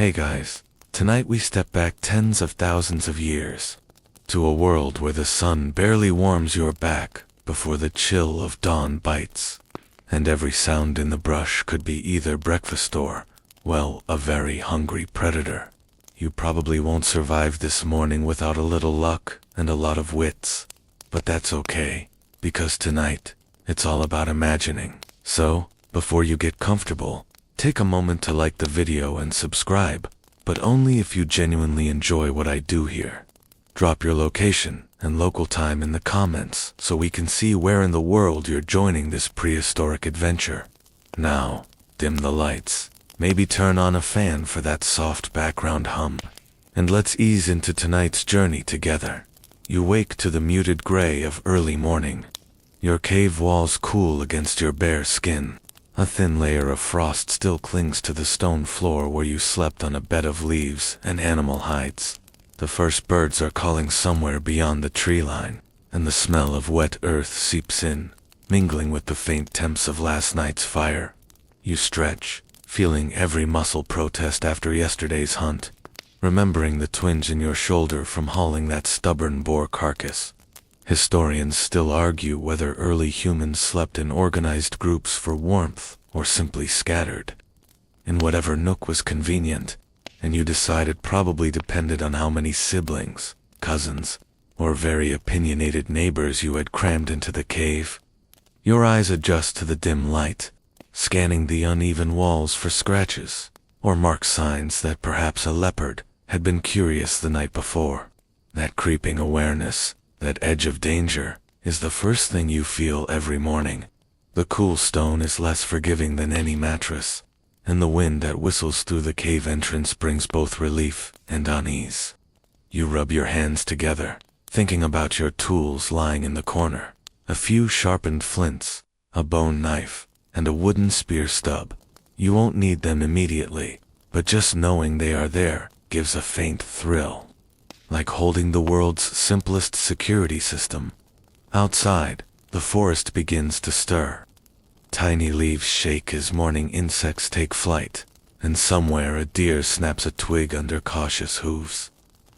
Hey guys, tonight we step back tens of thousands of years to a world where the sun barely warms your back before the chill of dawn bites, and every sound in the brush could be either breakfast or, well, a very hungry predator. You probably won't survive this morning without a little luck and a lot of wits, but that's okay, because tonight, it's all about imagining. So, before you get comfortable, take a moment to like the video and subscribe, but only if you genuinely enjoy what I do here. Drop your location and local time in the comments so we can see where in the world you're joining this prehistoric adventure. Now, dim the lights, maybe turn on a fan for that soft background hum, and let's ease into tonight's journey together. You wake to the muted gray of early morning. Your cave walls cool against your bare skin. A thin layer of frost still clings to the stone floor where you slept on a bed of leaves and animal hides. The first birds are calling somewhere beyond the tree line, and the smell of wet earth seeps in, mingling with the faint temps of last night's fire. You stretch, feeling every muscle protest after yesterday's hunt, remembering the twinge in your shoulder from hauling that stubborn boar carcass. Historians still argue whether early humans slept in organized groups for warmth or simply scattered in whatever nook was convenient, and you decide it probably depended on how many siblings, cousins, or very opinionated neighbors you had crammed into the cave. Your eyes adjust to the dim light, scanning the uneven walls for scratches or marked signs that perhaps a leopard had been curious the night before. That creeping awareness, that edge of danger, is the first thing you feel every morning. The cool stone is less forgiving than any mattress, and the wind that whistles through the cave entrance brings both relief and unease. You rub your hands together, thinking about your tools lying in the corner. A few sharpened flints, a bone knife, and a wooden spear stub. You won't need them immediately, but just knowing they are there gives a faint thrill, like holding the world's simplest security system. Outside, the forest begins to stir. Tiny leaves shake as morning insects take flight, and somewhere a deer snaps a twig under cautious hooves.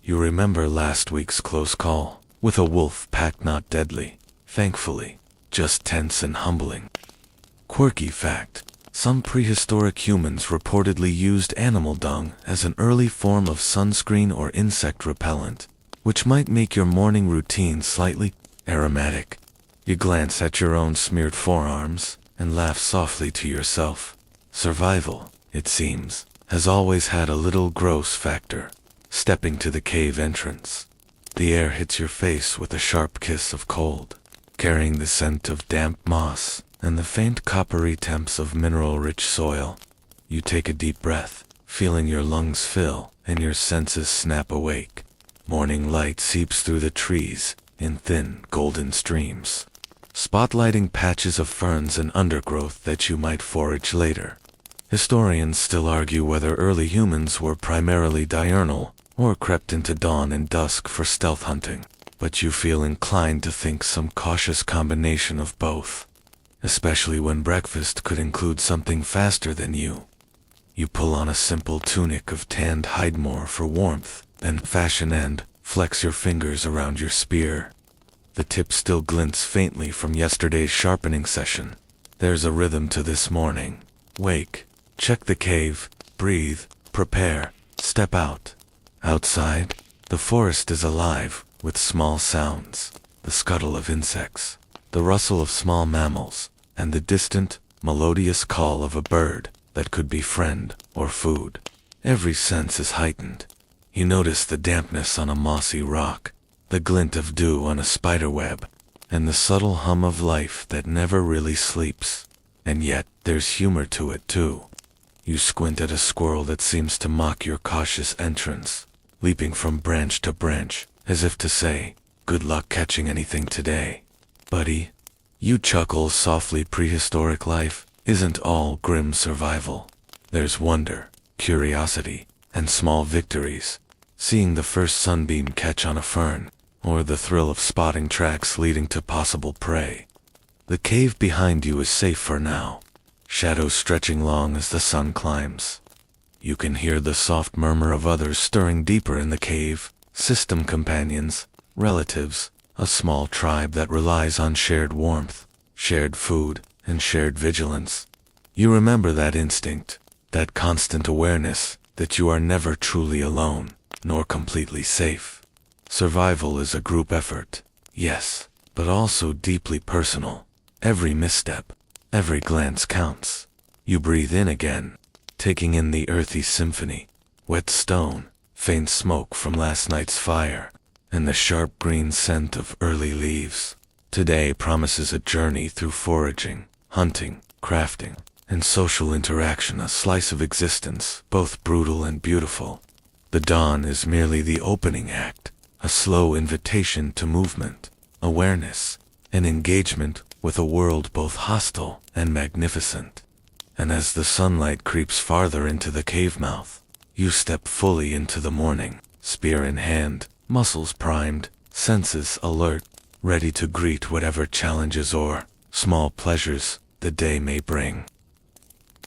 You remember last week's close call, with a wolf pack not deadly, thankfully, just tense and humbling. Quirky fact: some prehistoric humans reportedly used animal dung as an early form of sunscreen or insect repellent, which might make your morning routine slightly aromatic. You glance at your own smeared forearms and laugh softly to yourself. Survival, it seems, has always had a little gross factor. Stepping to the cave entrance, the air hits your face with a sharp kiss of cold, carrying the scent of damp moss and the faint coppery temps of mineral-rich soil. You take a deep breath, feeling your lungs fill and your senses snap awake. Morning light seeps through the trees in thin, golden streams, spotlighting patches of ferns and undergrowth that you might forage later. Historians still argue whether early humans were primarily diurnal or crept into dawn and dusk for stealth hunting, but you feel inclined to think some cautious combination of both, especially when breakfast could include something faster than you. You pull on a simple tunic of tanned hide for warmth, then fashion and flex your fingers around your spear. The tip still glints faintly from yesterday's sharpening session. There's a rhythm to this morning. Wake, check the cave, breathe, prepare, step out. Outside, the forest is alive with small sounds, the scuttle of insects, the rustle of small mammals, and the distant, melodious call of a bird that could be friend or food. Every sense is heightened. You notice the dampness on a mossy rock, the glint of dew on a spider web, and the subtle hum of life that never really sleeps. And yet, there's humor to it too. You squint at a squirrel that seems to mock your cautious entrance, leaping from branch to branch, as if to say, "Good luck catching anything today, buddy." You chuckle softly. Prehistoric life isn't all grim survival. There's wonder, curiosity, and small victories. Seeing the first sunbeam catch on a fern, or the thrill of spotting tracks leading to possible prey. The cave behind you is safe for now, shadows stretching long as the sun climbs. You can hear the soft murmur of others stirring deeper in the cave, system companions, relatives, a small tribe that relies on shared warmth, shared food, and shared vigilance. You remember that instinct, that constant awareness that you are never truly alone, nor completely safe. Survival is a group effort, yes, but also deeply personal. Every misstep, every glance counts. You breathe in again, taking in the earthy symphony, wet stone, faint smoke from last night's fire, and the sharp green scent of early leaves. Today promises a journey through foraging, hunting, crafting, and social interaction, a slice of existence, both brutal and beautiful. The dawn is merely the opening act, a slow invitation to movement, awareness, and engagement with a world both hostile and magnificent. And as the sunlight creeps farther into the cave mouth, you step fully into the morning, spear in hand, muscles primed, senses alert, ready to greet whatever challenges or small pleasures the day may bring.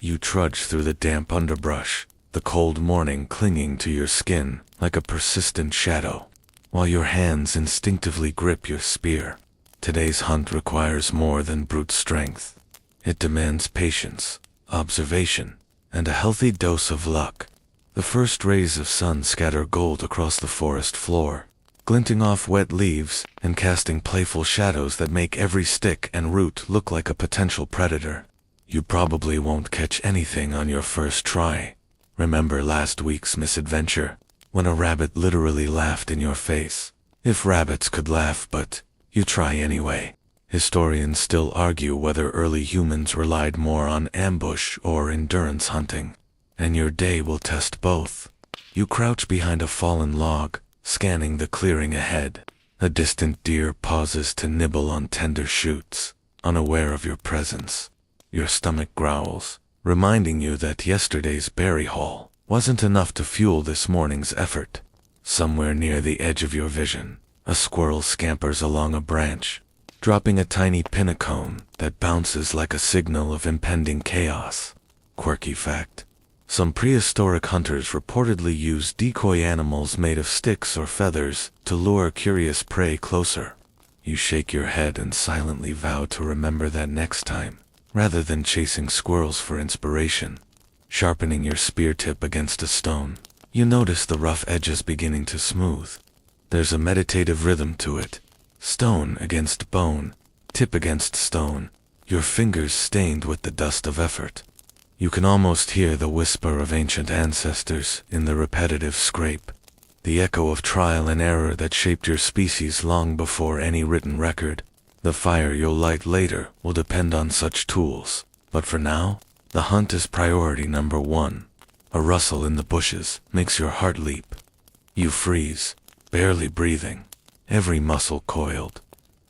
You trudge through the damp underbrush, the cold morning clinging to your skin like a persistent shadow, while your hands instinctively grip your spear. Today's hunt requires more than brute strength. It demands patience, observation, and a healthy dose of luck. The first rays of sun scatter gold across the forest floor, glinting off wet leaves and casting playful shadows that make every stick and root look like a potential predator. You probably won't catch anything on your first try. Remember last week's misadventure, when a rabbit literally laughed in your face? If rabbits could laugh, but you try anyway. Historians still argue whether early humans relied more on ambush or endurance hunting, and your day will test both. You crouch behind a fallen log, scanning the clearing ahead. A distant deer pauses to nibble on tender shoots, unaware of your presence. Your stomach growls, reminding you that yesterday's berry haul wasn't enough to fuel this morning's effort. Somewhere near the edge of your vision, a squirrel scampers along a branch, dropping a tiny pinnacone that bounces like a signal of impending chaos. Quirky fact: some prehistoric hunters reportedly used decoy animals made of sticks or feathers to lure curious prey closer. You shake your head and silently vow to remember that next time, rather than chasing squirrels for inspiration. Sharpening your spear tip against a stone, you notice the rough edges beginning to smooth. There's a meditative rhythm to it. Stone against bone, tip against stone, your fingers stained with the dust of effort. You can almost hear the whisper of ancient ancestors in the repetitive scrape, the echo of trial and error that shaped your species long before any written record. The fire you'll light later will depend on such tools, but for now, the hunt is priority number one. A rustle in the bushes makes your heart leap. You freeze, barely breathing, every muscle coiled.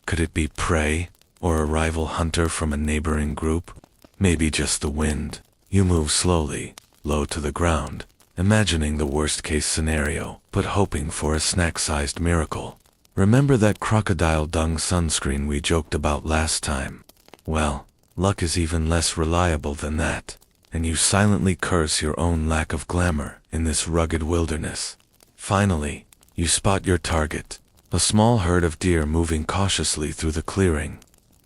Could it be prey, or a rival hunter from a neighboring group? Maybe just the wind. You move slowly, low to the ground, imagining the worst-case scenario, but hoping for a snack-sized miracle. Remember that crocodile dung sunscreen we joked about last time? Well, luck is even less reliable than that, and you silently curse your own lack of glamour in this rugged wilderness. Finally, you spot your target, a small herd of deer moving cautiously through the clearing.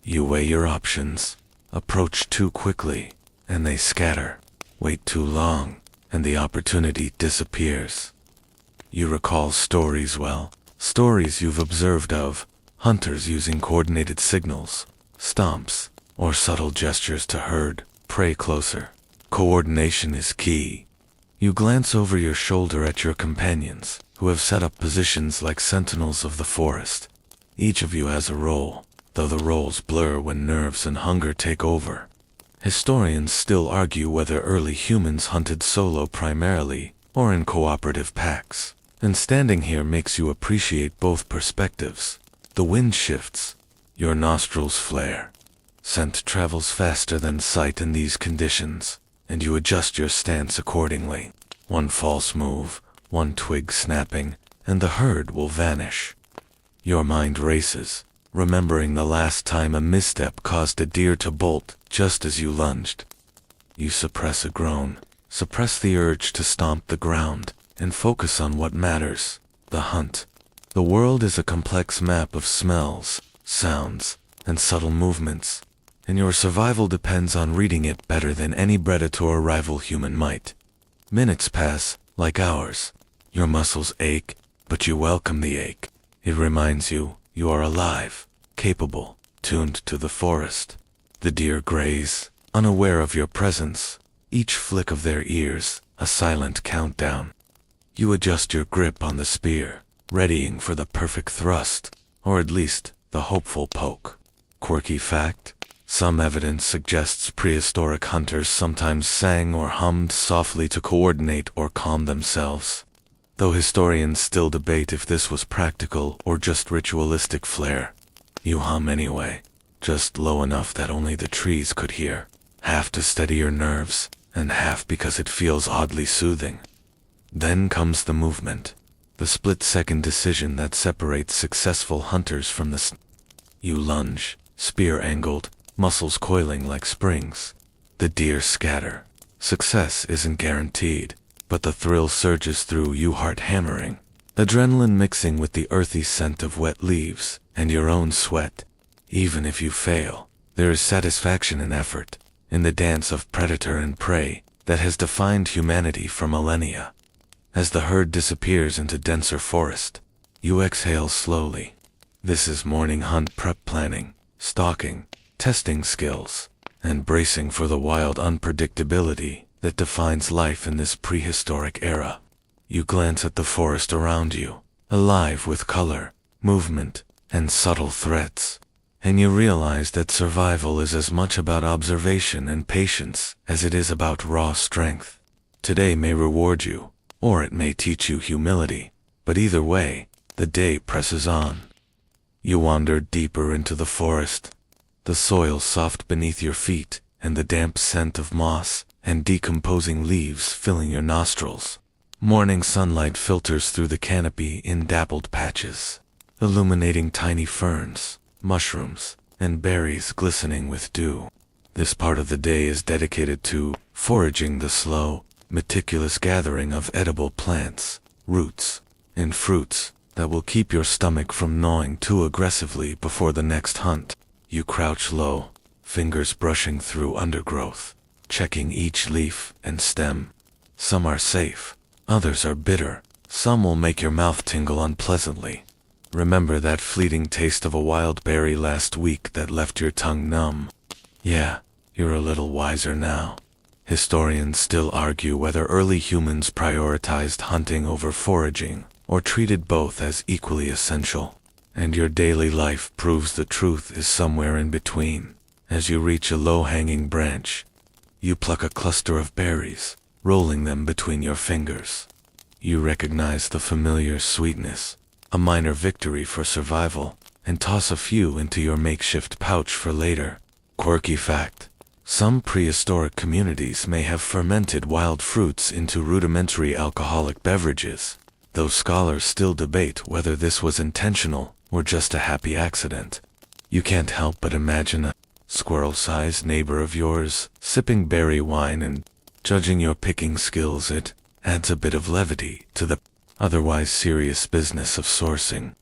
You weigh your options, approach too quickly, and they scatter. Wait too long, and the opportunity disappears. You recall stories well, stories you've observed of hunters using coordinated signals, stomps, or subtle gestures to herd prey closer. Coordination is key. You glance over your shoulder at your companions, who have set up positions like sentinels of the forest. Each of you has a role, though the roles blur when nerves and hunger take over. Historians still argue whether early humans hunted solo primarily, or in cooperative packs. And standing here makes you appreciate both perspectives. The wind shifts, your nostrils flare. Scent travels faster than sight in these conditions, and you adjust your stance accordingly. One false move, one twig snapping, and the herd will vanish. Your mind races, remembering the last time a misstep caused a deer to bolt just as you lunged. You suppress a groan, Suppress the urge to stomp the ground and focus on what matters, the hunt. The world is a complex map of smells, sounds, and subtle movements, and your survival depends on reading it better than any predator or rival human might. Minutes pass, like hours. Your muscles ache, but you welcome the ache. It reminds you, you are alive, capable, tuned to the forest. The deer graze, unaware of your presence, each flick of their ears, a silent countdown. You adjust your grip on the spear, readying for the perfect thrust, or at least the hopeful poke. Quirky fact: some evidence suggests prehistoric hunters sometimes sang or hummed softly to coordinate or calm themselves, though historians still debate if this was practical or just ritualistic flair. You hum anyway, just low enough that only the trees could hear, half to steady your nerves, and half because it feels oddly soothing. Then comes the movement, the split-second decision that separates successful hunters from the You lunge, spear angled, muscles coiling like springs. The deer scatter. Success isn't guaranteed, but the thrill surges through you, heart hammering, adrenaline mixing with the earthy scent of wet leaves and your own sweat. Even if you fail, there is satisfaction in effort, in the dance of predator and prey that has defined humanity for millennia. As the herd disappears into denser forest, you exhale slowly. This is morning hunt prep planning, stalking, testing skills, and bracing for the wild unpredictability that defines life in this prehistoric era. You glance at the forest around you, alive with color, movement, and subtle threats, and you realize that survival is as much about observation and patience as it is about raw strength. Today may reward you, or it may teach you humility, but either way, the day presses on. You wander deeper into the forest, the soil soft beneath your feet, and the damp scent of moss and decomposing leaves filling your nostrils. Morning sunlight filters through the canopy in dappled patches, illuminating tiny ferns, mushrooms, and berries glistening with dew. This part of the day is dedicated to foraging, the slow, meticulous gathering of edible plants, roots, and fruits that will keep your stomach from gnawing too aggressively before the next hunt. You crouch low, fingers brushing through undergrowth, checking each leaf and stem. Some are safe, others are bitter, some will make your mouth tingle unpleasantly. Remember that fleeting taste of a wild berry last week that left your tongue numb? Yeah, you're a little wiser now. Historians still argue whether early humans prioritized hunting over foraging, or treated both as equally essential. And your daily life proves the truth is somewhere in between. As you reach a low-hanging branch, you pluck a cluster of berries, rolling them between your fingers. You recognize the familiar sweetness, a minor victory for survival, and toss a few into your makeshift pouch for later. Quirky fact: some prehistoric communities may have fermented wild fruits into rudimentary alcoholic beverages, though scholars still debate whether this was intentional or just a happy accident. You can't help but imagine a squirrel-sized neighbor of yours sipping berry wine and judging your picking skills. It adds a bit of levity to the otherwise serious business of sourcing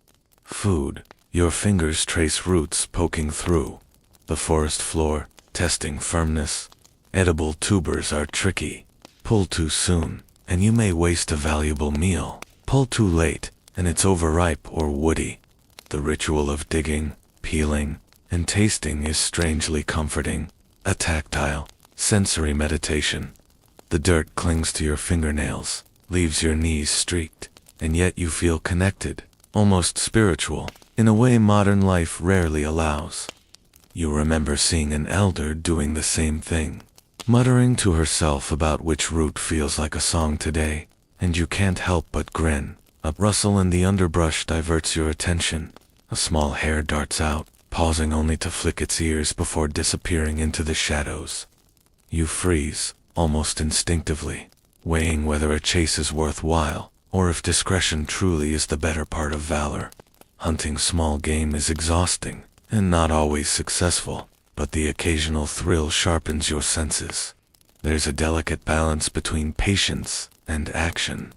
food. Your fingers trace roots poking through the forest floor, testing firmness. Edible tubers are tricky. Pull too soon, and you may waste a valuable meal. Pull too late, and it's overripe or woody. The ritual of digging, peeling, and tasting is strangely comforting, a tactile, sensory meditation. The dirt clings to your fingernails, leaves your knees streaked, and yet you feel connected, almost spiritual, in a way modern life rarely allows. You remember seeing an elder doing the same thing, muttering to herself about which root feels like a song today, and you can't help but grin. A rustle in the underbrush diverts your attention. A small hare darts out, pausing only to flick its ears before disappearing into the shadows. You freeze, almost instinctively, weighing whether a chase is worthwhile, or if discretion truly is the better part of valor. Hunting small game is exhausting, and not always successful, but the occasional thrill sharpens your senses. There's a delicate balance between patience and action,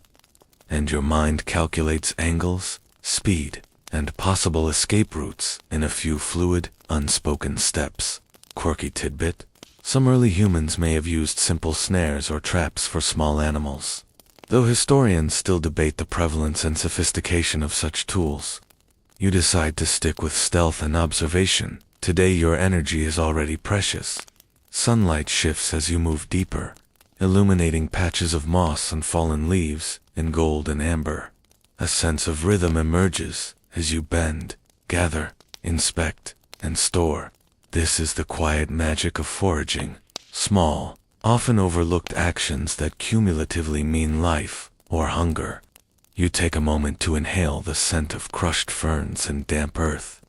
and your mind calculates angles, speed, and possible escape routes in a few fluid, unspoken steps. Quirky tidbit: some early humans may have used simple snares or traps for small animals, though historians still debate the prevalence and sophistication of such tools. You decide to stick with stealth and observation. Today your energy is already precious. Sunlight shifts as you move deeper, illuminating patches of moss and fallen leaves in gold and amber. A sense of rhythm emerges as you bend, gather, inspect, and store. This is the quiet magic of foraging. Small, often overlooked actions that cumulatively mean life or hunger. You take a moment to inhale the scent of crushed ferns and damp earth,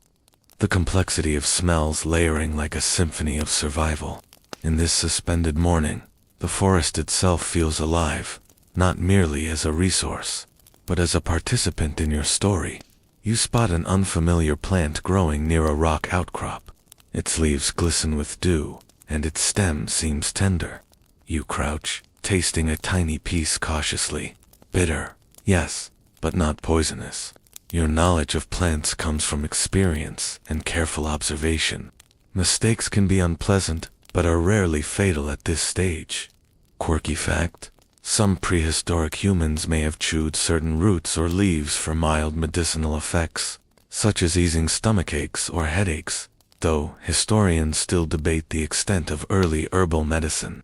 the complexity of smells layering like a symphony of survival. In this suspended morning, the forest itself feels alive, not merely as a resource, but as a participant in your story. You spot an unfamiliar plant growing near a rock outcrop. Its leaves glisten with dew, and its stem seems tender. You crouch, tasting a tiny piece cautiously. Bitter, yes, but not poisonous. Your knowledge of plants comes from experience and careful observation. Mistakes can be unpleasant, but are rarely fatal at this stage. Quirky fact: some prehistoric humans may have chewed certain roots or leaves for mild medicinal effects, such as easing stomachaches or headaches, though historians still debate the extent of early herbal medicine.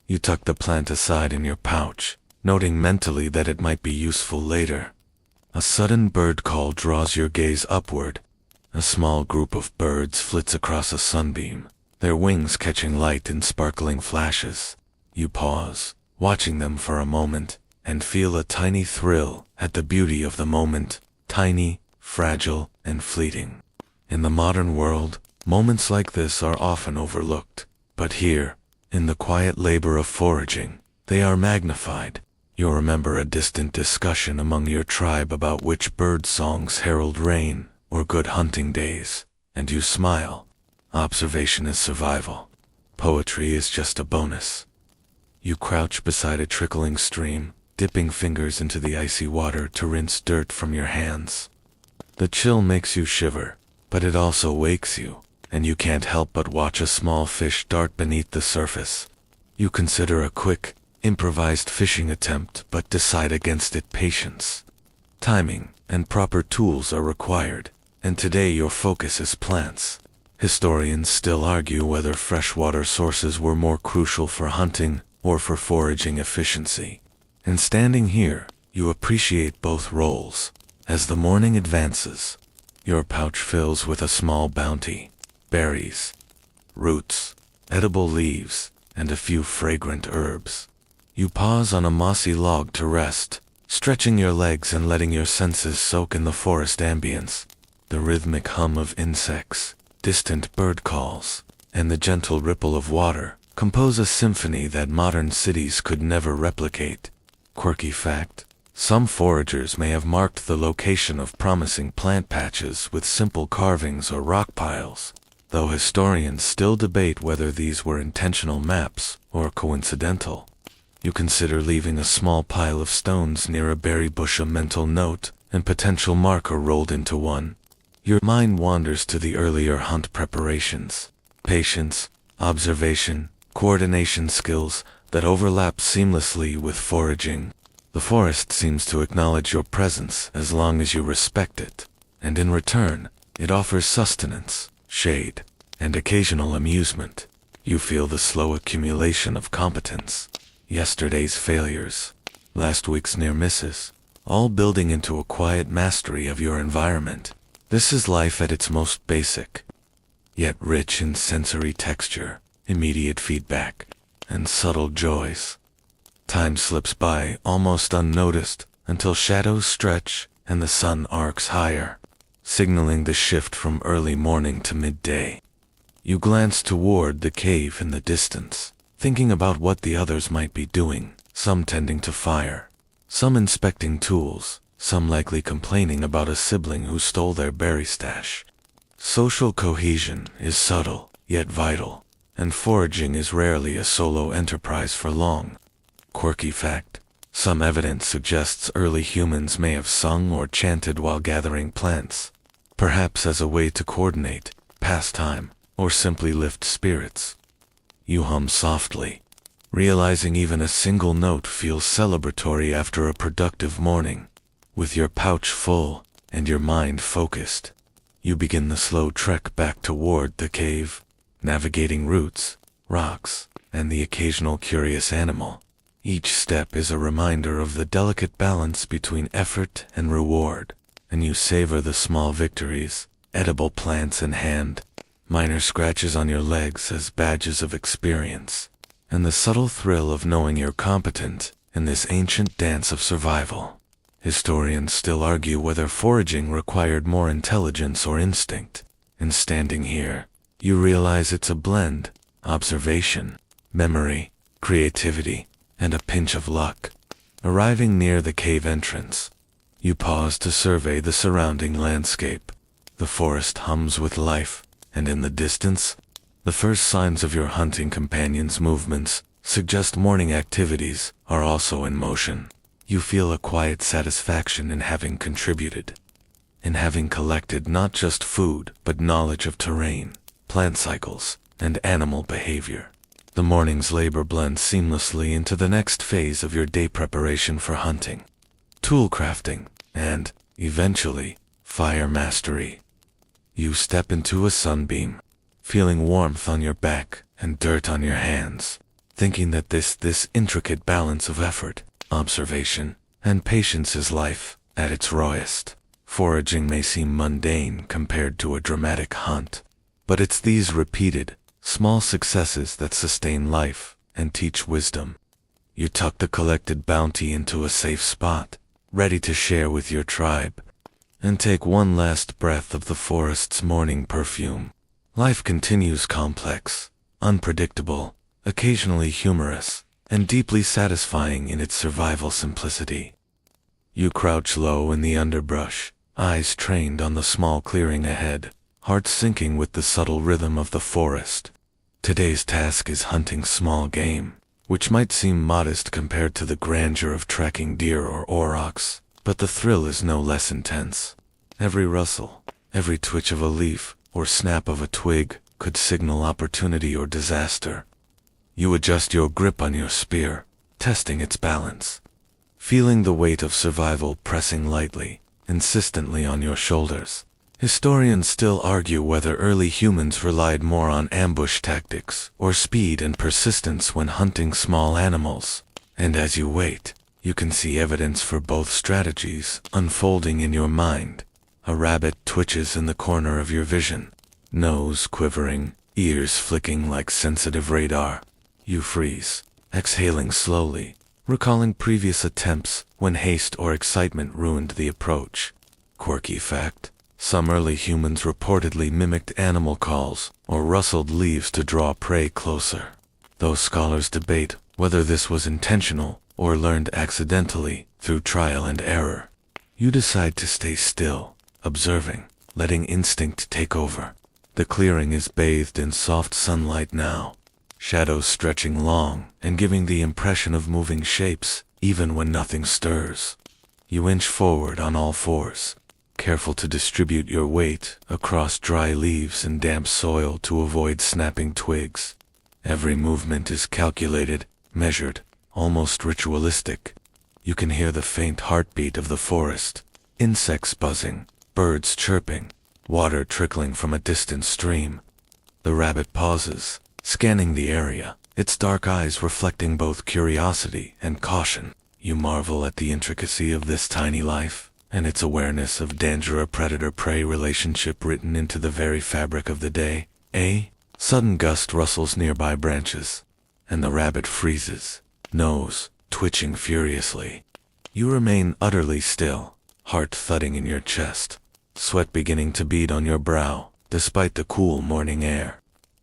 You tuck the plant aside in your pouch, noting mentally that it might be useful later. A sudden bird call draws your gaze upward. A small group of birds flits across a sunbeam, their wings catching light in sparkling flashes. You pause, watching them for a moment, and feel a tiny thrill at the beauty of the moment. Tiny, fragile, and fleeting. In the modern world, moments like this are often overlooked, but here, in the quiet labor of foraging, they are magnified. You'll remember a distant discussion among your tribe about which bird songs herald rain or good hunting days, and you smile. Observation is survival. Poetry is just a bonus. You crouch beside a trickling stream, dipping fingers into the icy water to rinse dirt from your hands. The chill makes you shiver, but it also wakes you, and you can't help but watch a small fish dart beneath the surface. You consider a quick, improvised fishing attempt but decide against it. Patience, timing, and proper tools are required, and today your focus is plants. Historians still argue whether freshwater sources were more crucial for hunting or for foraging efficiency. And standing here, you appreciate both roles. As the morning advances, your pouch fills with a small bounty: berries, roots, edible leaves, and a few fragrant herbs. You pause on a mossy log to rest, stretching your legs and letting your senses soak in the forest ambience. The rhythmic hum of insects, distant bird calls, and the gentle ripple of water compose a symphony that modern cities could never replicate. Quirky fact: some foragers may have marked the location of promising plant patches with simple carvings or rock piles, though historians still debate whether these were intentional maps or coincidental. You consider leaving a small pile of stones near a berry bush, a mental note and potential marker rolled into one. Your mind wanders to the earlier hunt preparations. Patience, observation, coordination skills that overlap seamlessly with foraging. The forest seems to acknowledge your presence as long as you respect it, and in return, it offers sustenance, shade, and occasional amusement. You feel the slow accumulation of competence. Yesterday's failures, last week's near misses, all building into a quiet mastery of your environment. This is life at its most basic, yet rich in sensory texture, immediate feedback, and subtle joys. Time slips by almost unnoticed until shadows stretch and the sun arcs higher, signaling the shift from early morning to midday. You glance toward the cave in the distance, thinking about what the others might be doing, some tending to fire, some inspecting tools, some likely complaining about a sibling who stole their berry stash. Social cohesion is subtle, yet vital. and foraging is rarely a solo enterprise for long. Quirky fact: some evidence suggests early humans may have sung or chanted while gathering plants, perhaps as a way to coordinate, pass time, or simply lift spirits. You hum softly, realizing even a single note feels celebratory after a productive morning. With your pouch full and your mind focused, you begin the slow trek back toward the cave, navigating roots, rocks, and the occasional curious animal. Each step is a reminder of the delicate balance between effort and reward, and you savor the small victories, edible plants in hand, minor scratches on your legs as badges of experience, and the subtle thrill of knowing you're competent in this ancient dance of survival. Historians still argue whether foraging required more intelligence or instinct. In standing here, you realize it's a blend: observation, memory, creativity, and a pinch of luck. Arriving near the cave entrance, you pause to survey the surrounding landscape. The forest hums with life, and in the distance, the first signs of your hunting companion's movements suggest morning activities are also in motion. You feel a quiet satisfaction in having contributed, in having collected not just food but knowledge of terrain, plant cycles, and animal behavior. The morning's labor blends seamlessly into the next phase of your day: preparation for hunting, tool crafting, and, eventually, fire mastery. You step into a sunbeam, feeling warmth on your back and dirt on your hands, thinking that this intricate balance of effort, observation, and patience is life at its rawest. Foraging may seem mundane compared to a dramatic hunt, but it's these repeated, small successes that sustain life and teach wisdom. You tuck the collected bounty into a safe spot, ready to share with your tribe, and take one last breath of the forest's morning perfume. Life continues, complex, unpredictable, occasionally humorous, and deeply satisfying in its survival simplicity. You crouch low in the underbrush, eyes trained on the small clearing ahead, heart sinking with the subtle rhythm of the forest. Today's task is hunting small game, which might seem modest compared to the grandeur of tracking deer or aurochs, but the thrill is no less intense. Every rustle, every twitch of a leaf, or snap of a twig could signal opportunity or disaster. You adjust your grip on your spear, testing its balance, feeling the weight of survival pressing lightly, insistently on your shoulders. Historians still argue whether early humans relied more on ambush tactics or speed and persistence when hunting small animals. And as you wait, you can see evidence for both strategies unfolding in your mind. A rabbit twitches in the corner of your vision, nose quivering, ears flicking like sensitive radar. You freeze, exhaling slowly, recalling previous attempts when haste or excitement ruined the approach. Quirky fact: some early humans reportedly mimicked animal calls or rustled leaves to draw prey closer, though scholars debate whether this was intentional or learned accidentally through trial and error. You decide to stay still, observing, letting instinct take over. The clearing is bathed in soft sunlight now, shadows stretching long and giving the impression of moving shapes even when nothing stirs. You inch forward on all fours, careful to distribute your weight across dry leaves and damp soil to avoid snapping twigs. Every movement is calculated, measured, almost ritualistic. You can hear the faint heartbeat of the forest, insects buzzing, birds chirping, water trickling from a distant stream. The rabbit pauses, scanning the area, its dark eyes reflecting both curiosity and caution. You marvel at the intricacy of this tiny life, and its awareness of danger, a predator-prey relationship written into the very fabric of the day. A sudden gust rustles nearby branches, and the rabbit freezes, nose twitching furiously. You remain utterly still, heart thudding in your chest, sweat beginning to bead on your brow, despite the cool morning air.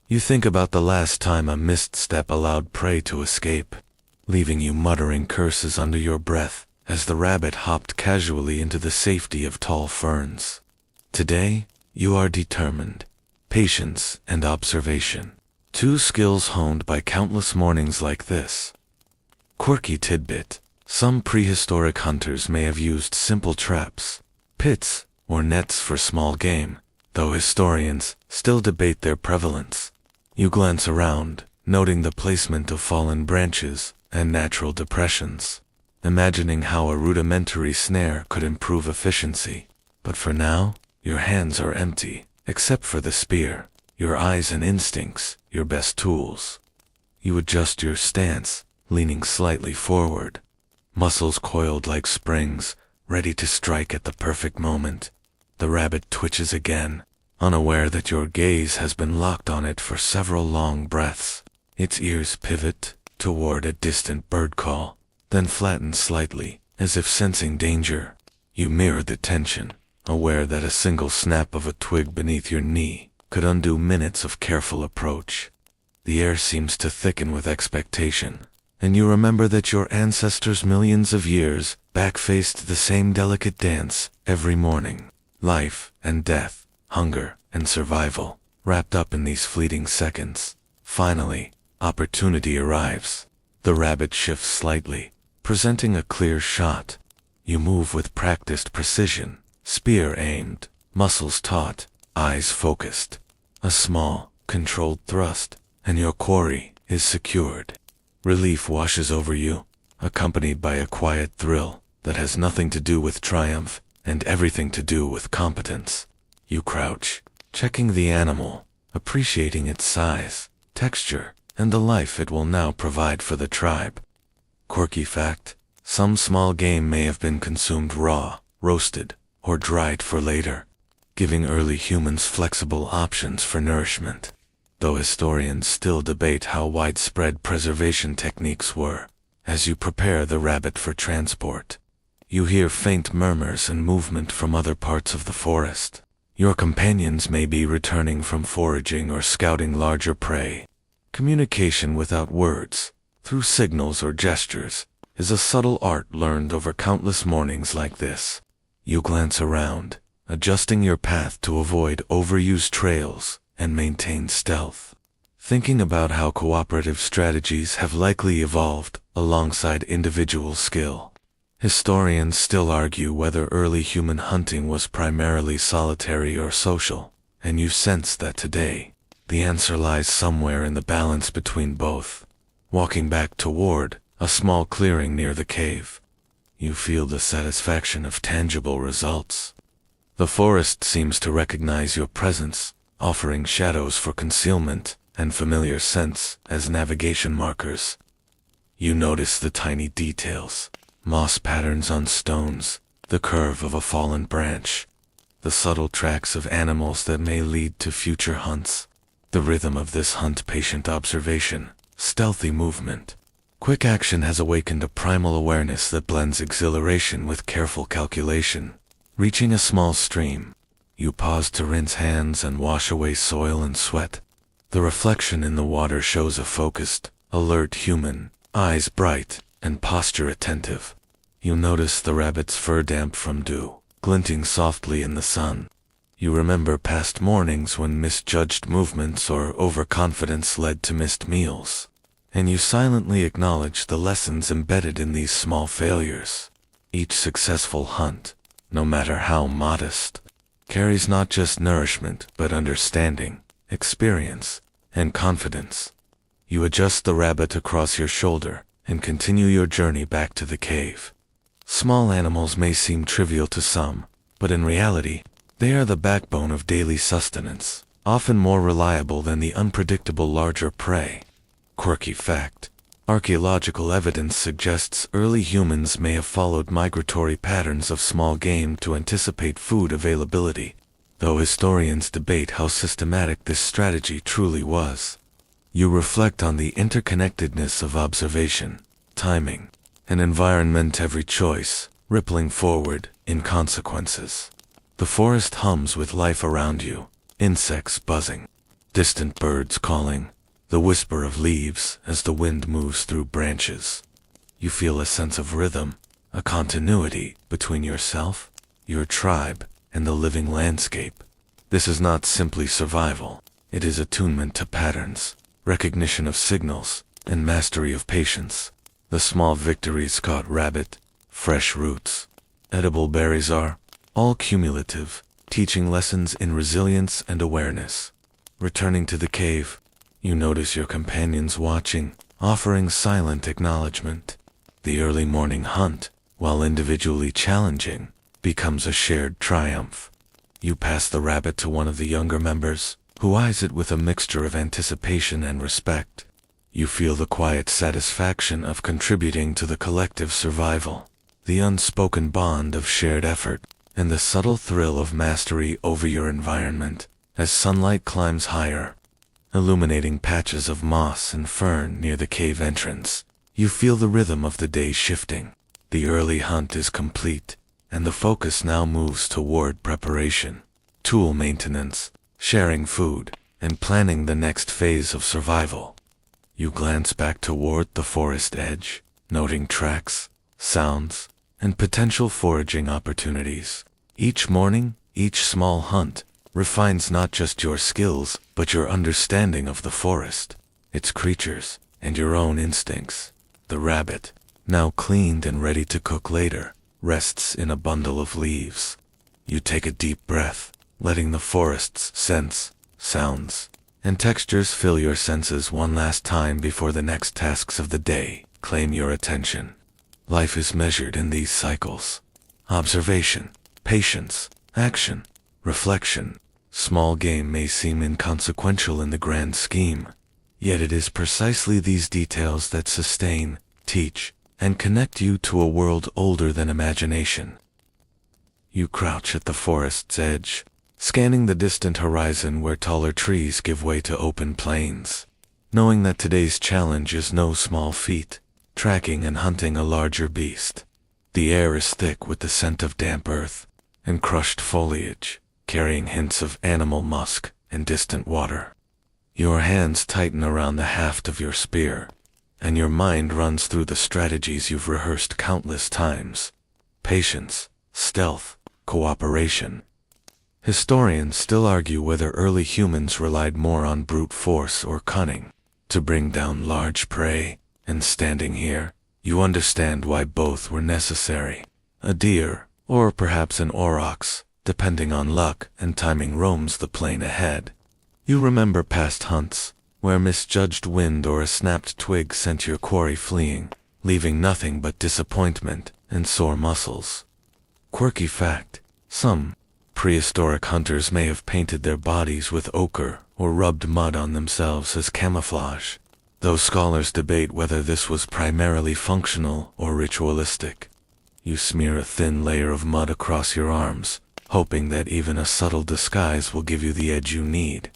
You think about the last time a misstep allowed prey to escape, leaving you muttering curses under your breath as the rabbit hopped casually into the safety of tall ferns. Today, you are determined. Patience and observation, Two skills honed by countless mornings like this. Quirky tidbit. Some prehistoric hunters may have used simple traps, pits, or nets for small game, though historians still debate their prevalence. You glance around, noting the placement of fallen branches and natural depressions, imagining how a rudimentary snare could improve efficiency. But for now, your hands are empty, except for the spear, your eyes and instincts, your best tools. You adjust your stance, leaning slightly forward, muscles coiled like springs, ready to strike at the perfect moment. The rabbit twitches again, unaware that your gaze has been locked on it for several long breaths. Its ears pivot toward a distant bird call, then flatten slightly, as if sensing danger. You mirror the tension, aware that a single snap of a twig beneath your knee could undo minutes of careful approach. The air seems to thicken with expectation, and you remember that your ancestors millions of years back faced the same delicate dance every morning. Life and death, hunger and survival, wrapped up in these fleeting seconds. Finally, opportunity arrives. The rabbit shifts slightly, presenting a clear shot. You move with practiced precision, spear aimed, muscles taut, eyes focused. A small, controlled thrust, and your quarry is secured. Relief washes over you, accompanied by a quiet thrill that has nothing to do with triumph and everything to do with competence. You crouch, checking the animal, appreciating its size, texture, and the life it will now provide for the tribe. Quirky fact: some small game may have been consumed raw, roasted, or dried for later, giving early humans flexible options for nourishment. Though historians still debate how widespread preservation techniques were, as you prepare the rabbit for transport, you hear faint murmurs and movement from other parts of the forest. Your companions may be returning from foraging or scouting larger prey. Communication without words, through signals or gestures, is a subtle art learned over countless mornings like this. You glance around, adjusting your path to avoid overused trails and maintain stealth, thinking about how cooperative strategies have likely evolved alongside individual skill. Historians still argue whether early human hunting was primarily solitary or social, and you sense that today, the answer lies somewhere in the balance between both. Walking back toward a small clearing near the cave, you feel the satisfaction of tangible results. The forest seems to recognize your presence, offering shadows for concealment and familiar scents as navigation markers. You notice the tiny details, moss patterns on stones, the curve of a fallen branch, the subtle tracks of animals that may lead to future hunts. The rhythm of this hunt: patient observation, stealthy movement, quick action has awakened a primal awareness that blends exhilaration with careful calculation. Reaching a small stream, you pause to rinse hands and wash away soil and sweat. The reflection in the water shows a focused, alert human, eyes bright and posture attentive. You notice the rabbit's fur damp from dew, glinting softly in the sun. You remember past mornings when misjudged movements or overconfidence led to missed meals, and you silently acknowledge the lessons embedded in these small failures. Each successful hunt, no matter how modest, carries not just nourishment but understanding, experience, and confidence. You adjust the rabbit across your shoulder and continue your journey back to the cave. Small animals may seem trivial to some, but in reality, they are the backbone of daily sustenance, often more reliable than the unpredictable larger prey. Quirky fact: archaeological evidence suggests early humans may have followed migratory patterns of small game to anticipate food availability, though historians debate how systematic this strategy truly was. You reflect on the interconnectedness of observation, timing, and environment, every choice rippling forward in consequences. The forest hums with life around you, insects buzzing, distant birds calling, the whisper of leaves as the wind moves through branches. You feel a sense of rhythm, a continuity between yourself, your tribe, and the living landscape. This is not simply survival, it is attunement to patterns, recognition of signals, and mastery of patience. The small victories: caught rabbit, fresh roots, edible berries are all cumulative, teaching lessons in resilience and awareness. Returning to the cave, you notice your companions watching, offering silent acknowledgement. The early morning hunt, while individually challenging, becomes a shared triumph. You pass the rabbit to one of the younger members, who eyes it with a mixture of anticipation and respect. You feel the quiet satisfaction of contributing to the collective survival, the unspoken bond of shared effort, and the subtle thrill of mastery over your environment. As sunlight climbs higher, illuminating patches of moss and fern near the cave entrance, you feel the rhythm of the day shifting. The early hunt is complete, and the focus now moves toward preparation, tool maintenance, sharing food, and planning the next phase of survival. You glance back toward the forest edge, noting tracks, sounds, and potential foraging opportunities. Each morning, each small hunt, refines not just your skills, but your understanding of the forest, its creatures, and your own instincts. The rabbit, now cleaned and ready to cook later, rests in a bundle of leaves. You take a deep breath, letting the forest's scents, sounds, and textures fill your senses one last time before the next tasks of the day claim your attention. Life is measured in these cycles: observation, patience, action, reflection. Small game may seem inconsequential in the grand scheme, yet it is precisely these details that sustain, teach, and connect you to a world older than imagination. You crouch at the forest's edge, scanning the distant horizon where taller trees give way to open plains, knowing that today's challenge is no small feat, tracking and hunting a larger beast. The air is thick with the scent of damp earth and crushed foliage, carrying hints of animal musk and distant water. Your hands tighten around the haft of your spear, and your mind runs through the strategies you've rehearsed countless times: patience, stealth, cooperation. Historians still argue whether early humans relied more on brute force or cunning to bring down large prey, and standing here, you understand why both were necessary. A deer, or perhaps an aurochs, depending on luck and timing, roams the plain ahead. You remember past hunts, where misjudged wind or a snapped twig sent your quarry fleeing, leaving nothing but disappointment and sore muscles. Quirky fact: some prehistoric hunters may have painted their bodies with ochre or rubbed mud on themselves as camouflage, though scholars debate whether this was primarily functional or ritualistic. You smear a thin layer of mud across your arms, hoping that even a subtle disguise will give you the edge you need.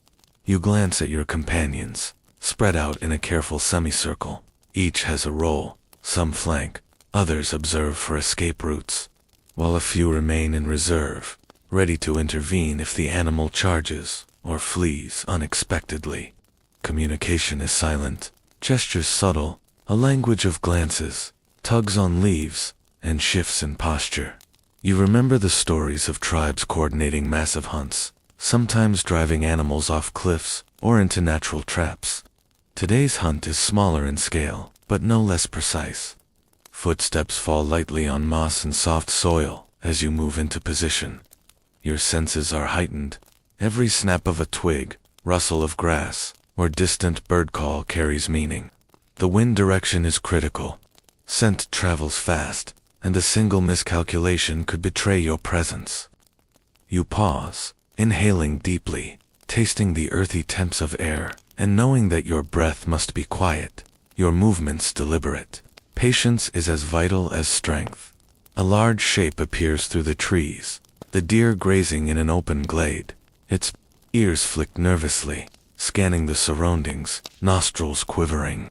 You glance at your companions, spread out in a careful semicircle. Each has a role: some flank, others observe for escape routes, while a few remain in reserve, ready to intervene if the animal charges or flees unexpectedly. Communication is silent, gestures subtle, a language of glances, tugs on leaves, and shifts in posture. You remember the stories of tribes coordinating massive hunts, sometimes driving animals off cliffs or into natural traps. Today's hunt is smaller in scale, but no less precise. Footsteps fall lightly on moss and soft soil as you move into position. Your senses are heightened. Every snap of a twig, rustle of grass, or distant bird call carries meaning. The wind direction is critical. Scent travels fast, and a single miscalculation could betray your presence. You pause, inhaling deeply, tasting the earthy temps of air, and knowing that your breath must be quiet, your movements deliberate. Patience is as vital as strength. A large shape appears through the trees, the deer grazing in an open glade. Its ears flick nervously, scanning the surroundings, nostrils quivering.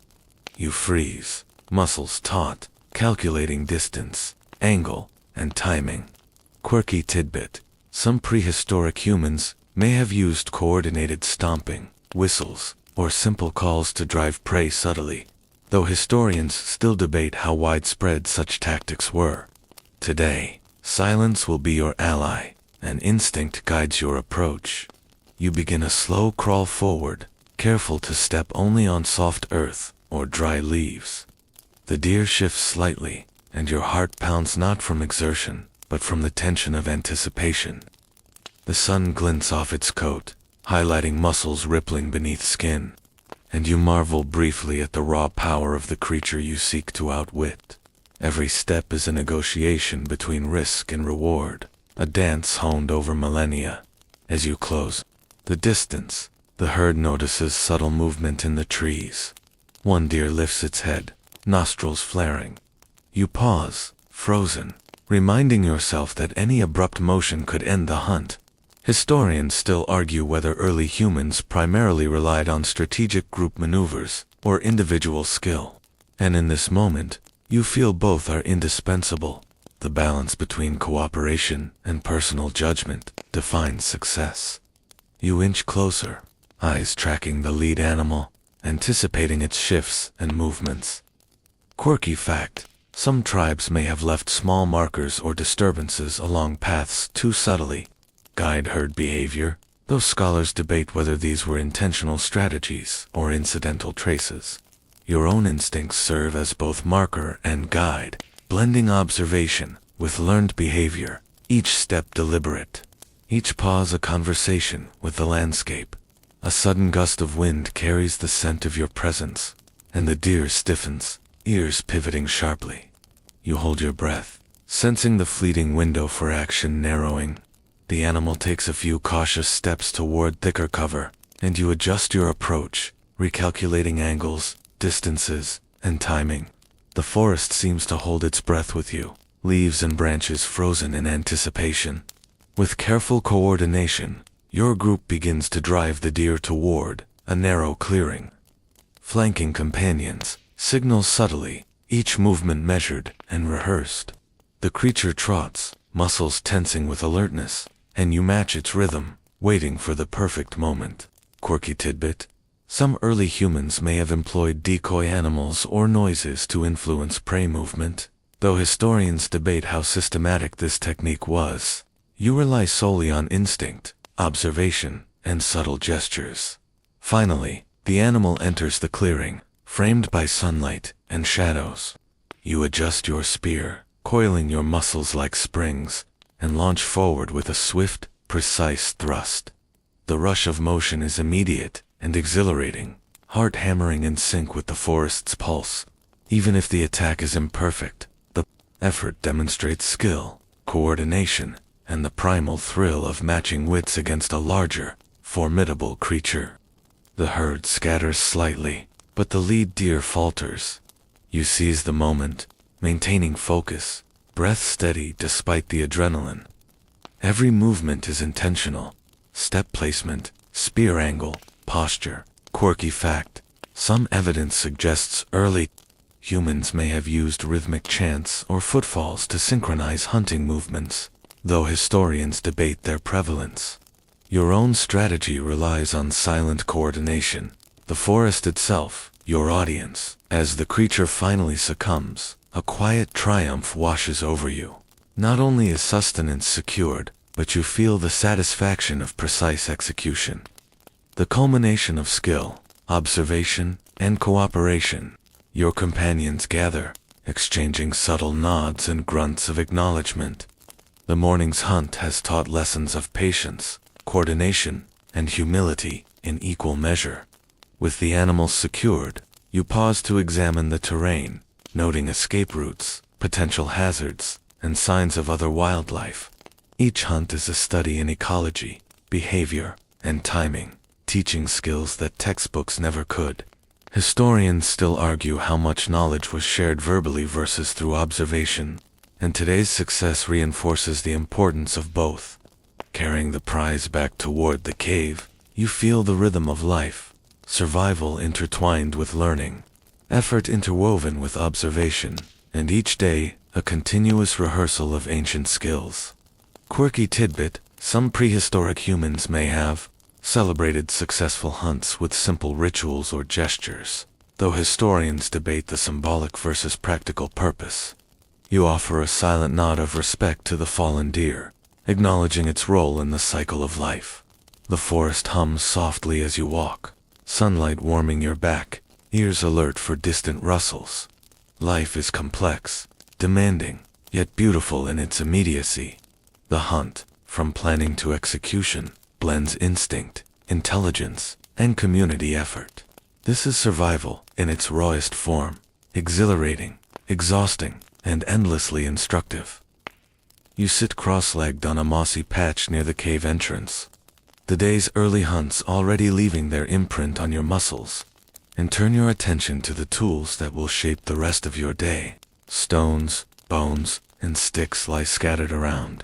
You freeze, muscles taut, calculating distance, angle, and timing. Quirky tidbit: some prehistoric humans may have used coordinated stomping, whistles, or simple calls to drive prey subtly, though historians still debate how widespread such tactics were. Today, silence will be your ally, and instinct guides your approach. You begin a slow crawl forward, careful to step only on soft earth or dry leaves. The deer shifts slightly, and your heart pounds not from exertion, but from the tension of anticipation. The sun glints off its coat, highlighting muscles rippling beneath skin, and you marvel briefly at the raw power of the creature you seek to outwit. Every step is a negotiation between risk and reward, a dance honed over millennia. As you close the distance, the herd notices subtle movement in the trees. One deer lifts its head, nostrils flaring. You pause, frozen, reminding yourself that any abrupt motion could end the hunt. Historians still argue whether early humans primarily relied on strategic group maneuvers or individual skill. And in this moment, you feel both are indispensable. The balance between cooperation and personal judgment defines success. You inch closer, eyes tracking the lead animal, anticipating its shifts and movements. Quirky fact: some tribes may have left small markers or disturbances along paths to subtly guide herd behavior, though scholars debate whether these were intentional strategies or incidental traces. Your own instincts serve as both marker and guide, blending observation with learned behavior, each step deliberate, each pause a conversation with the landscape. A sudden gust of wind carries the scent of your presence, and the deer stiffens, ears pivoting sharply. You hold your breath, sensing the fleeting window for action narrowing. The animal takes a few cautious steps toward thicker cover, and you adjust your approach, recalculating angles, distances, and timing. The forest seems to hold its breath with you, leaves and branches frozen in anticipation. With careful coordination, your group begins to drive the deer toward a narrow clearing. Flanking companions signal subtly, each movement measured and rehearsed. The creature trots, muscles tensing with alertness, and you match its rhythm, waiting for the perfect moment. Quirky tidbit: some early humans may have employed decoy animals or noises to influence prey movement. Though historians debate how systematic this technique was, you rely solely on instinct, observation, and subtle gestures. Finally, the animal enters the clearing, framed by sunlight and shadows. You adjust your spear, coiling your muscles like springs, and launch forward with a swift, precise thrust. The rush of motion is immediate and exhilarating, heart hammering in sync with the forest's pulse. Even if the attack is imperfect, the effort demonstrates skill, coordination, and the primal thrill of matching wits against a larger, formidable creature. The herd scatters slightly, but the lead deer falters. You seize the moment, maintaining focus, breath steady despite the adrenaline. Every movement is intentional. Step placement, spear angle, posture. Quirky fact: some evidence suggests early humans may have used rhythmic chants or footfalls to synchronize hunting movements, though historians debate their prevalence. Your own strategy relies on silent coordination. The forest itself, your audience. As the creature finally succumbs, a quiet triumph washes over you. Not only is sustenance secured, but you feel the satisfaction of precise execution. The culmination of skill, observation, and cooperation. Your companions gather, exchanging subtle nods and grunts of acknowledgement. The morning's hunt has taught lessons of patience, coordination, and humility in equal measure. With the animals secured, you pause to examine the terrain, noting escape routes, potential hazards, and signs of other wildlife. Each hunt is a study in ecology, behavior, and timing, teaching skills that textbooks never could. Historians still argue how much knowledge was shared verbally versus through observation, and today's success reinforces the importance of both. Carrying the prize back toward the cave, you feel the rhythm of life, survival intertwined with learning, effort interwoven with observation, and each day a continuous rehearsal of ancient skills. Quirky tidbit: some prehistoric humans may have celebrated successful hunts with simple rituals or gestures, though historians debate the symbolic versus practical purpose. You offer a silent nod of respect to the fallen deer, acknowledging its role in the cycle of life. The forest hums softly as you walk, sunlight warming your back, ears alert for distant rustles. Life is complex, demanding, yet beautiful in its immediacy. The hunt, from planning to execution, blends instinct, intelligence, and community effort. This is survival in its rawest form, exhilarating, exhausting, and endlessly instructive. You sit cross-legged on a mossy patch near the cave entrance, the day's early hunts already leaving their imprint on your muscles, and turn your attention to the tools that will shape the rest of your day. Stones, bones, and sticks lie scattered around,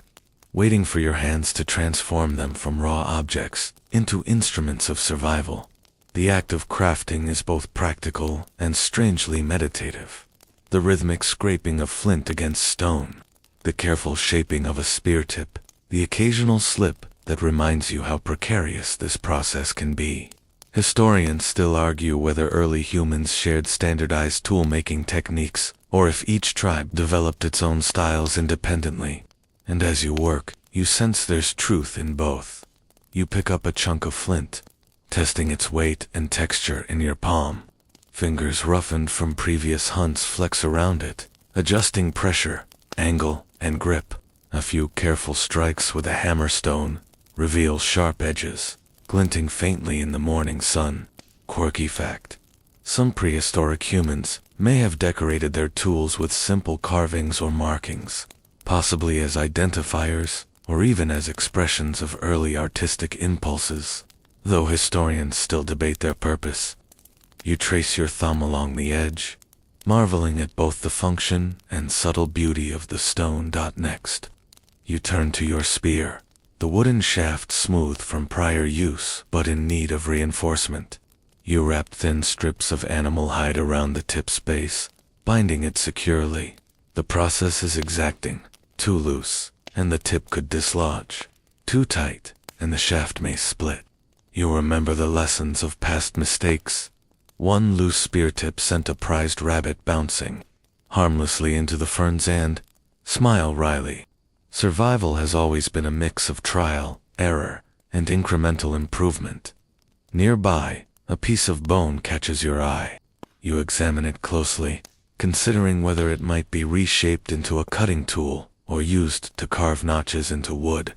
waiting for your hands to transform them from raw objects into instruments of survival. The act of crafting is both practical and strangely meditative. The rhythmic scraping of flint against stone, the careful shaping of a spear tip, the occasional slip that reminds you how precarious this process can be. Historians still argue whether early humans shared standardized tool-making techniques, or if each tribe developed its own styles independently. And as you work, you sense there's truth in both. You pick up a chunk of flint, testing its weight and texture in your palm. Fingers roughened from previous hunts flex around it, adjusting pressure, angle, and grip. A few careful strikes with a hammerstone reveal sharp edges, glinting faintly in the morning sun. Quirky fact: some prehistoric humans may have decorated their tools with simple carvings or markings, possibly as identifiers or even as expressions of early artistic impulses, though historians still debate their purpose. You trace your thumb along the edge, marveling at both the function and subtle beauty of the stone. Next, you turn to your spear, the wooden shaft smooth from prior use but in need of reinforcement. You wrap thin strips of animal hide around the tip's base, binding it securely. The process is exacting. Too loose, and the tip could dislodge. Too tight, and the shaft may split. You remember the lessons of past mistakes. One loose spear tip sent a prized rabbit bouncing harmlessly into the ferns and smile wryly. Survival has always been a mix of trial, error, and incremental improvement. Nearby, a piece of bone catches your eye. You examine it closely, considering whether it might be reshaped into a cutting tool or used to carve notches into wood.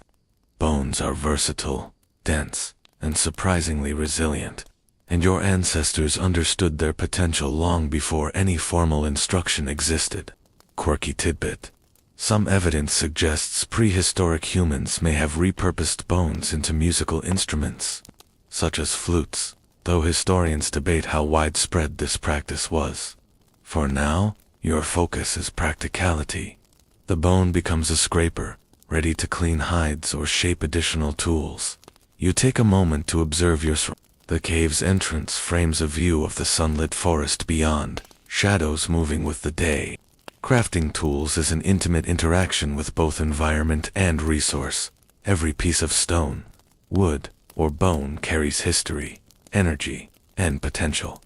Bones are versatile, dense, and surprisingly resilient, and your ancestors understood their potential long before any formal instruction existed. Quirky tidbit: some evidence suggests prehistoric humans may have repurposed bones into musical instruments, such as flutes, though historians debate how widespread this practice was. For now, your focus is practicality. The bone becomes a scraper, ready to clean hides or shape additional tools. You take a moment to observe your surroundings. The cave's entrance frames a view of the sunlit forest beyond, shadows moving with the day. Crafting tools is an intimate interaction with both environment and resource. Every piece of stone, wood, or bone carries history, energy, and potential.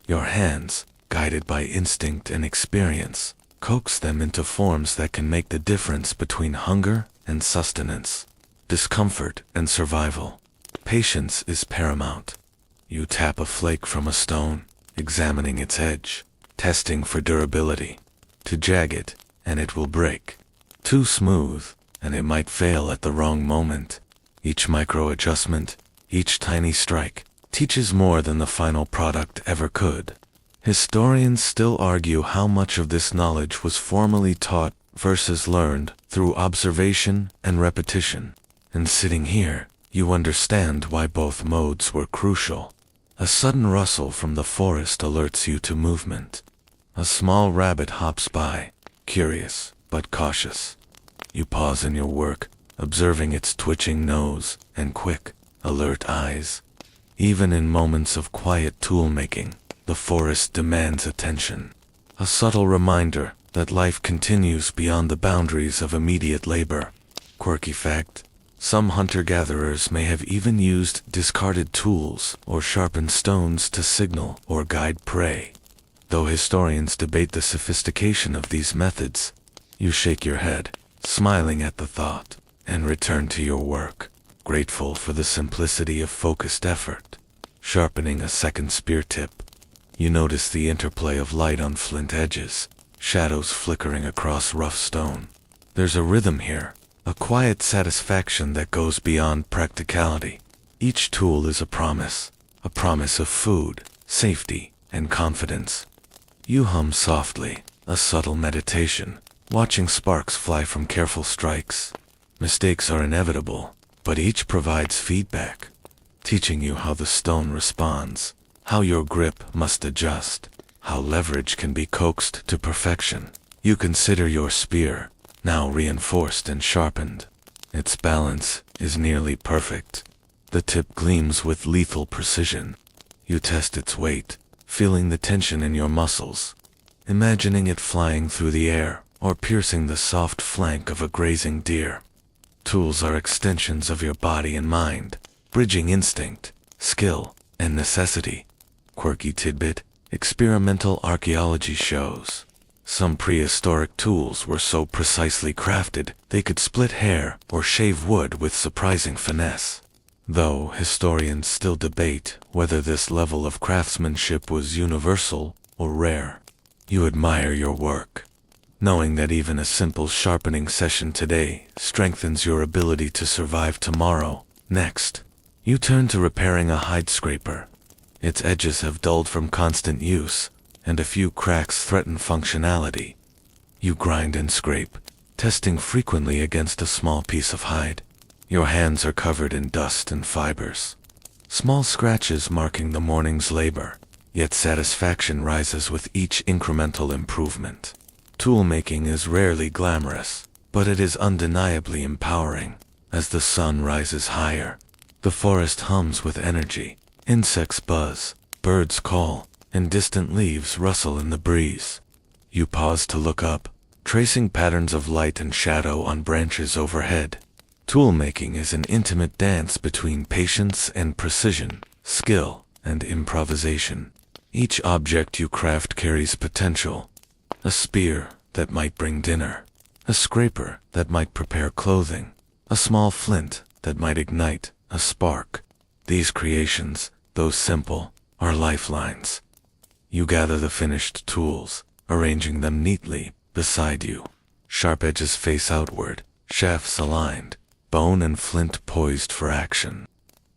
Your hands, guided by instinct and experience, coax them into forms that can make the difference between hunger and sustenance, discomfort and survival. Patience is paramount. You tap a flake from a stone, examining its edge, testing for durability. Too jagged, and it will break. Too smooth, and it might fail at the wrong moment. Each micro-adjustment, each tiny strike, teaches more than the final product ever could. Historians still argue how much of this knowledge was formally taught versus learned through observation and repetition. And sitting here, you understand why both modes were crucial. A sudden rustle from the forest alerts you to movement. A small rabbit hops by, curious but cautious. You pause in your work, observing its twitching nose and quick, alert eyes. Even in moments of quiet tool-making, the forest demands attention. A subtle reminder that life continues beyond the boundaries of immediate labor. Quirky fact: some hunter-gatherers may have even used discarded tools or sharpened stones to signal or guide prey. Though historians debate the sophistication of these methods, you shake your head, smiling at the thought, and return to your work, grateful for the simplicity of focused effort. sharpening a second spear tip. You notice the interplay of light on flint edges, shadows flickering across rough stone. There's a rhythm here, a quiet satisfaction that goes beyond practicality. Each tool is a promise of food, safety, and confidence. You hum softly, a subtle meditation, watching sparks fly from careful strikes. Mistakes are inevitable, but each provides feedback, teaching you how the stone responds, how your grip must adjust, how leverage can be coaxed to perfection. You consider your spear, now reinforced and sharpened. Its balance is nearly perfect. The tip gleams with lethal precision. You test its weight, feeling the tension in your muscles, imagining it flying through the air or piercing the soft flank of a grazing deer. Tools are extensions of your body and mind, bridging instinct, skill, and necessity. Quirky tidbit: experimental archaeology shows some prehistoric tools were so precisely crafted they could split hair or shave wood with surprising finesse. Though historians still debate whether this level of craftsmanship was universal or rare. You admire your work, knowing that even a simple sharpening session today strengthens your ability to survive tomorrow. Next, you turn to repairing a hide scraper. Its edges have dulled from constant use, and a few cracks threaten functionality. You grind and scrape, testing frequently against a small piece of hide. Your hands are covered in dust and fibers, small scratches marking the morning's labor, yet satisfaction rises with each incremental improvement. Tool-making is rarely glamorous, but it is undeniably empowering. As the sun rises higher, the forest hums with energy. Insects buzz, birds call, and distant leaves rustle in the breeze. You pause to look up, tracing patterns of light and shadow on branches overhead. Tool-making is an intimate dance between patience and precision, skill and improvisation. Each object you craft carries potential. A spear that might bring dinner, a scraper that might prepare clothing, a small flint that might ignite a spark. These creations, though simple, are lifelines. You gather the finished tools, arranging them neatly beside you. Sharp edges face outward, shafts aligned, bone and flint poised for action.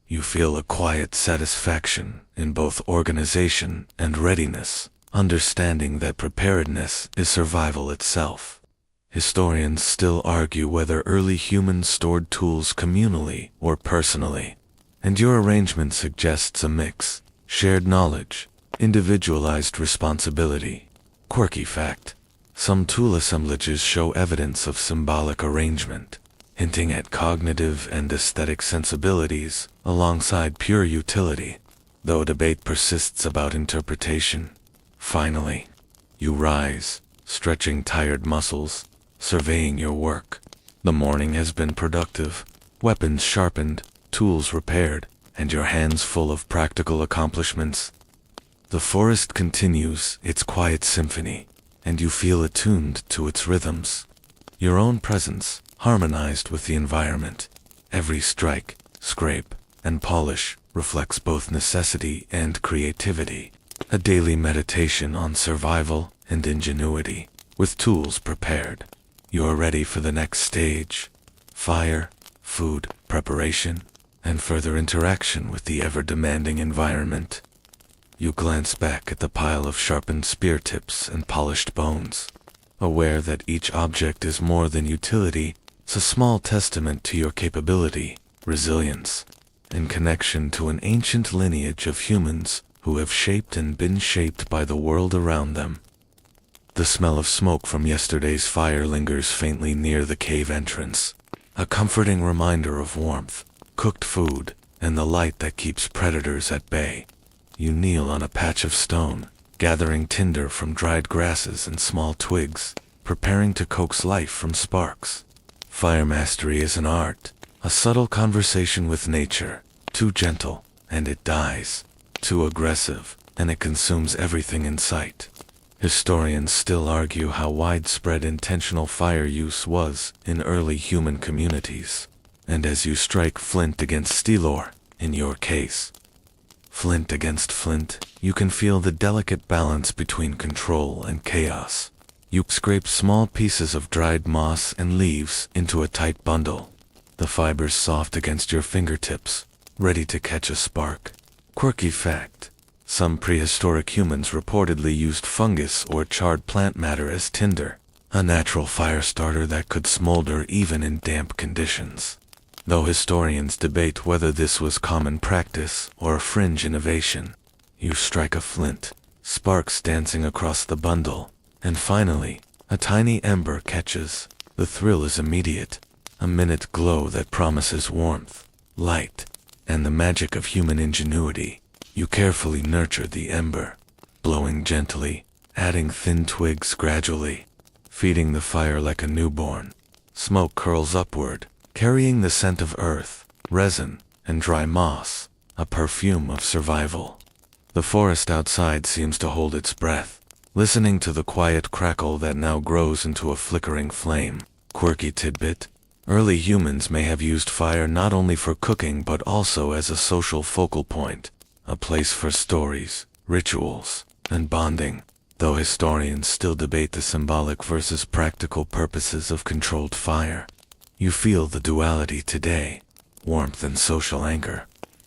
You feel a quiet satisfaction in both organization and readiness, understanding that preparedness is survival itself. Historians still argue whether early humans stored tools communally or personally, and your arrangement suggests a mix: shared knowledge, individualized responsibility. Quirky fact: some tool assemblages show evidence of symbolic arrangement, hinting at cognitive and aesthetic sensibilities alongside pure utility, though debate persists about interpretation. Finally, you rise, stretching tired muscles, surveying your work. The morning has been productive, weapons sharpened, tools repaired, and your hands full of practical accomplishments. The forest continues its quiet symphony, and you feel attuned to its rhythms. Your own presence, harmonized with the environment. Every strike, scrape, and polish reflects both necessity and creativity. A daily meditation on survival and ingenuity. With tools prepared, you are ready for the next stage: fire, food, preparation, and further interaction with the ever-demanding environment. You glance back at the pile of sharpened spear tips and polished bones, aware that each object is more than utility. It's a small testament to your capability, resilience, and connection to an ancient lineage of humans who have shaped and been shaped by the world around them. The smell of smoke from yesterday's fire lingers faintly near the cave entrance, a comforting reminder of warmth, cooked food, and the light that keeps predators at bay. You kneel on a patch of stone, gathering tinder from dried grasses and small twigs, preparing to coax life from sparks. Fire mastery is an art, a subtle conversation with nature. Too gentle, and it dies. Too aggressive, and it consumes everything in sight. Historians still argue how widespread intentional fire use was in early human communities. And as you strike flint against steel ore, in your case, Flint against flint, you can feel the delicate balance between control and chaos. You scrape small pieces of dried moss and leaves into a tight bundle, the fibers soft against your fingertips, ready to catch a spark. Quirky fact: some prehistoric humans reportedly used fungus or charred plant matter as tinder, a natural fire starter that could smolder even in damp conditions. Though historians debate whether this was common practice or a fringe innovation, you strike a flint, sparks dancing across the bundle, and finally, a tiny ember catches. The thrill is immediate, a minute glow that promises warmth, light, and the magic of human ingenuity. You carefully nurture the ember, blowing gently, adding thin twigs gradually, feeding the fire like a newborn. Smoke curls upward, carrying the scent of earth, resin, and dry moss, a perfume of survival. The forest outside seems to hold its breath, listening to the quiet crackle that now grows into a flickering flame. Quirky tidbit: early humans may have used fire not only for cooking but also as a social focal point, a place for stories, rituals, and bonding, though historians still debate the symbolic versus practical purposes of controlled fire. You feel the duality today, warmth and social anchor.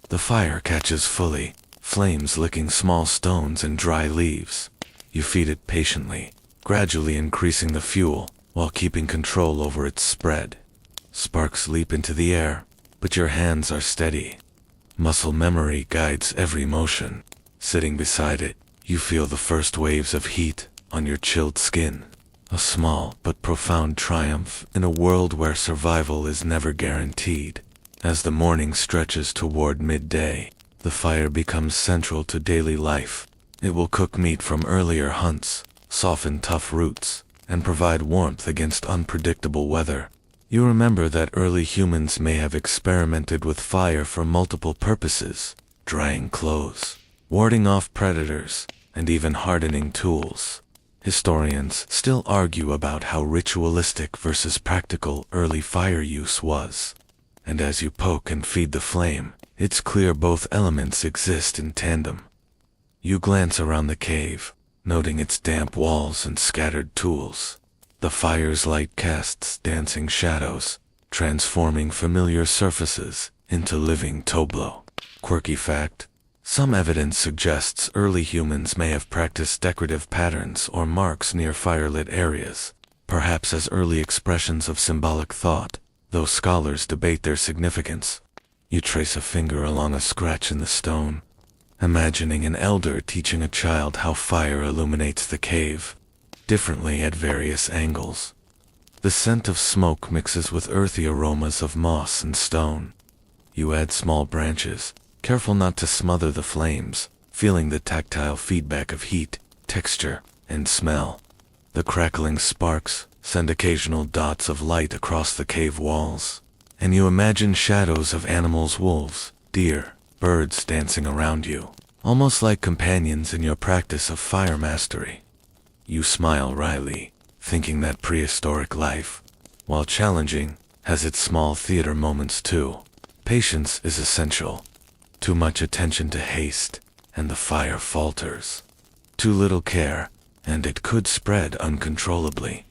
The fire catches fully, flames licking small stones and dry leaves. You feed it patiently, gradually increasing the fuel while keeping control over its spread. Sparks leap into the air, but your hands are steady. Muscle memory guides every motion. Sitting beside it, you feel the first waves of heat on your chilled skin. A small but profound triumph in a world where survival is never guaranteed. As the morning stretches toward midday, the fire becomes central to daily life. It will cook meat from earlier hunts, soften tough roots, and provide warmth against unpredictable weather. You remember that early humans may have experimented with fire for multiple purposes: drying clothes, warding off predators, and even hardening tools. Historians still argue about how ritualistic versus practical early fire use was. And as you poke and feed the flame, it's clear both elements exist in tandem. You glance around the cave, noting its damp walls and scattered tools. The fire's light casts dancing shadows, transforming familiar surfaces into living tableaux. Quirky fact: some evidence suggests early humans may have practiced decorative patterns or marks near firelit areas, perhaps as early expressions of symbolic thought, though scholars debate their significance. You trace a finger along a scratch in the stone, imagining an elder teaching a child how fire illuminates the cave, differently at various angles. The scent of smoke mixes with earthy aromas of moss and stone. You add small branches, careful not to smother the flames, feeling the tactile feedback of heat, texture, and smell. The crackling sparks send occasional dots of light across the cave walls, and you imagine shadows of animals: wolves, deer, birds dancing around you, almost like companions in your practice of fire mastery. You smile wryly, thinking that prehistoric life, while challenging, has its small theater moments too. Patience is essential. Too much attention to haste, and the fire falters. Too little care, and it could spread uncontrollably.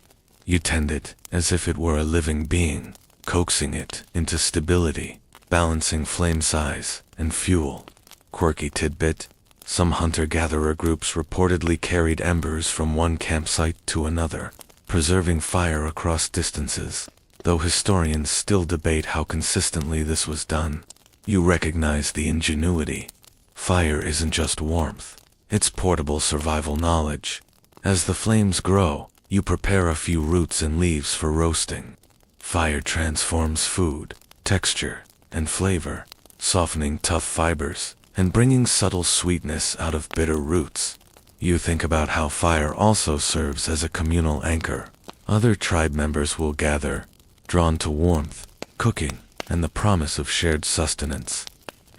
You tend it as if it were a living being, coaxing it into stability, balancing flame size and fuel. Quirky tidbit: some hunter-gatherer groups reportedly carried embers from one campsite to another, preserving fire across distances, though historians still debate how consistently this was done. You recognize the ingenuity. Fire isn't just warmth, it's portable survival knowledge. As the flames grow, you prepare a few roots and leaves for roasting. Fire transforms food, texture, and flavor, softening tough fibers and bringing subtle sweetness out of bitter roots. You think about how fire also serves as a communal anchor. Other tribe members will gather, drawn to warmth, cooking, and the promise of shared sustenance.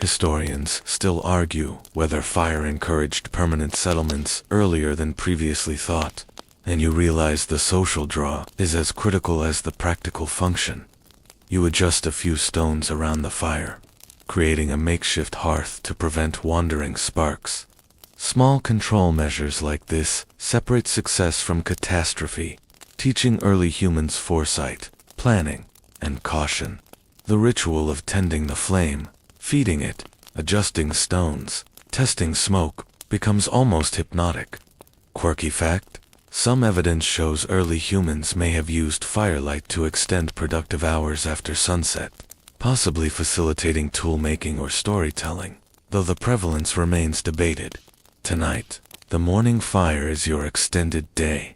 Historians still argue whether fire encouraged permanent settlements earlier than previously thought, and you realize the social draw is as critical as the practical function. You adjust a few stones around the fire, creating a makeshift hearth to prevent wandering sparks. Small control measures like this separate success from catastrophe, teaching early humans foresight, planning, and caution. The ritual of tending the flame, feeding it, adjusting stones, testing smoke, becomes almost hypnotic. Quirky fact: some evidence shows early humans may have used firelight to extend productive hours after sunset, possibly facilitating tool-making or storytelling, though the prevalence remains debated. Tonight, the morning fire is your extended day,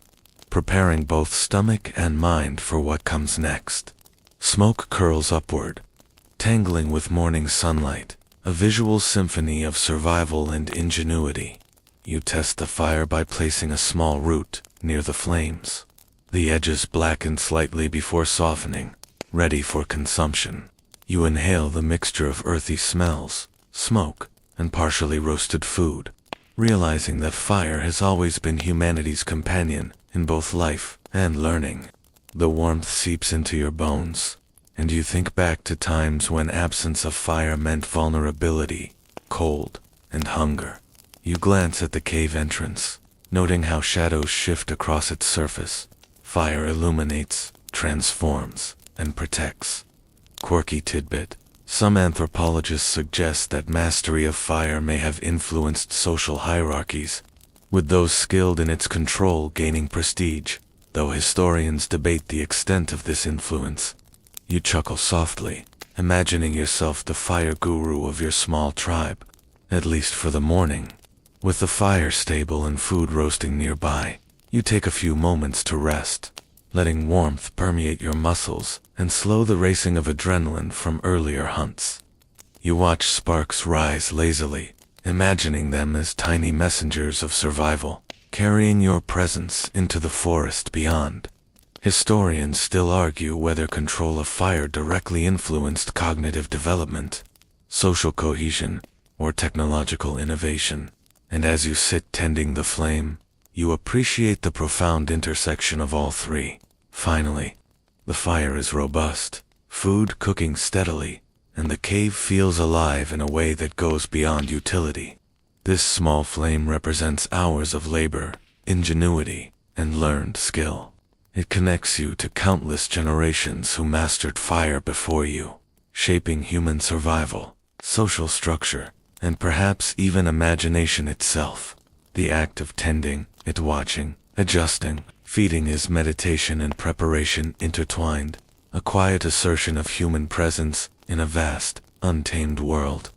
preparing both stomach and mind for what comes next. Smoke curls upward, tangling with morning sunlight, a visual symphony of survival and ingenuity. You test the fire by placing a small root near the flames. The edges blacken slightly before softening, ready for consumption. You inhale the mixture of earthy smells, smoke, and partially roasted food, realizing that fire has always been humanity's companion in both life and learning. The warmth seeps into your bones, and you think back to times when absence of fire meant vulnerability, cold, and hunger. You glance at the cave entrance, noting how shadows shift across its surface. Fire illuminates, transforms, and protects. Quirky tidbit: some anthropologists suggest that mastery of fire may have influenced social hierarchies, with those skilled in its control gaining prestige, though historians debate the extent of this influence. You chuckle softly, imagining yourself the fire guru of your small tribe, at least for the morning. With the fire stable and food roasting nearby, you take a few moments to rest, letting warmth permeate your muscles and slow the racing of adrenaline from earlier hunts. You watch sparks rise lazily, imagining them as tiny messengers of survival, carrying your presence into the forest beyond. Historians still argue whether control of fire directly influenced cognitive development, social cohesion, or technological innovation. And as you sit tending the flame, you appreciate the profound intersection of all three. Finally, the fire is robust, food cooking steadily, and the cave feels alive in a way that goes beyond utility. This small flame represents hours of labor, ingenuity, and learned skill. It connects you to countless generations who mastered fire before you, shaping human survival, social structure, and perhaps even imagination itself. The act of tending it, watching, adjusting, feeding is meditation and preparation intertwined, a quiet assertion of human presence in a vast, untamed world.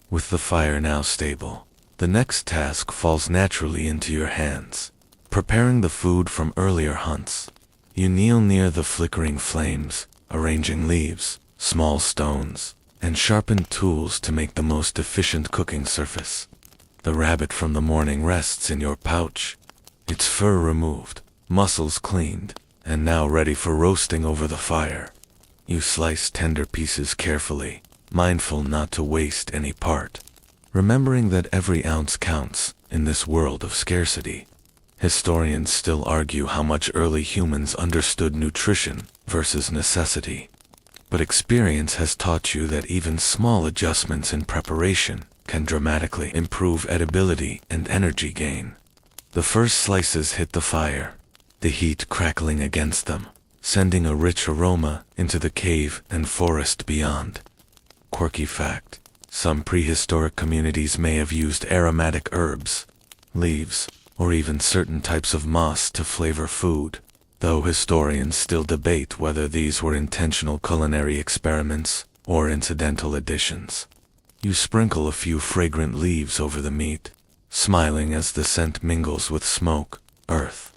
With the fire now stable, the next task falls naturally into your hands, preparing the food from earlier hunts. You kneel near the flickering flames, arranging leaves, small stones, and sharpened tools to make the most efficient cooking surface. The rabbit from the morning rests in your pouch, its fur removed, muscles cleaned, and now ready for roasting over the fire. You slice tender pieces carefully, mindful not to waste any part, remembering that every ounce counts in this world of scarcity. Historians still argue how much early humans understood nutrition versus necessity. But experience has taught you that even small adjustments in preparation can dramatically improve edibility and energy gain. The first slices hit the fire, the heat crackling against them, sending a rich aroma into the cave and forest beyond. Quirky fact: some prehistoric communities may have used aromatic herbs, leaves, or even certain types of moss to flavor food, though historians still debate whether these were intentional culinary experiments or incidental additions. You sprinkle a few fragrant leaves over the meat, smiling as the scent mingles with smoke, earth,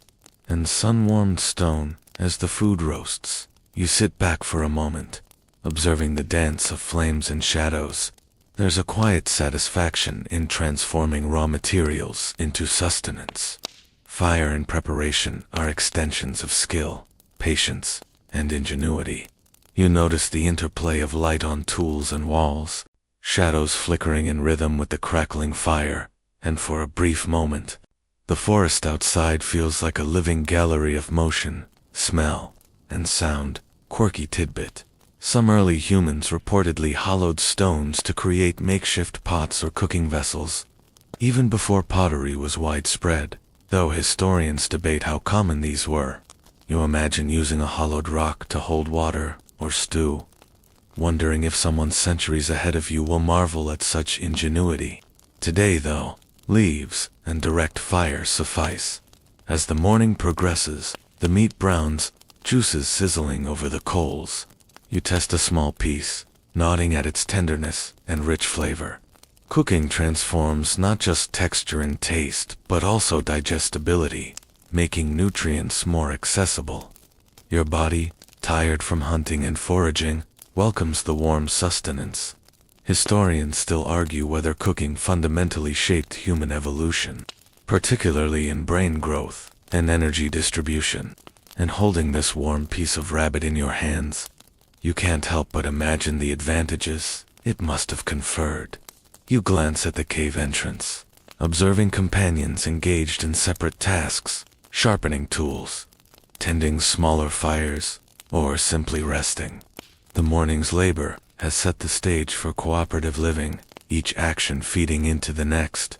and sun-warmed stone as the food roasts. You sit back for a moment, observing the dance of flames and shadows. There's a quiet satisfaction in transforming raw materials into sustenance. Fire and preparation are extensions of skill, patience, and ingenuity. You notice the interplay of light on tools and walls, shadows flickering in rhythm with the crackling fire, and for a brief moment, the forest outside feels like a living gallery of motion, smell, and sound. Quirky tidbit: Some early humans reportedly hollowed stones to create makeshift pots or cooking vessels, even before pottery was widespread, though historians debate how common these were. You imagine using a hollowed rock to hold water or stew, wondering if someone centuries ahead of you will marvel at such ingenuity. Today, though, leaves and direct fire suffice. As the morning progresses, the meat browns, juices sizzling over the coals. You test a small piece, nodding at its tenderness and rich flavor. Cooking transforms not just texture and taste, but also digestibility, making nutrients more accessible. Your body, tired from hunting and foraging, welcomes the warm sustenance. Historians still argue whether cooking fundamentally shaped human evolution, particularly in brain growth and energy distribution. And holding this warm piece of rabbit in your hands, you can't help but imagine the advantages it must have conferred. You glance at the cave entrance, observing companions engaged in separate tasks, sharpening tools, tending smaller fires, or simply resting. The morning's labor has set the stage for cooperative living, each action feeding into the next.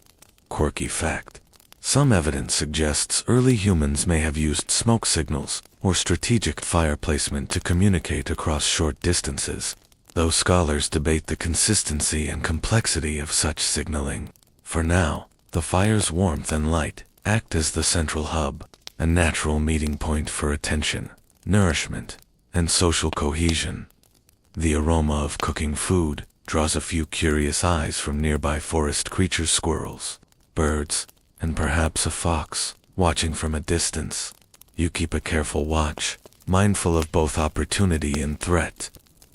Quirky fact: some evidence suggests early humans may have used smoke signals or strategic fire placement to communicate across short distances, though scholars debate the consistency and complexity of such signaling. For now, the fire's warmth and light act as the central hub, a natural meeting point for attention, nourishment, and social cohesion. The aroma of cooking food draws a few curious eyes from nearby forest creatures, squirrels, birds, and perhaps a fox, watching from a distance. You keep a careful watch, mindful of both opportunity and threat.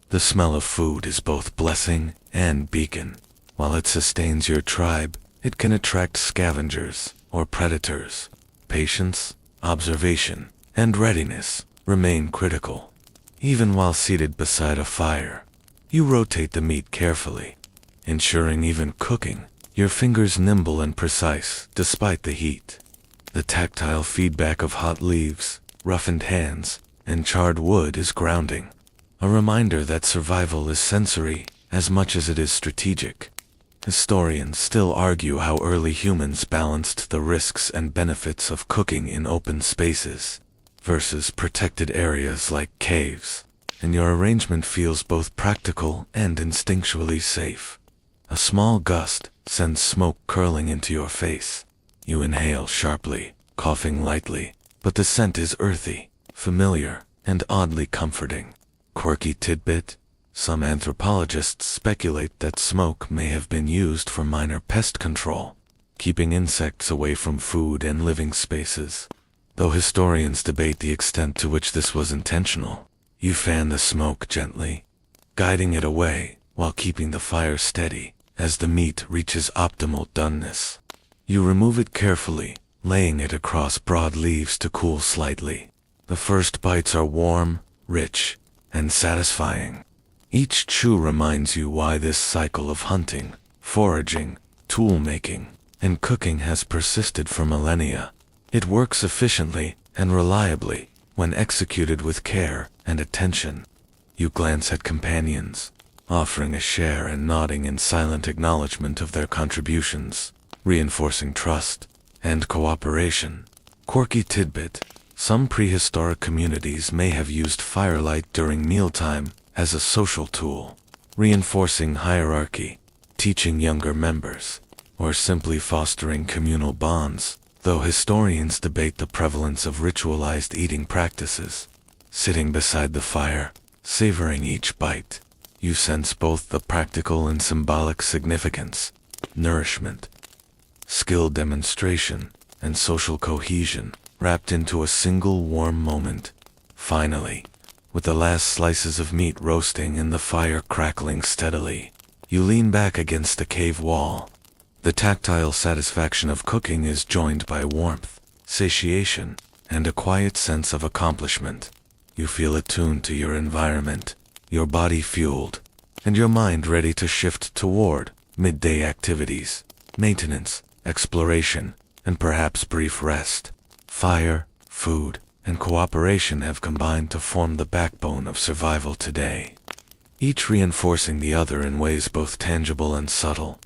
The smell of food is both blessing and beacon. While it sustains your tribe, it can attract scavengers or predators. Patience, observation, and readiness remain critical. Even while seated beside a fire, you rotate the meat carefully, ensuring even cooking, your fingers nimble and precise despite the heat. The tactile feedback of hot leaves, roughened hands, and charred wood is grounding, a reminder that survival is sensory as much as it is strategic. Historians still argue how early humans balanced the risks and benefits of cooking in open spaces versus protected areas like caves, and your arrangement feels both practical and instinctually safe. A small gust sends smoke curling into your face. You inhale sharply, coughing lightly, but the scent is earthy, familiar, and oddly comforting. Quirky tidbit: some anthropologists speculate that smoke may have been used for minor pest control, keeping insects away from food and living spaces. Though historians debate the extent to which this was intentional. You fan the smoke gently, guiding it away while keeping the fire steady as the meat reaches optimal doneness. You remove it carefully, laying it across broad leaves to cool slightly. The first bites are warm, rich, and satisfying. Each chew reminds you why this cycle of hunting, foraging, tool-making, and cooking has persisted for millennia. It works efficiently and reliably when executed with care and attention. You glance at companions, offering a share and nodding in silent acknowledgement of their contributions, reinforcing trust and cooperation. Quirky tidbit: some prehistoric communities may have used firelight during mealtime as a social tool, reinforcing hierarchy, teaching younger members, or simply fostering communal bonds, though historians debate the prevalence of ritualized eating practices. Sitting beside the fire, savoring each bite, you sense both the practical and symbolic significance, nourishment, skill demonstration, and social cohesion, wrapped into a single warm moment. Finally, with the last slices of meat roasting and the fire crackling steadily, you lean back against the cave wall. The tactile satisfaction of cooking is joined by warmth, satiation, and a quiet sense of accomplishment. You feel attuned to your environment, your body fueled, and your mind ready to shift toward midday activities, maintenance, exploration, and perhaps brief rest. Fire, food, and cooperation have combined to form the backbone of survival today. each reinforcing the other in ways both tangible and subtle.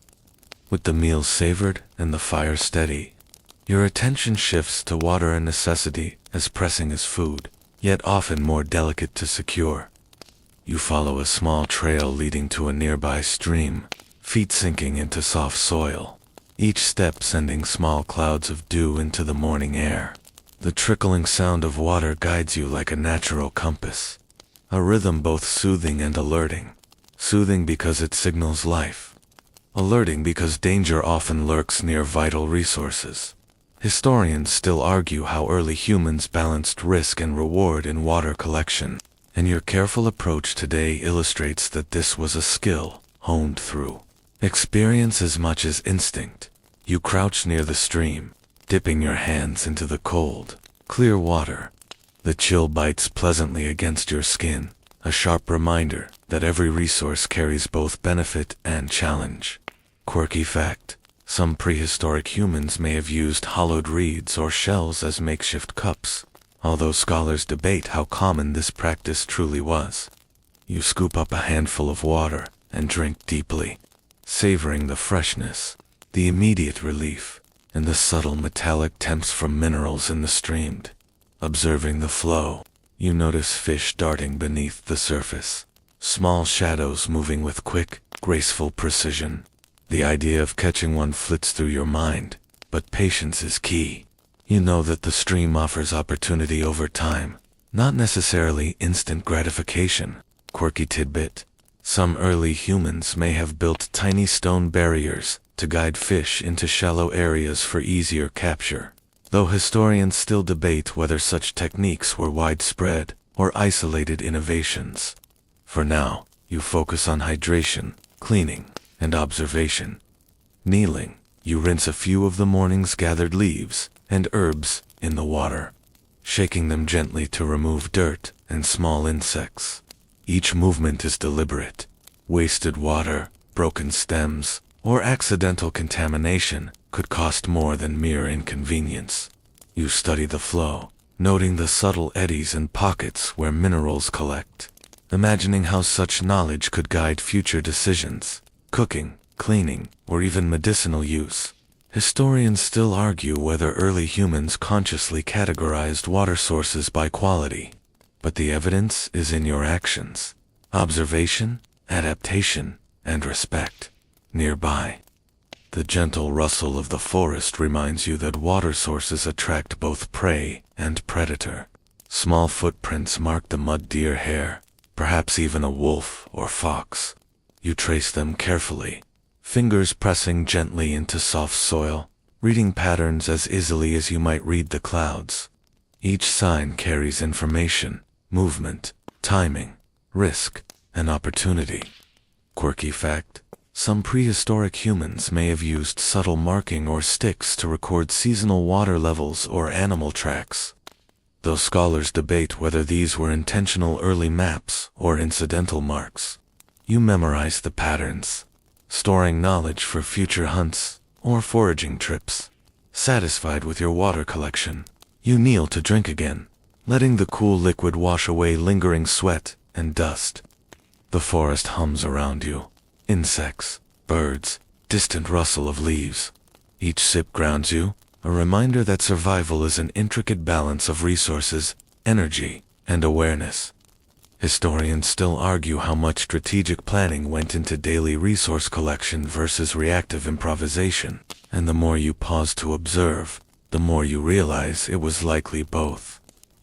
With the meal savored and the fire steady, your attention shifts to water, a necessity as pressing as food, yet often more delicate to secure. You follow a small trail leading to a nearby stream, feet sinking into soft soil, each step sending small clouds of dew into the morning air. The trickling sound of water guides you like a natural compass, a rhythm both soothing and alerting. Soothing because it signals life, alerting because danger often lurks near vital resources. Historians still argue how early humans balanced risk and reward in water collection, and your careful approach today illustrates that this was a skill honed through experience as much as instinct. You crouch near the stream, dipping your hands into the cold, clear water. The chill bites pleasantly against your skin, a sharp reminder that every resource carries both benefit and challenge. Quirky fact: some prehistoric humans may have used hollowed reeds or shells as makeshift cups, although scholars debate how common this practice truly was. You scoop up a handful of water and drink deeply, savoring the freshness, the immediate relief, and the subtle metallic temps from minerals in the stream. Observing the flow, you notice fish darting beneath the surface, small shadows moving with quick, graceful precision. The idea of catching one flits through your mind, but patience is key. You know that the stream offers opportunity over time, not necessarily instant gratification. Quirky tidbit: some early humans may have built tiny stone barriers to guide fish into shallow areas for easier capture, though historians still debate whether such techniques were widespread or isolated innovations. For now, you focus on hydration, cleaning, and observation. Kneeling, you rinse a few of the morning's gathered leaves and herbs in the water, shaking them gently to remove dirt and small insects. Each movement is deliberate. Wasted water, broken stems, or accidental contamination could cost more than mere inconvenience. You study the flow, noting the subtle eddies and pockets where minerals collect, imagining how such knowledge could guide future decisions, cooking, cleaning, or even medicinal use. Historians still argue whether early humans consciously categorized water sources by quality, but the evidence is in your actions: observation, adaptation, and respect. Nearby, the gentle rustle of the forest reminds you that water sources attract both prey and predator. Small footprints mark the mud deer hair, perhaps even a wolf or fox. You trace them carefully, fingers pressing gently into soft soil, reading patterns as easily as you might read the clouds. Each sign carries information: movement, timing, risk, and opportunity. Quirky fact: some prehistoric humans may have used subtle marking or sticks to record seasonal water levels or animal tracks, though scholars debate whether these were intentional early maps or incidental marks. You memorize the patterns, storing knowledge for future hunts or foraging trips. Satisfied with your water collection, you kneel to drink again, letting the cool liquid wash away lingering sweat and dust. The forest hums around you. Insects, birds, distant rustle of leaves. Each sip grounds you, a reminder that survival is an intricate balance of resources, energy, and awareness. Historians still argue how much strategic planning went into daily resource collection versus reactive improvisation, and the more you pause to observe, the more you realize it was likely both.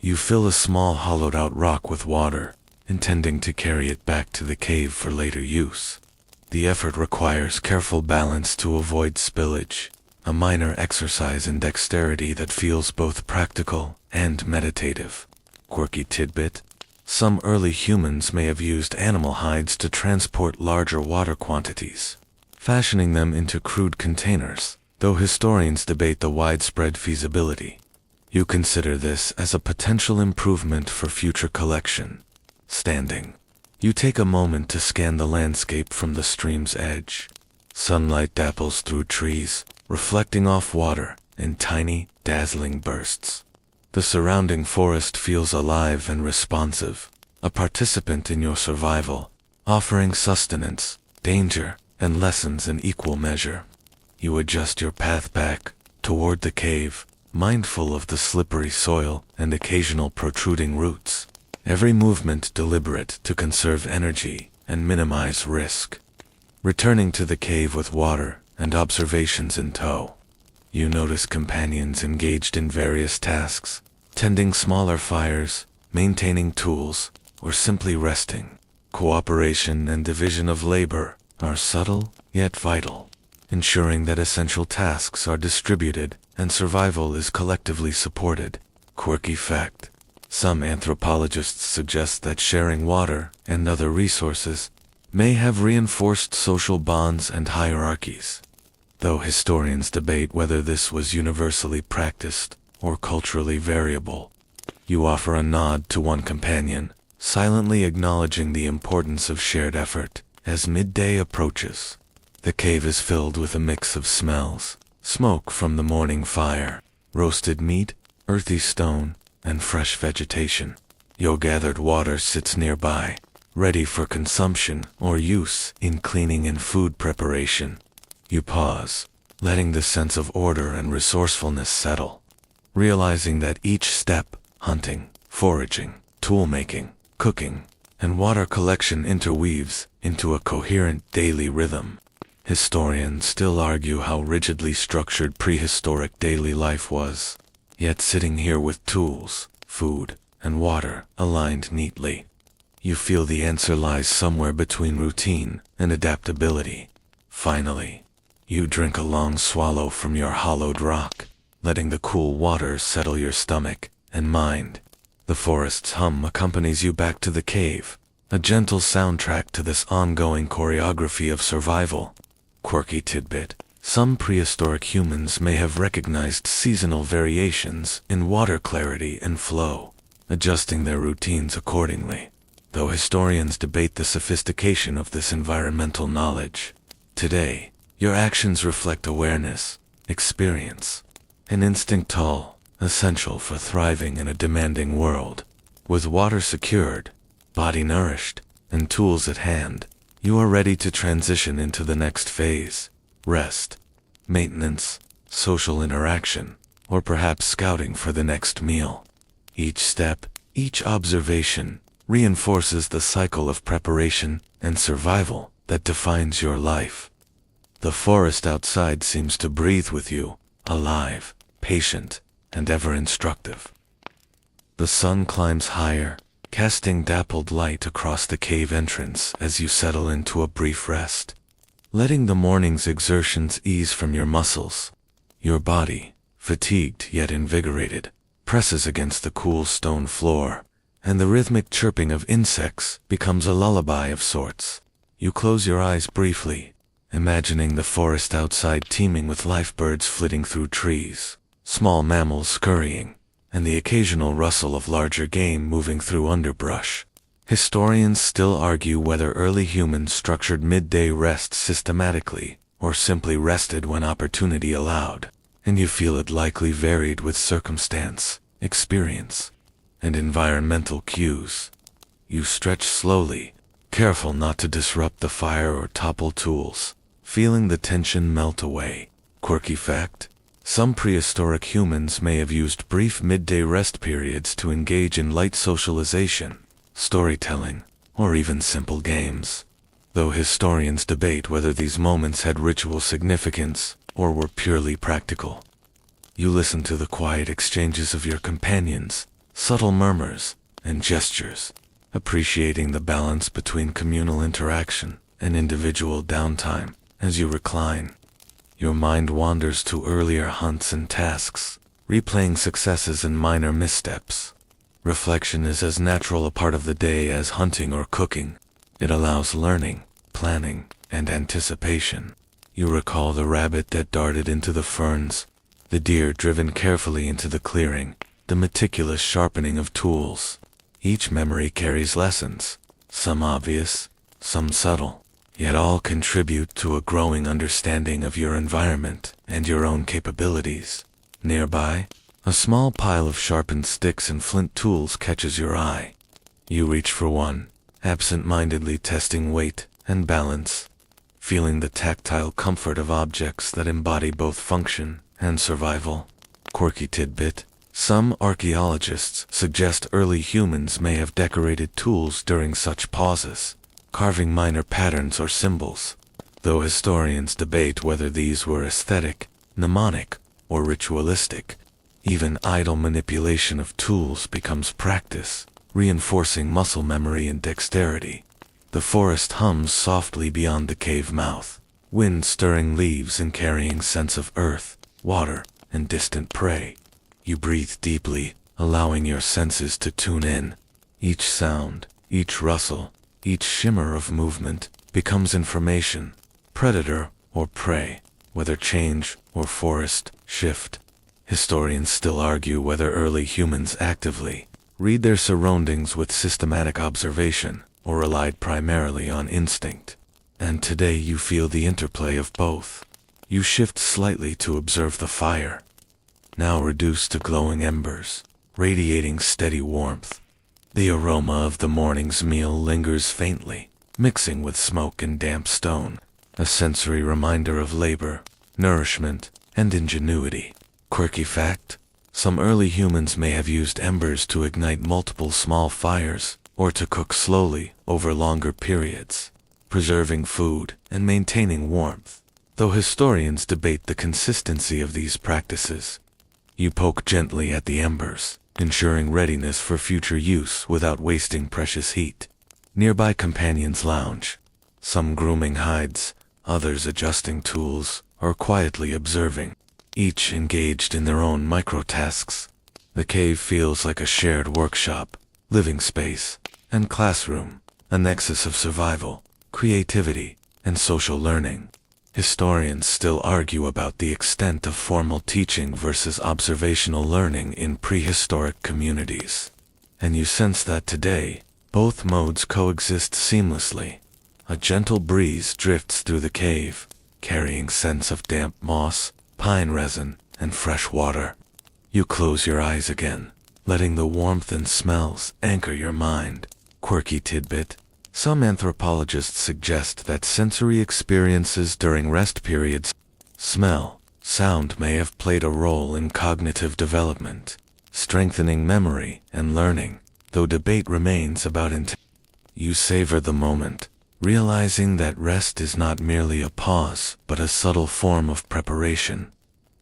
You fill a small hollowed-out rock with water, intending to carry it back to the cave for later use. The effort requires careful balance to avoid spillage, a minor exercise in dexterity that feels both practical and meditative. Quirky tidbit: some early humans may have used animal hides to transport larger water quantities, fashioning them into crude containers, though historians debate the widespread feasibility. You consider this as a potential improvement for future collection. Standing, you take a moment to scan the landscape from the stream's edge. Sunlight dapples through trees, reflecting off water in tiny, dazzling bursts. The surrounding forest feels alive and responsive, a participant in your survival, offering sustenance, danger, and lessons in equal measure. You adjust your path back toward the cave, mindful of the slippery soil and occasional protruding roots. Every movement deliberate to conserve energy and minimize risk. Returning to the cave with water and observations in tow, you notice companions engaged in various tasks, tending smaller fires, maintaining tools, or simply resting. Cooperation and division of labor are subtle yet vital, ensuring that essential tasks are distributed and survival is collectively supported. Quirky fact: some anthropologists suggest that sharing water and other resources may have reinforced social bonds and hierarchies, though historians debate whether this was universally practiced or culturally variable. You offer a nod to one companion, silently acknowledging the importance of shared effort. As midday approaches, the cave is filled with a mix of smells: smoke from the morning fire, roasted meat, earthy stone, and fresh vegetation. Your gathered water sits nearby, ready for consumption or use in cleaning and food preparation. You pause, letting the sense of order and resourcefulness settle, realizing that each step, hunting, foraging, tool-making, cooking, and water collection interweaves into a coherent daily rhythm. Historians still argue how rigidly structured prehistoric daily life was, yet sitting here with tools, food, and water aligned neatly, you feel the answer lies somewhere between routine and adaptability. Finally, you drink a long swallow from your hollowed rock, letting the cool water settle your stomach and mind. The forest's hum accompanies you back to the cave, a gentle soundtrack to this ongoing choreography of survival. Quirky tidbit: some prehistoric humans may have recognized seasonal variations in water clarity and flow, adjusting their routines accordingly, though historians debate the sophistication of this environmental knowledge. Today, your actions reflect awareness, experience, and instinct, all essential for thriving in a demanding world. With water secured, body nourished, and tools at hand, you are ready to transition into the next phase: rest, maintenance, social interaction, or perhaps scouting for the next meal. Each step, each observation, reinforces the cycle of preparation and survival that defines your life. The forest outside seems to breathe with you, alive, patient, and ever instructive. The sun climbs higher, casting dappled light across the cave entrance as you settle into a brief rest, letting the morning's exertions ease from your muscles. Your body, fatigued yet invigorated, presses against the cool stone floor, and the rhythmic chirping of insects becomes a lullaby of sorts. You close your eyes briefly, imagining the forest outside teeming with life: birds flitting through trees, small mammals scurrying, and the occasional rustle of larger game moving through underbrush. Historians still argue whether early humans structured midday rest systematically, or simply rested when opportunity allowed, and you feel it likely varied with circumstance, experience, and environmental cues. You stretch slowly, careful not to disrupt the fire or topple tools, feeling the tension melt away. Quirky fact: some prehistoric humans may have used brief midday rest periods to engage in light socialization, storytelling, or even simple games, though historians debate whether these moments had ritual significance or were purely practical. You listen to the quiet exchanges of your companions, subtle murmurs and gestures, appreciating the balance between communal interaction and individual downtime. As you recline, your mind wanders to earlier hunts and tasks, replaying successes and minor missteps. Reflection is as natural a part of the day as hunting or cooking. It allows learning, planning, and anticipation. You recall the rabbit that darted into the ferns, the deer driven carefully into the clearing, the meticulous sharpening of tools. Each memory carries lessons, some obvious, some subtle, yet all contribute to a growing understanding of your environment and your own capabilities. Nearby, a small pile of sharpened sticks and flint tools catches your eye. You reach for one, absent-mindedly testing weight and balance, feeling the tactile comfort of objects that embody both function and survival. Quirky tidbit: some archaeologists suggest early humans may have decorated tools during such pauses, carving minor patterns or symbols, though historians debate whether these were aesthetic, mnemonic, or ritualistic. Even idle manipulation of tools becomes practice, reinforcing muscle memory and dexterity. The forest hums softly beyond the cave mouth, wind stirring leaves and carrying scents of earth, water, and distant prey. You breathe deeply, allowing your senses to tune in. Each sound, each rustle, each shimmer of movement becomes information, predator or prey, whether change or forest shift. Historians still argue whether early humans actively read their surroundings with systematic observation or relied primarily on instinct. And today you feel the interplay of both. You shift slightly to observe the fire, now reduced to glowing embers, radiating steady warmth. The aroma of the morning's meal lingers faintly, mixing with smoke and damp stone, a sensory reminder of labor, nourishment, and ingenuity. Quirky fact: some early humans may have used embers to ignite multiple small fires, or to cook slowly over longer periods, preserving food and maintaining warmth, though historians debate the consistency of these practices. You poke gently at the embers, ensuring readiness for future use without wasting precious heat. Nearby companions lounge, some grooming hides, others adjusting tools, or quietly observing, each engaged in their own micro-tasks. The cave feels like a shared workshop, living space, and classroom, a nexus of survival, creativity, and social learning. Historians still argue about the extent of formal teaching versus observational learning in prehistoric communities. And you sense that today, both modes coexist seamlessly. A gentle breeze drifts through the cave, carrying scents of damp moss, pine resin, and fresh water. You close your eyes again, letting the warmth and smells anchor your mind. Quirky tidbit: some anthropologists suggest that sensory experiences during rest periods, smell, sound, may have played a role in cognitive development, strengthening memory and learning, though debate remains about intent. You savor the moment, realizing that rest is not merely a pause, but a subtle form of preparation.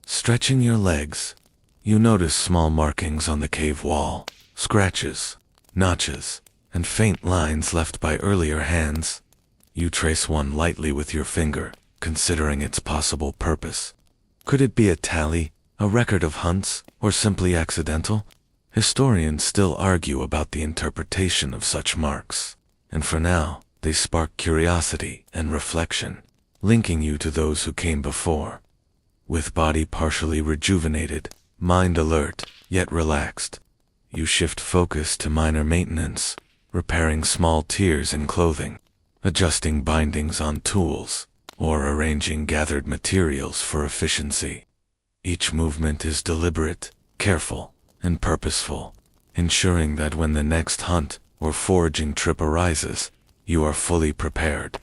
Stretching your legs, you notice small markings on the cave wall, scratches, notches, and faint lines left by earlier hands. You trace one lightly with your finger, considering its possible purpose. Could it be a tally, a record of hunts, or simply accidental? Historians still argue about the interpretation of such marks, and for now, they spark curiosity and reflection, linking you to those who came before. With body partially rejuvenated, mind alert, yet relaxed, you shift focus to minor maintenance, repairing small tears in clothing, adjusting bindings on tools, or arranging gathered materials for efficiency. Each movement is deliberate, careful, and purposeful, ensuring that when the next hunt or foraging trip arises, you are fully prepared.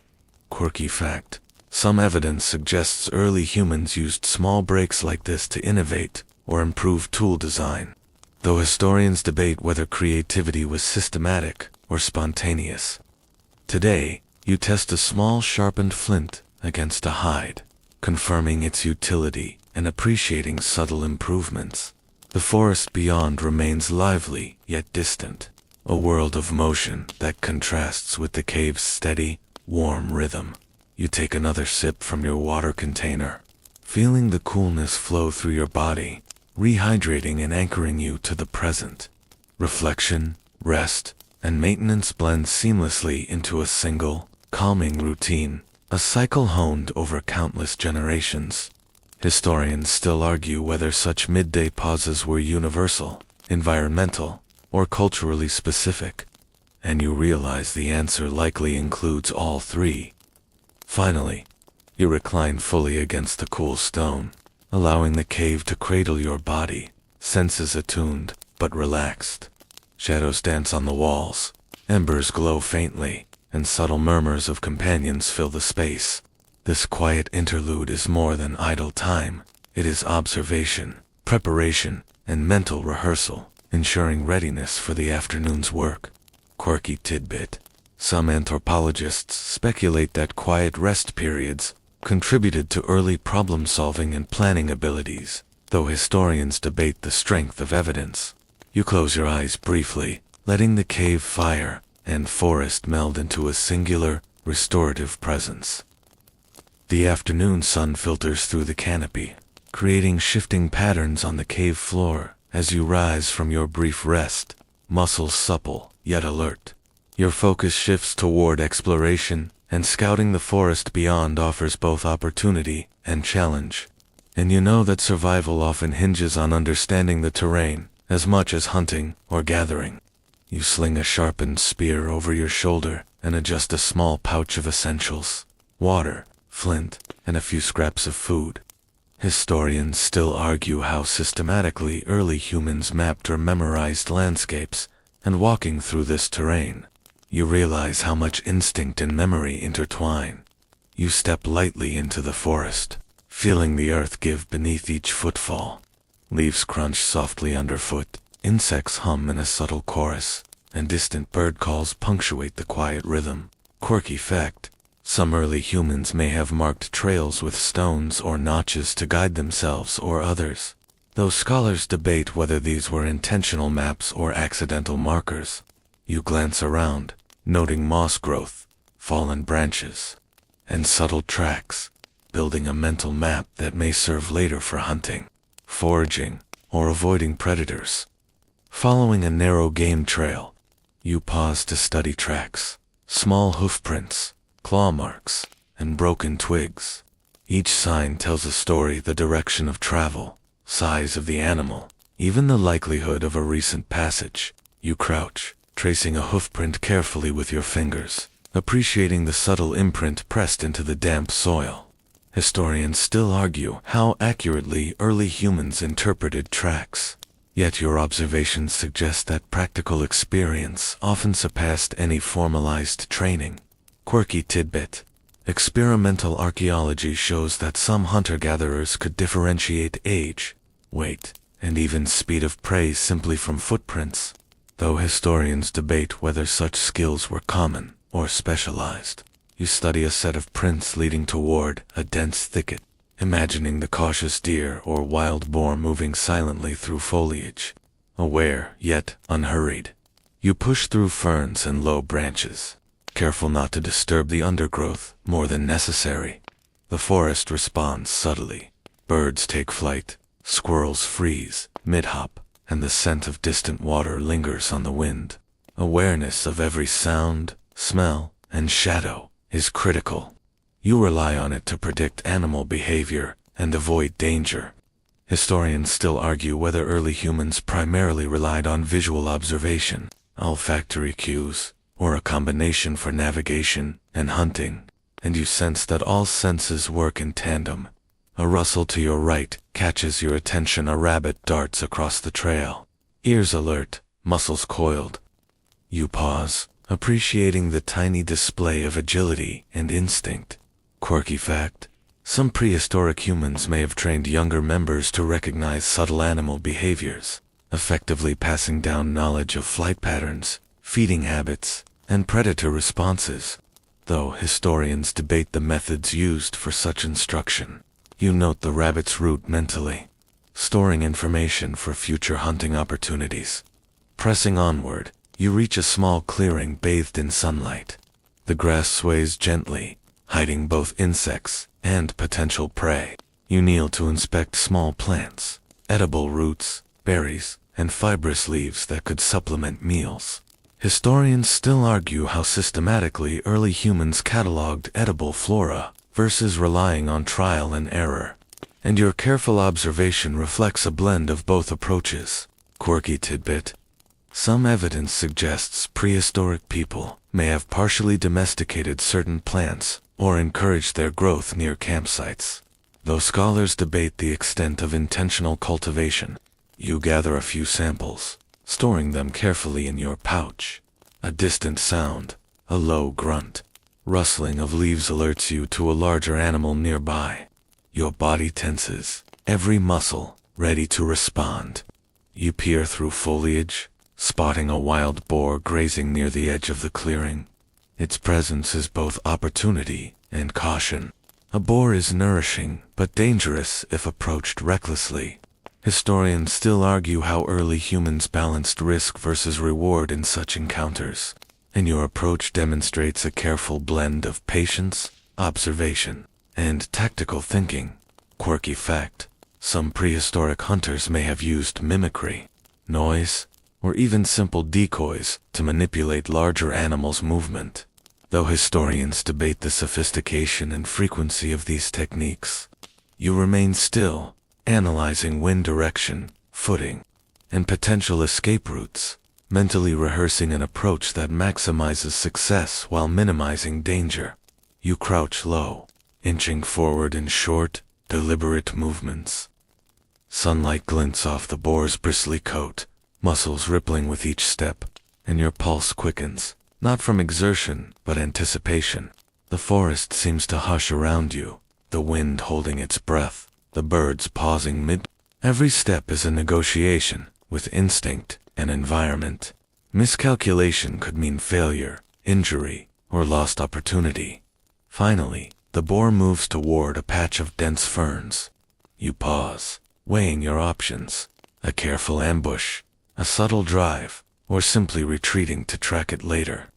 Quirky fact: some evidence suggests early humans used small breaks like this to innovate or improve tool design, though historians debate whether creativity was systematic or spontaneous. Today, you test a small sharpened flint against a hide, confirming its utility and appreciating subtle improvements. The forest beyond remains lively yet distant, a world of motion that contrasts with the cave's steady, warm rhythm. You take another sip from your water container, feeling the coolness flow through your body, rehydrating and anchoring you to the present. Reflection, rest, and maintenance blend seamlessly into a single, calming routine, a cycle honed over countless generations. Historians still argue whether such midday pauses were universal, environmental, or culturally specific, and you realize the answer likely includes all three. Finally, you recline fully against the cool stone, allowing the cave to cradle your body, senses attuned but relaxed. Shadows dance on the walls, Embers glow faintly, and subtle murmurs of companions fill the space. This quiet interlude is more than idle time. It is observation, preparation, and mental rehearsal, ensuring readiness for the afternoon's work. Quirky tidbit. Some anthropologists speculate that quiet rest periods contributed to early problem-solving and planning abilities, though historians debate the strength of evidence. You close your eyes briefly, letting the cave fire and forest meld into a singular, restorative presence. The afternoon sun filters through the canopy, creating shifting patterns on the cave floor as you rise from your brief rest, muscles supple yet alert. Your focus shifts toward exploration, and scouting the forest beyond offers both opportunity and challenge. And you know that survival often hinges on understanding the terrain as much as hunting or gathering. You sling a sharpened spear over your shoulder and adjust a small pouch of essentials: water, flint, and a few scraps of food. Historians still argue how systematically early humans mapped or memorized landscapes, and walking through this terrain, you realize how much instinct and memory intertwine. You step lightly into the forest, feeling the earth give beneath each footfall. Leaves crunch softly underfoot, insects hum in a subtle chorus, and distant bird calls punctuate the quiet rhythm. Quirky fact: some early humans may have marked trails with stones or notches to guide themselves or others, though scholars debate whether these were intentional maps or accidental markers. You glance around, noting moss growth, fallen branches, and subtle tracks, building a mental map that may serve later for hunting, foraging, or avoiding predators. Following a narrow game trail, you pause to study tracks, small hoofprints, claw marks, and broken twigs. Each sign tells a story: the direction of travel, size of the animal, even the likelihood of a recent passage. You crouch, tracing a hoofprint carefully with your fingers, appreciating the subtle imprint pressed into the damp soil. Historians still argue how accurately early humans interpreted tracks, yet your observations suggest that practical experience often surpassed any formalized training. Quirky tidbit: experimental archaeology shows that some hunter-gatherers could differentiate age, weight, and even speed of prey simply from footprints, though historians debate whether such skills were common or specialized. You study a set of prints leading toward a dense thicket, imagining the cautious deer or wild boar moving silently through foliage, aware yet unhurried. You push through ferns and low branches, careful not to disturb the undergrowth more than necessary. The forest responds subtly. Birds take flight, squirrels freeze mid-hop, and the scent of distant water lingers on the wind. Awareness of every sound, smell, and shadow is critical. You rely on it to predict animal behavior and avoid danger. Historians still argue whether early humans primarily relied on visual observation, olfactory cues, or a combination for navigation and hunting, and you sense that all senses work in tandem. A rustle to your right catches your attention. A rabbit darts across the trail. Ears alert, muscles coiled. You pause, appreciating the tiny display of agility and instinct. Quirky fact: some prehistoric humans may have trained younger members to recognize subtle animal behaviors, effectively passing down knowledge of flight patterns, feeding habits, and predator responses, though historians debate the methods used for such instruction. You note the rabbit's route mentally, storing information for future hunting opportunities. Pressing onward, you reach a small clearing bathed in sunlight. The grass sways gently, hiding both insects and potential prey. You kneel to inspect small plants, edible roots, berries, and fibrous leaves that could supplement meals. Historians still argue how systematically early humans cataloged edible flora versus relying on trial and error, and your careful observation reflects a blend of both approaches. Quirky tidbit: some evidence suggests prehistoric people may have partially domesticated certain plants or encouraged their growth near campsites, though scholars debate the extent of intentional cultivation. You gather a few samples, storing them carefully in your pouch. A distant sound, a low grunt, rustling of leaves alerts you to a larger animal nearby. Your body tenses, every muscle ready to respond. You peer through foliage, spotting a wild boar grazing near the edge of the clearing. Its presence is both opportunity and caution. A boar is nourishing, but dangerous if approached recklessly. Historians still argue how early humans balanced risk versus reward in such encounters, and your approach demonstrates a careful blend of patience, observation, and tactical thinking. Quirky fact: some prehistoric hunters may have used mimicry, noise, or even simple decoys to manipulate larger animals' movement. Though historians debate the sophistication and frequency of these techniques, you remain still, analyzing wind direction, footing, and potential escape routes, mentally rehearsing an approach that maximizes success while minimizing danger. You crouch low, inching forward in short, deliberate movements. Sunlight glints off the boar's bristly coat, muscles rippling with each step, and your pulse quickens, not from exertion, but anticipation. The forest seems to hush around you, the wind holding its breath, the birds pausing mid. Every step is a negotiation with instinct and environment. Miscalculation could mean failure, injury, or lost opportunity. Finally, the boar moves toward a patch of dense ferns. You pause, weighing your options: a careful ambush, a subtle drive, or simply retreating to track it later.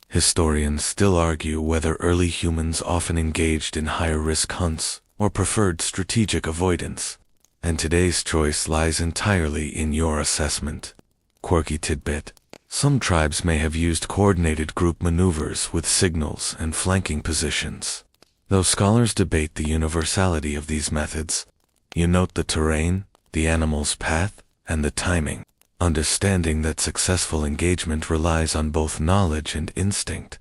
Historians still argue whether early humans often engaged in higher-risk hunts or preferred strategic avoidance, and today's choice lies entirely in your assessment. Quirky tidbit: some tribes may have used coordinated group maneuvers with signals and flanking positions. Though scholars debate the universality of these methods, you note the terrain, the animal's path, and the timing, understanding that successful engagement relies on both knowledge and instinct.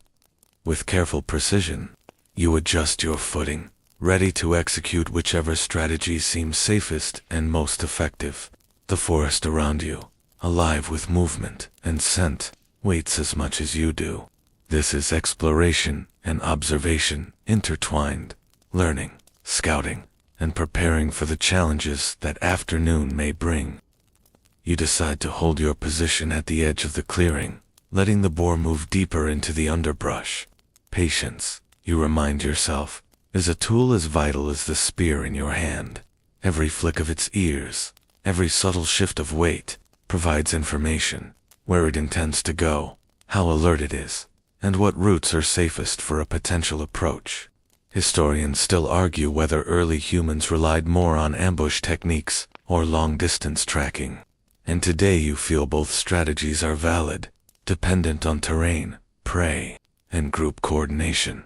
With careful precision, you adjust your footing, ready to execute whichever strategy seems safest and most effective. The forest around you, alive with movement and scent, waits as much as you do. This is exploration and observation intertwined, learning, scouting, and preparing for the challenges that afternoon may bring. You decide to hold your position at the edge of the clearing, letting the boar move deeper into the underbrush. Patience, you remind yourself, is a tool as vital as the spear in your hand. Every flick of its ears, every subtle shift of weight, provides information: where it intends to go, how alert it is, and what routes are safest for a potential approach. Historians still argue whether early humans relied more on ambush techniques or long-distance tracking, and today you feel both strategies are valid, dependent on terrain, prey, and group coordination.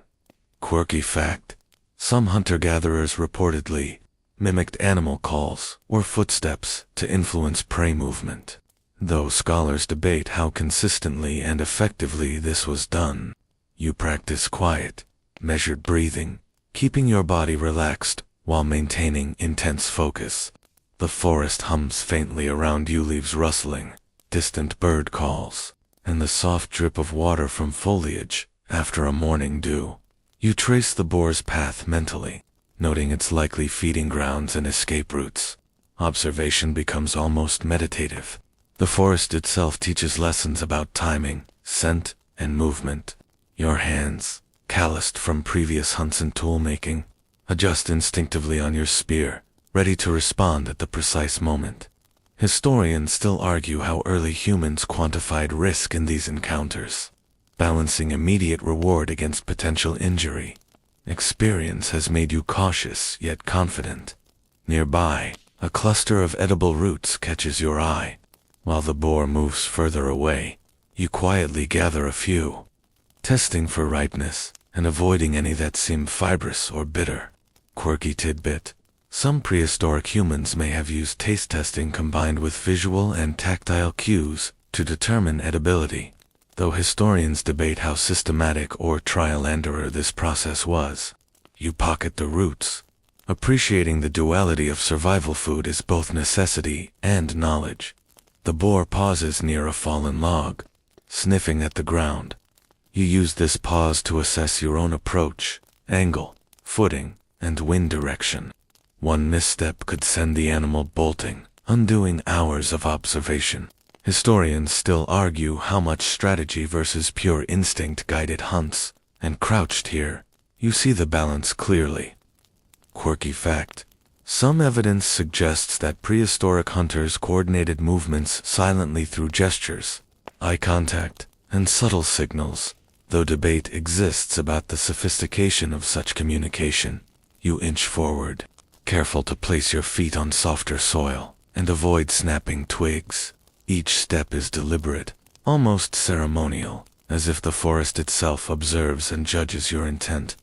Quirky fact: some hunter-gatherers reportedly mimicked animal calls or footsteps to influence prey movement, though scholars debate how consistently and effectively this was done. You practice quiet, measured breathing, keeping your body relaxed while maintaining intense focus. The forest hums faintly around you, leaves rustling, distant bird calls, and the soft drip of water from foliage after a morning dew. You trace the boar's path mentally, noting its likely feeding grounds and escape routes. Observation becomes almost meditative. The forest itself teaches lessons about timing, scent, and movement. Your hands, calloused from previous hunts and tool-making, adjust instinctively on your spear, ready to respond at the precise moment. Historians still argue how early humans quantified risk in these encounters, balancing immediate reward against potential injury. Experience has made you cautious yet confident. Nearby, a cluster of edible roots catches your eye. While the boar moves further away, you quietly gather a few, testing for ripeness and avoiding any that seem fibrous or bitter. Quirky tidbit: some prehistoric humans may have used taste testing combined with visual and tactile cues to determine edibility, though historians debate how systematic or trial-and-error this process was. You pocket the roots, appreciating the duality of survival food as both necessity and knowledge. The boar pauses near a fallen log, sniffing at the ground. You use this pause to assess your own approach, angle, footing, and wind direction. One misstep could send the animal bolting, undoing hours of observation. Historians still argue how much strategy versus pure instinct guided hunts, and crouched here, you see the balance clearly. Quirky fact: some evidence suggests that prehistoric hunters coordinated movements silently through gestures, eye contact, and subtle signals. Though debate exists about the sophistication of such communication, you inch forward, careful to place your feet on softer soil and avoid snapping twigs. Each step is deliberate, almost ceremonial, as if the forest itself observes and judges your intent.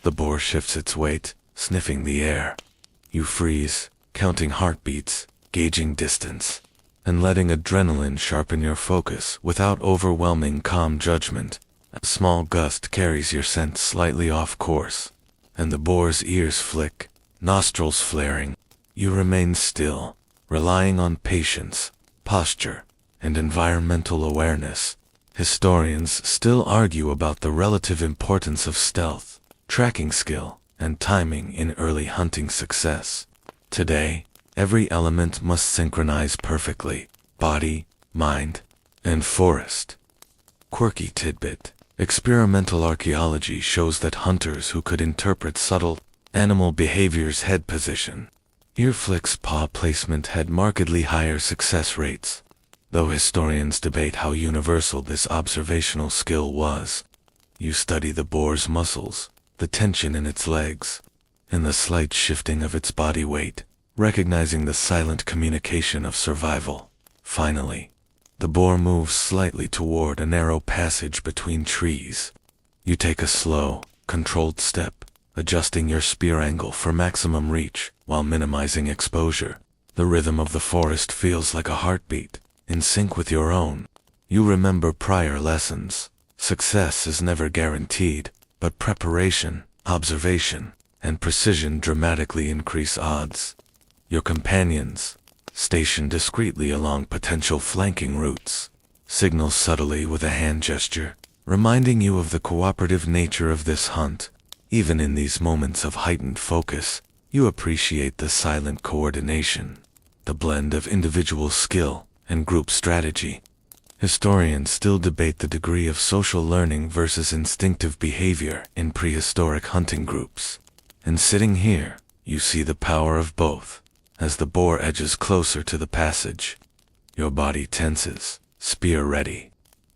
The boar shifts its weight, sniffing the air. You freeze, counting heartbeats, gauging distance, and letting adrenaline sharpen your focus without overwhelming calm judgment. A small gust carries your scent slightly off course, and the boar's ears flick, nostrils flaring. You remain still, relying on patience, posture, and environmental awareness. Historians still argue about the relative importance of stealth, tracking skill, and timing in early hunting success. Today, every element must synchronize perfectly: body, mind, and forest. Quirky tidbit: experimental archaeology shows that hunters who could interpret subtle animal behavior's head position, ear flicks, paw placement had markedly higher success rates. Though historians debate how universal this observational skill was, you study the boar's muscles, the tension in its legs, and the slight shifting of its body weight, recognizing the silent communication of survival. Finally, the boar moves slightly toward a narrow passage between trees. You take a slow, controlled step, adjusting your spear angle for maximum reach while minimizing exposure. The rhythm of the forest feels like a heartbeat, in sync with your own. You remember prior lessons. Success is never guaranteed, but preparation, observation, and precision dramatically increase odds. Your companions, stationed discreetly along potential flanking routes, signal subtly with a hand gesture, reminding you of the cooperative nature of this hunt. Even in these moments of heightened focus, you appreciate the silent coordination, the blend of individual skill and group strategy. Historians still debate the degree of social learning versus instinctive behavior in prehistoric hunting groups. And sitting here, you see the power of both. As the boar edges closer to the passage, your body tenses, spear ready.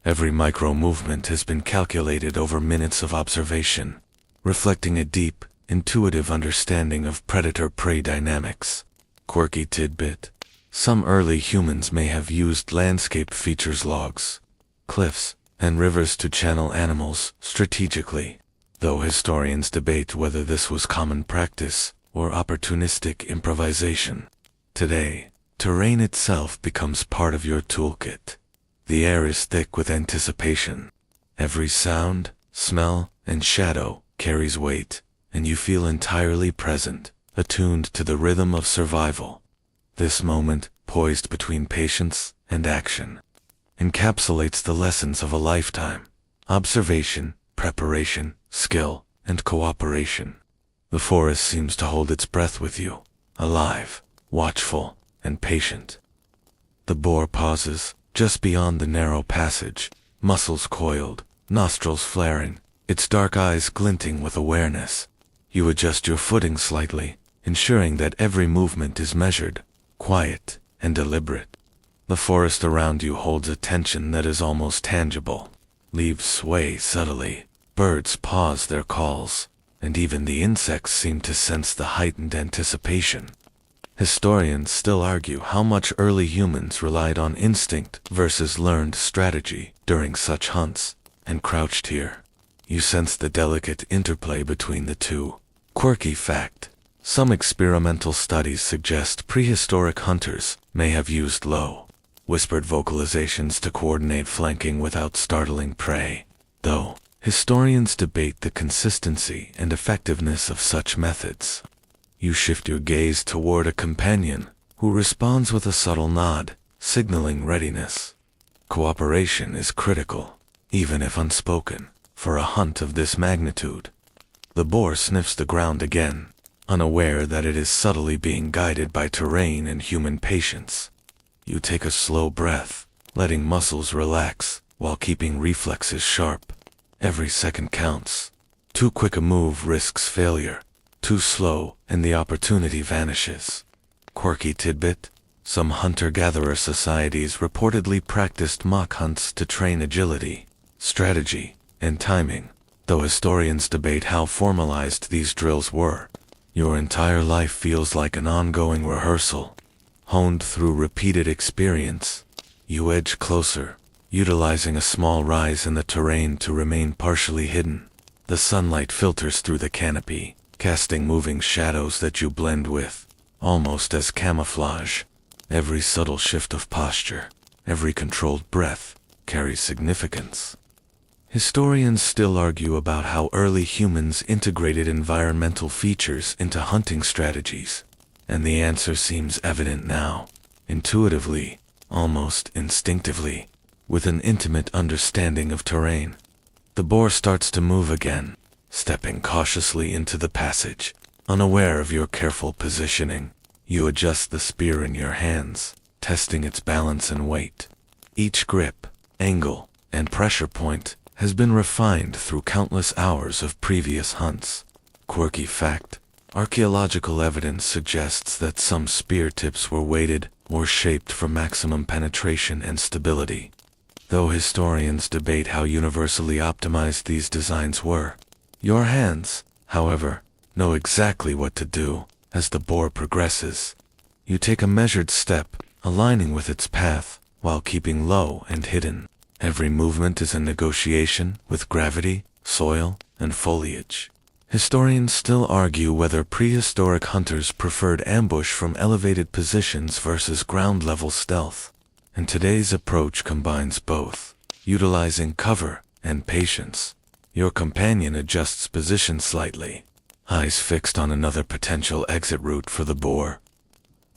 Every micro-movement has been calculated over minutes of observation, reflecting a deep, intuitive understanding of predator-prey dynamics. Quirky tidbit: some early humans may have used landscape features, logs, cliffs, and rivers to channel animals strategically, though historians debate whether this was common practice or opportunistic improvisation. Today, terrain itself becomes part of your toolkit. The air is thick with anticipation. Every sound, smell, and shadow carries weight, and you feel entirely present, attuned to the rhythm of survival. This moment, poised between patience and action, encapsulates the lessons of a lifetime: observation, preparation, skill, and cooperation. The forest seems to hold its breath with you, alive, watchful, and patient. The boar pauses, just beyond the narrow passage, muscles coiled, nostrils flaring, its dark eyes glinting with awareness. You adjust your footing slightly, ensuring that every movement is measured, quiet, and deliberate. The forest around you holds a tension that is almost tangible. Leaves sway subtly, birds pause their calls, and even the insects seem to sense the heightened anticipation. Historians still argue how much early humans relied on instinct versus learned strategy during such hunts, and crouched here, you sense the delicate interplay between the two. Quirky fact: some experimental studies suggest prehistoric hunters may have used low, whispered vocalizations to coordinate flanking without startling prey, though historians debate the consistency and effectiveness of such methods. You shift your gaze toward a companion, who responds with a subtle nod, signaling readiness. Cooperation is critical, even if unspoken, for a hunt of this magnitude. The boar sniffs the ground again, unaware that it is subtly being guided by terrain and human patience. You take a slow breath, letting muscles relax while keeping reflexes sharp. Every second counts. Too quick a move risks failure. Too slow, and the opportunity vanishes. Quirky tidbit: some hunter-gatherer societies reportedly practiced mock hunts to train agility, strategy, and timing, though historians debate how formalized these drills were. Your entire life feels like an ongoing rehearsal, honed through repeated experience. You edge closer, utilizing a small rise in the terrain to remain partially hidden. The sunlight filters through the canopy, casting moving shadows that you blend with, almost as camouflage. Every subtle shift of posture, every controlled breath, carries significance. Historians still argue about how early humans integrated environmental features into hunting strategies, and the answer seems evident now, intuitively, almost instinctively, with an intimate understanding of terrain. The boar starts to move again, stepping cautiously into the passage, unaware of your careful positioning. You adjust the spear in your hands, testing its balance and weight. Each grip, angle, and pressure point has been refined through countless hours of previous hunts. Quirky fact: archaeological evidence suggests that some spear tips were weighted or shaped for maximum penetration and stability. Though historians debate how universally optimized these designs were, your hands, however, know exactly what to do. As the boar progresses, you take a measured step, aligning with its path, while keeping low and hidden. Every movement is a negotiation with gravity, soil, and foliage. Historians still argue whether prehistoric hunters preferred ambush from elevated positions versus ground-level stealth, and today's approach combines both, utilizing cover and patience. Your companion adjusts position slightly, eyes fixed on another potential exit route for the boar.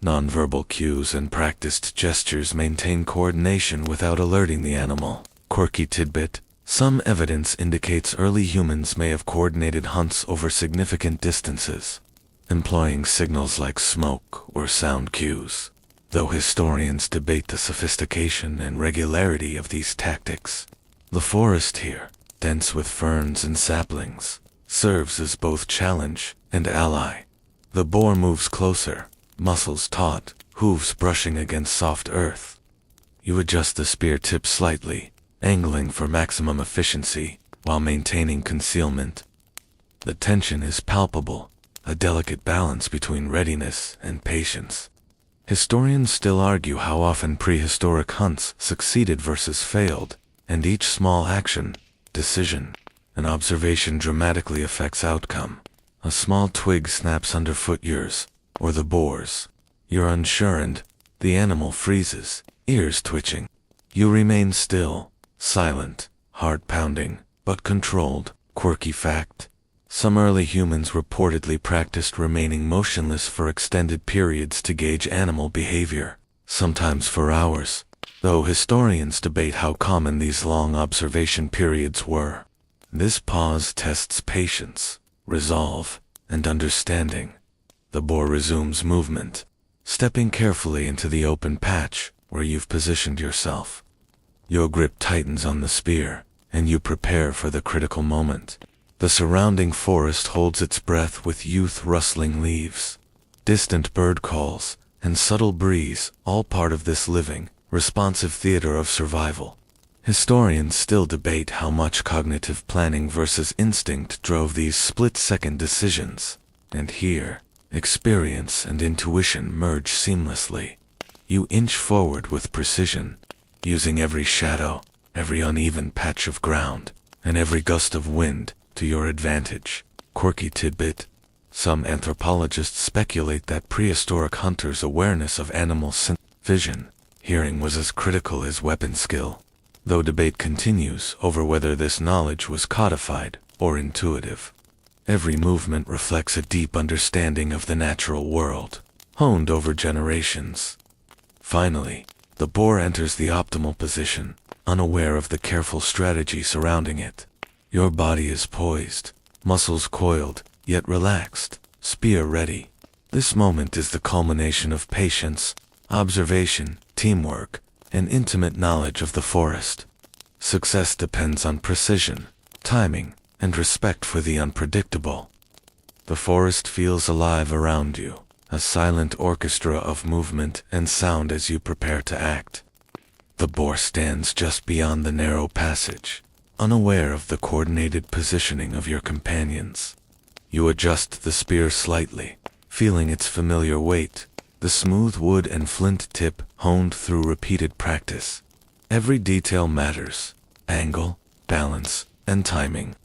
Nonverbal cues and practiced gestures maintain coordination without alerting the animal. Quirky tidbit: some evidence indicates early humans may have coordinated hunts over significant distances, employing signals like smoke or sound cues, though historians debate the sophistication and regularity of these tactics. The forest here, dense with ferns and saplings, serves as both challenge and ally. The boar moves closer, muscles taut, hooves brushing against soft earth. You adjust the spear tip slightly, angling for maximum efficiency while maintaining concealment. The tension is palpable, a delicate balance between readiness and patience. Historians still argue how often prehistoric hunts succeeded versus failed, and each small action, decision, and observation dramatically affects outcome. A small twig snaps underfoot yours, or the boar's. You're unsure and the animal freezes, ears twitching. You remain still, silent, heart pounding, but controlled. Quirky fact: some early humans reportedly practiced remaining motionless for extended periods to gauge animal behavior, sometimes for hours, though historians debate how common these long observation periods were. This pause tests patience, resolve, and understanding. The boar resumes movement, stepping carefully into the open patch where you've positioned yourself. Your grip tightens on the spear, and you prepare for the critical moment. The surrounding forest holds its breath with youth-rustling leaves, distant bird calls, and subtle breeze, all part of this living, responsive theater of survival. Historians still debate how much cognitive planning versus instinct drove these split-second decisions, and here, experience and intuition merge seamlessly. You inch forward with precision, using every shadow, every uneven patch of ground, and every gust of wind to your advantage. Quirky tidbit: some anthropologists speculate that prehistoric hunters' awareness of animal vision, hearing was as critical as weapon skill, though debate continues over whether this knowledge was codified or intuitive. Every movement reflects a deep understanding of the natural world, honed over generations. Finally, The boar enters the optimal position, unaware of the careful strategy surrounding it. Your body is poised, muscles coiled, yet relaxed, spear ready. This moment is the culmination of patience, observation, teamwork, and intimate knowledge of the forest. Success depends on precision, timing, and respect for the unpredictable. The forest feels alive around you, a silent orchestra of movement and sound as you prepare to act. The boar stands just beyond the narrow passage, unaware of the coordinated positioning of your companions. You adjust the spear slightly, feeling its familiar weight, the smooth wood and flint tip honed through repeated practice. Every detail matters: angle, balance, and timing.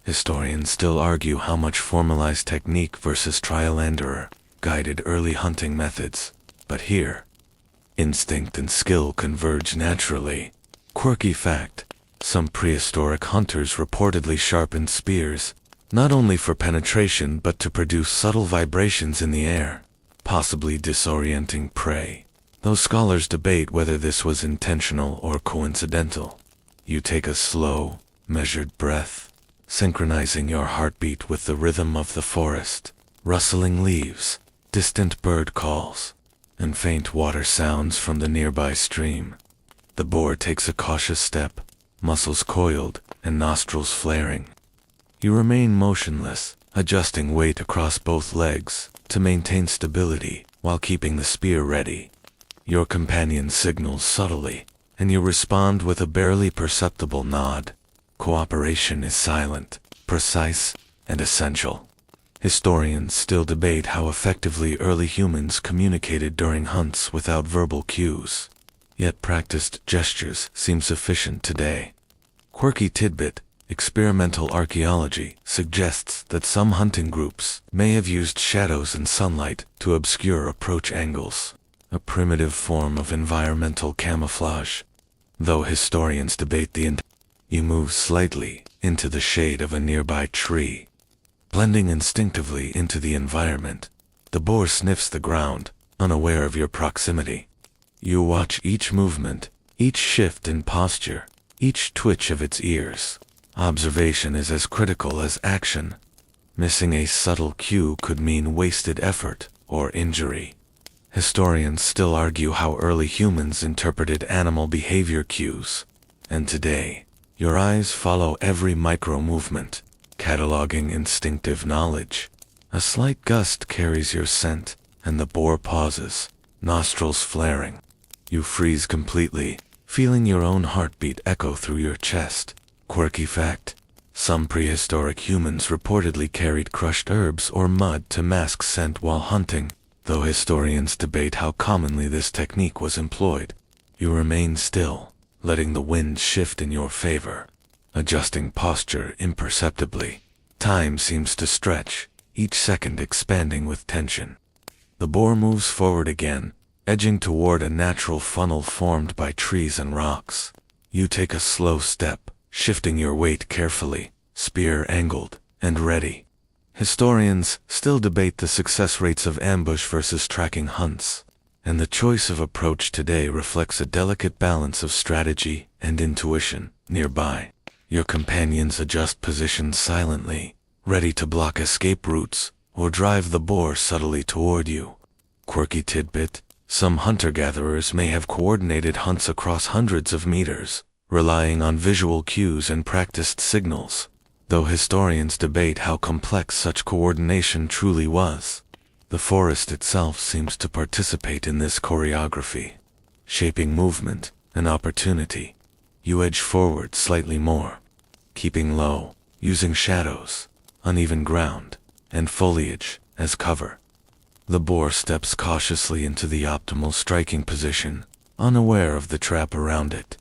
Historians still argue how much formalized technique versus trial and error guided early hunting methods, but here, instinct and skill converge naturally. Quirky fact: some prehistoric hunters reportedly sharpened spears, not only for penetration but to produce subtle vibrations in the air, possibly disorienting prey, though scholars debate whether this was intentional or coincidental. You take a slow, measured breath, synchronizing your heartbeat with the rhythm of the forest. Rustling leaves, distant bird calls, and faint water sounds from the nearby stream. The boar takes a cautious step, muscles coiled and nostrils flaring. You remain motionless, adjusting weight across both legs to maintain stability while keeping the spear ready. Your companion signals subtly, and you respond with a barely perceptible nod. Cooperation is silent, precise, and essential. Historians still debate how effectively early humans communicated during hunts without verbal cues, yet practiced gestures seem sufficient today. Quirky tidbit: experimental archaeology suggests that some hunting groups may have used shadows and sunlight to obscure approach angles, a primitive form of environmental camouflage. Though historians debate the intent, you move slightly into the shade of a nearby tree. Blending instinctively into the environment, the boar sniffs the ground, unaware of your proximity. You watch each movement, each shift in posture, each twitch of its ears. Observation is as critical as action. Missing a subtle cue could mean wasted effort or injury. Historians still argue how early humans interpreted animal behavior cues, and today, your eyes follow every micro-movement, cataloging instinctive knowledge. A slight gust carries your scent, and the boar pauses, nostrils flaring. You freeze completely, feeling your own heartbeat echo through your chest. Quirky fact: some prehistoric humans reportedly carried crushed herbs or mud to mask scent while hunting, though historians debate how commonly this technique was employed. You remain still, letting the wind shift in your favor, adjusting posture imperceptibly. Time seems to stretch, each second expanding with tension. The boar moves forward again, edging toward a natural funnel formed by trees and rocks. You take a slow step, shifting your weight carefully, spear angled and ready. Historians still debate the success rates of ambush versus tracking hunts, and the choice of approach today reflects a delicate balance of strategy and intuition. Nearby, your companions adjust positions silently, ready to block escape routes or drive the boar subtly toward you. Quirky tidbit: some hunter-gatherers may have coordinated hunts across hundreds of meters, relying on visual cues and practiced signals, though historians debate how complex such coordination truly was. The forest itself seems to participate in this choreography, shaping movement and opportunity. You edge forward slightly more, keeping low, using shadows, uneven ground, and foliage as cover. The boar steps cautiously into the optimal striking position, unaware of the trap around it.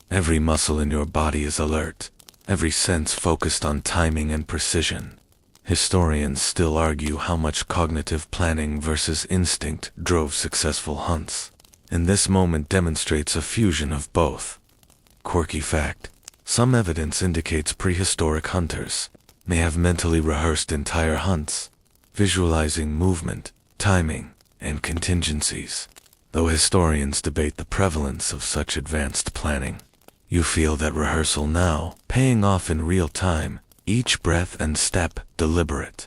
Every muscle in your body is alert, every sense focused on timing and precision. Historians still argue how much cognitive planning versus instinct drove successful hunts, and this moment demonstrates a fusion of both. Quirky fact: some evidence indicates prehistoric hunters may have mentally rehearsed entire hunts, visualizing movement, timing, and contingencies. though historians debate the prevalence of such advanced planning. You feel that rehearsal now, paying off in real time, each breath and step deliberate.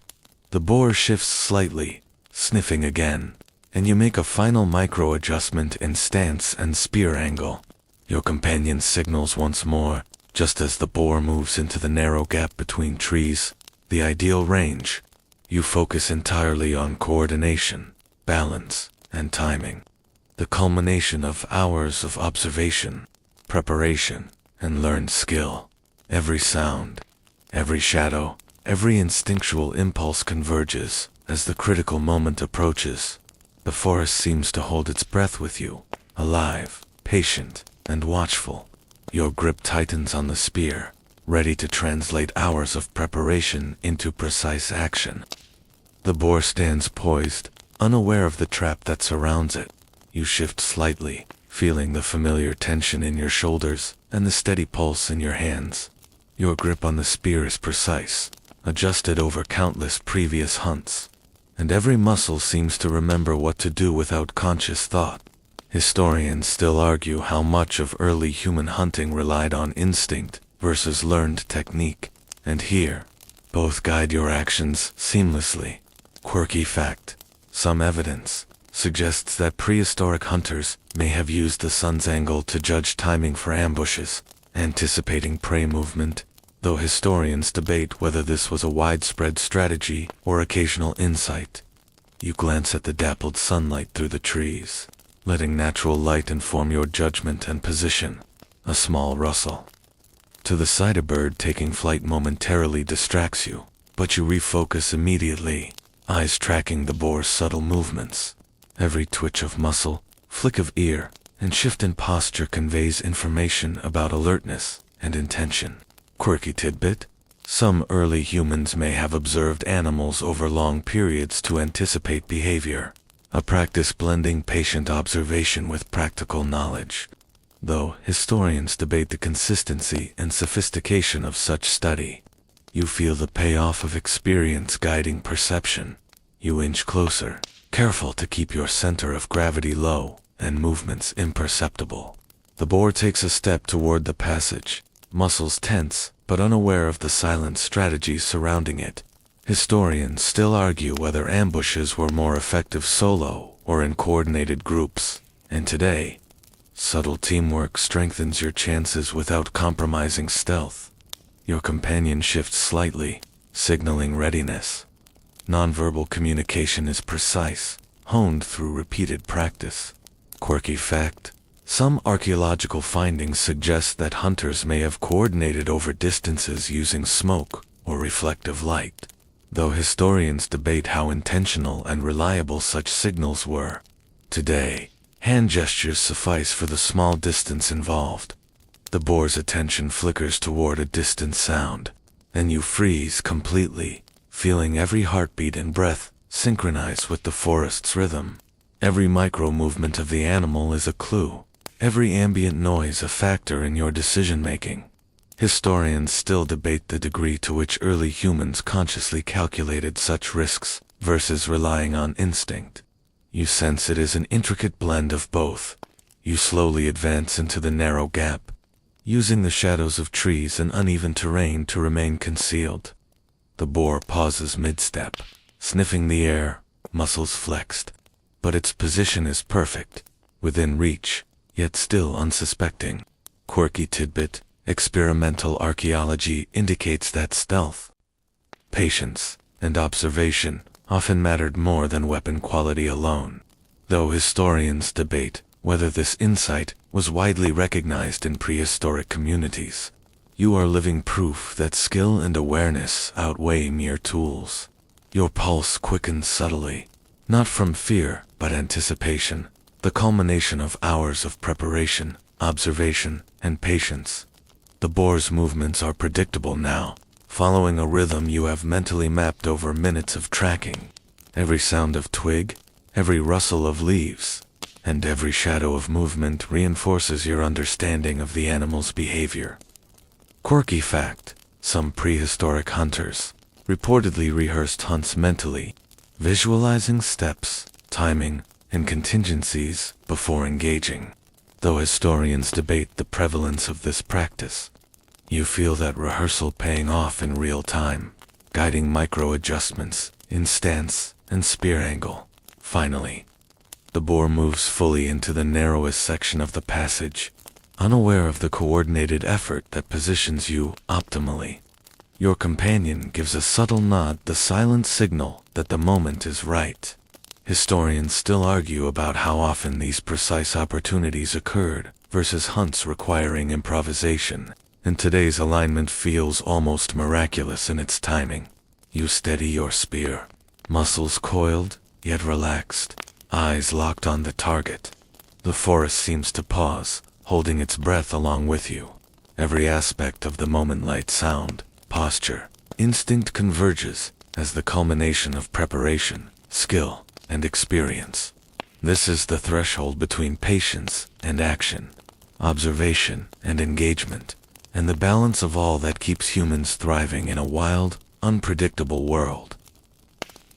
The boar shifts slightly, sniffing again, and you make a final micro-adjustment in stance and spear angle. Your companion signals once more, just as the boar moves into the narrow gap between trees, the ideal range. You focus entirely on coordination, balance, and timing. The culmination of hours of observation, preparation, and learned skill. Every sound, every shadow, every instinctual impulse converges as the critical moment approaches. The forest seems to hold its breath with you, alive, patient, and watchful. Your grip tightens on the spear, ready to translate hours of preparation into precise action. The boar stands poised, unaware of the trap that surrounds it. You shift slightly, feeling the familiar tension in your shoulders and the steady pulse in your hands. Your grip on the spear is precise, adjusted over countless previous hunts, and every muscle seems to remember what to do without conscious thought. Historians still argue how much of early human hunting relied on instinct versus learned technique, and here, both guide your actions seamlessly. Quirky fact: some evidence suggests that prehistoric hunters may have used the sun's angle to judge timing for ambushes, anticipating prey movement, though historians debate whether this was a widespread strategy or occasional insight. You glance at the dappled sunlight through the trees, letting natural light inform your judgment and position. A small rustle to the side, a bird taking flight momentarily distracts you, but you refocus immediately, eyes tracking the boar's subtle movements. Every twitch of muscle, flick of ear, and shift in posture conveys information about alertness and intention. Quirky tidbit: some early humans may have observed animals over long periods to anticipate behavior, a practice blending patient observation with practical knowledge. Though historians debate the consistency and sophistication of such study, you feel the payoff of experience guiding perception. You inch closer, careful to keep your center of gravity low and movements imperceptible. The boar takes a step toward the passage, muscles tense but unaware of the silent strategies surrounding it. Historians still argue whether ambushes were more effective solo or in coordinated groups, and today, subtle teamwork strengthens your chances without compromising stealth. Your companion shifts slightly, signaling readiness. Nonverbal communication is precise, honed through repeated practice. Quirky fact: some archaeological findings suggest that hunters may have coordinated over distances using smoke or reflective light, though historians debate how intentional and reliable such signals were. Today, hand gestures suffice for the small distance involved. The boar's attention flickers toward a distant sound, and you freeze completely, feeling every heartbeat and breath synchronize with the forest's rhythm. Every micro-movement of the animal is a clue, every ambient noise a factor in your decision-making. Historians still debate the degree to which early humans consciously calculated such risks versus relying on instinct. You sense it is an intricate blend of both. You slowly advance into the narrow gap, using the shadows of trees and uneven terrain to remain concealed. The boar pauses mid-step, sniffing the air, muscles flexed, but its position is perfect, within reach, yet still unsuspecting. Quirky tidbit: experimental archaeology indicates that stealth, patience, and observation often mattered more than weapon quality alone, though historians debate whether this insight was widely recognized in prehistoric communities. You are living proof that skill and awareness outweigh mere tools. Your pulse quickens subtly, not from fear but anticipation, the culmination of hours of preparation, observation, and patience. The boar's movements are predictable now, following a rhythm you have mentally mapped over minutes of tracking. Every sound of twig, every rustle of leaves, and every shadow of movement reinforces your understanding of the animal's behavior. Quirky fact: some prehistoric hunters reportedly rehearsed hunts mentally, visualizing steps, timing, and contingencies before engaging. Though historians debate the prevalence of this practice, you feel that rehearsal paying off in real time, guiding micro-adjustments in stance and spear angle. Finally, the boar moves fully into the narrowest section of the passage, unaware of the coordinated effort that positions you optimally. Your companion gives a subtle nod, the silent signal that the moment is right. Historians still argue about how often these precise opportunities occurred versus hunts requiring improvisation, and today's alignment feels almost miraculous in its timing. You steady your spear, muscles coiled yet relaxed, eyes locked on the target. The forest seems to pause, holding its breath along with you. Every aspect of the moment, light, sound, posture, instinct converges as the culmination of preparation, skill, and experience. This is the threshold between patience and action, observation and engagement, and the balance of all that keeps humans thriving in a wild, unpredictable world.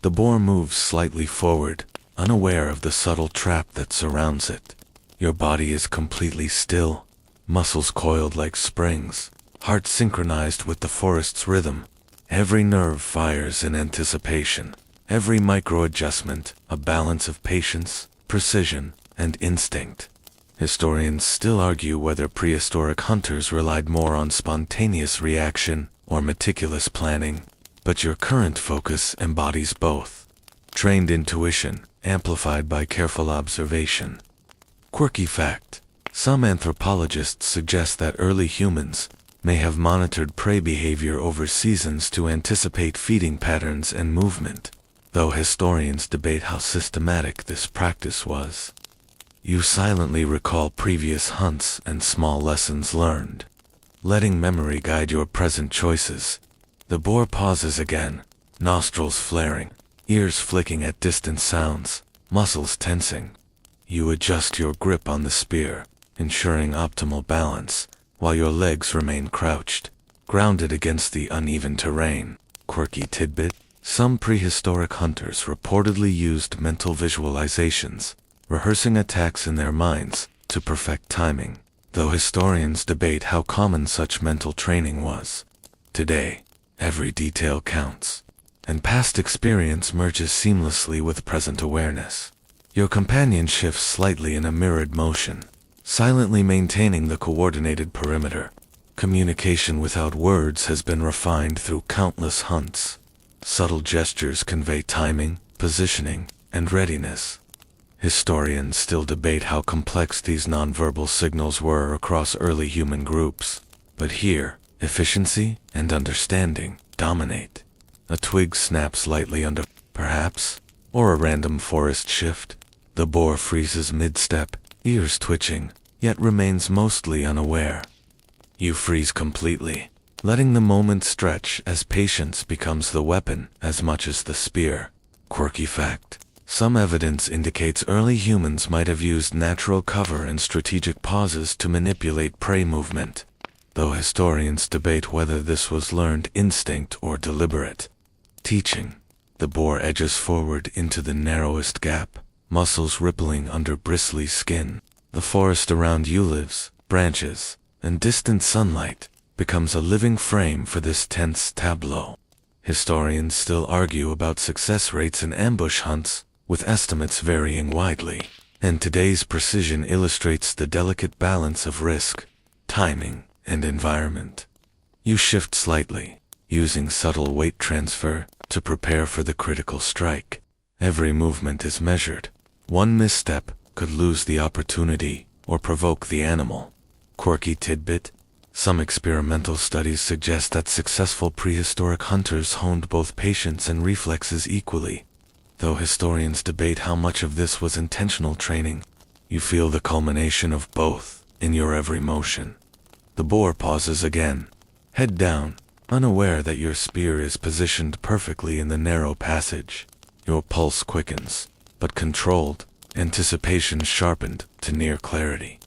The boar moves slightly forward, unaware of the subtle trap that surrounds it. Your body is completely still, muscles coiled like springs, heart synchronized with the forest's rhythm. Every nerve fires in anticipation. Every micro-adjustment, a balance of patience, precision, and instinct. Historians still argue whether prehistoric hunters relied more on spontaneous reaction or meticulous planning, but your current focus embodies both. Trained intuition, amplified by careful observation. Quirky fact: some anthropologists suggest that early humans may have monitored prey behavior over seasons to anticipate feeding patterns and movement, though historians debate how systematic this practice was. You silently recall previous hunts and small lessons learned, letting memory guide your present choices. The boar pauses again, nostrils flaring, ears flicking at distant sounds, muscles tensing. You adjust your grip on the spear, ensuring optimal balance, while your legs remain crouched, grounded against the uneven terrain. Quirky tidbit: some prehistoric hunters reportedly used mental visualizations, rehearsing attacks in their minds to perfect timing, though historians debate how common such mental training was. Today, every detail counts, and past experience merges seamlessly with present awareness. Your companion shifts slightly in a mirrored motion, silently maintaining the coordinated perimeter. Communication without words has been refined through countless hunts. Subtle gestures convey timing, positioning, and readiness. Historians still debate how complex these nonverbal signals were across early human groups, but here, efficiency and understanding dominate. A twig snaps lightly under, perhaps, or a random forest shift. The boar freezes mid-step, ears twitching, yet remains mostly unaware. You freeze completely, letting the moment stretch as patience becomes the weapon as much as the spear. Quirky fact: some evidence indicates early humans might have used natural cover and strategic pauses to manipulate prey movement, though historians debate whether this was learned instinct or deliberate teaching. The boar edges forward into the narrowest gap, muscles rippling under bristly skin. The forest around you lives, branches, and distant sunlight becomes a living frame for this tense tableau. Historians still argue about success rates in ambush hunts, with estimates varying widely, and today's precision illustrates the delicate balance of risk, timing, and environment. You shift slightly, using subtle weight transfer to prepare for the critical strike. Every movement is measured. One misstep could lose the opportunity or provoke the animal. Quirky tidbit: some experimental studies suggest that successful prehistoric hunters honed both patience and reflexes equally, though historians debate how much of this was intentional training. You feel the culmination of both in your every motion. The boar pauses again, head down, unaware that your spear is positioned perfectly in the narrow passage. Your pulse quickens, but controlled, anticipation sharpened to near clarity.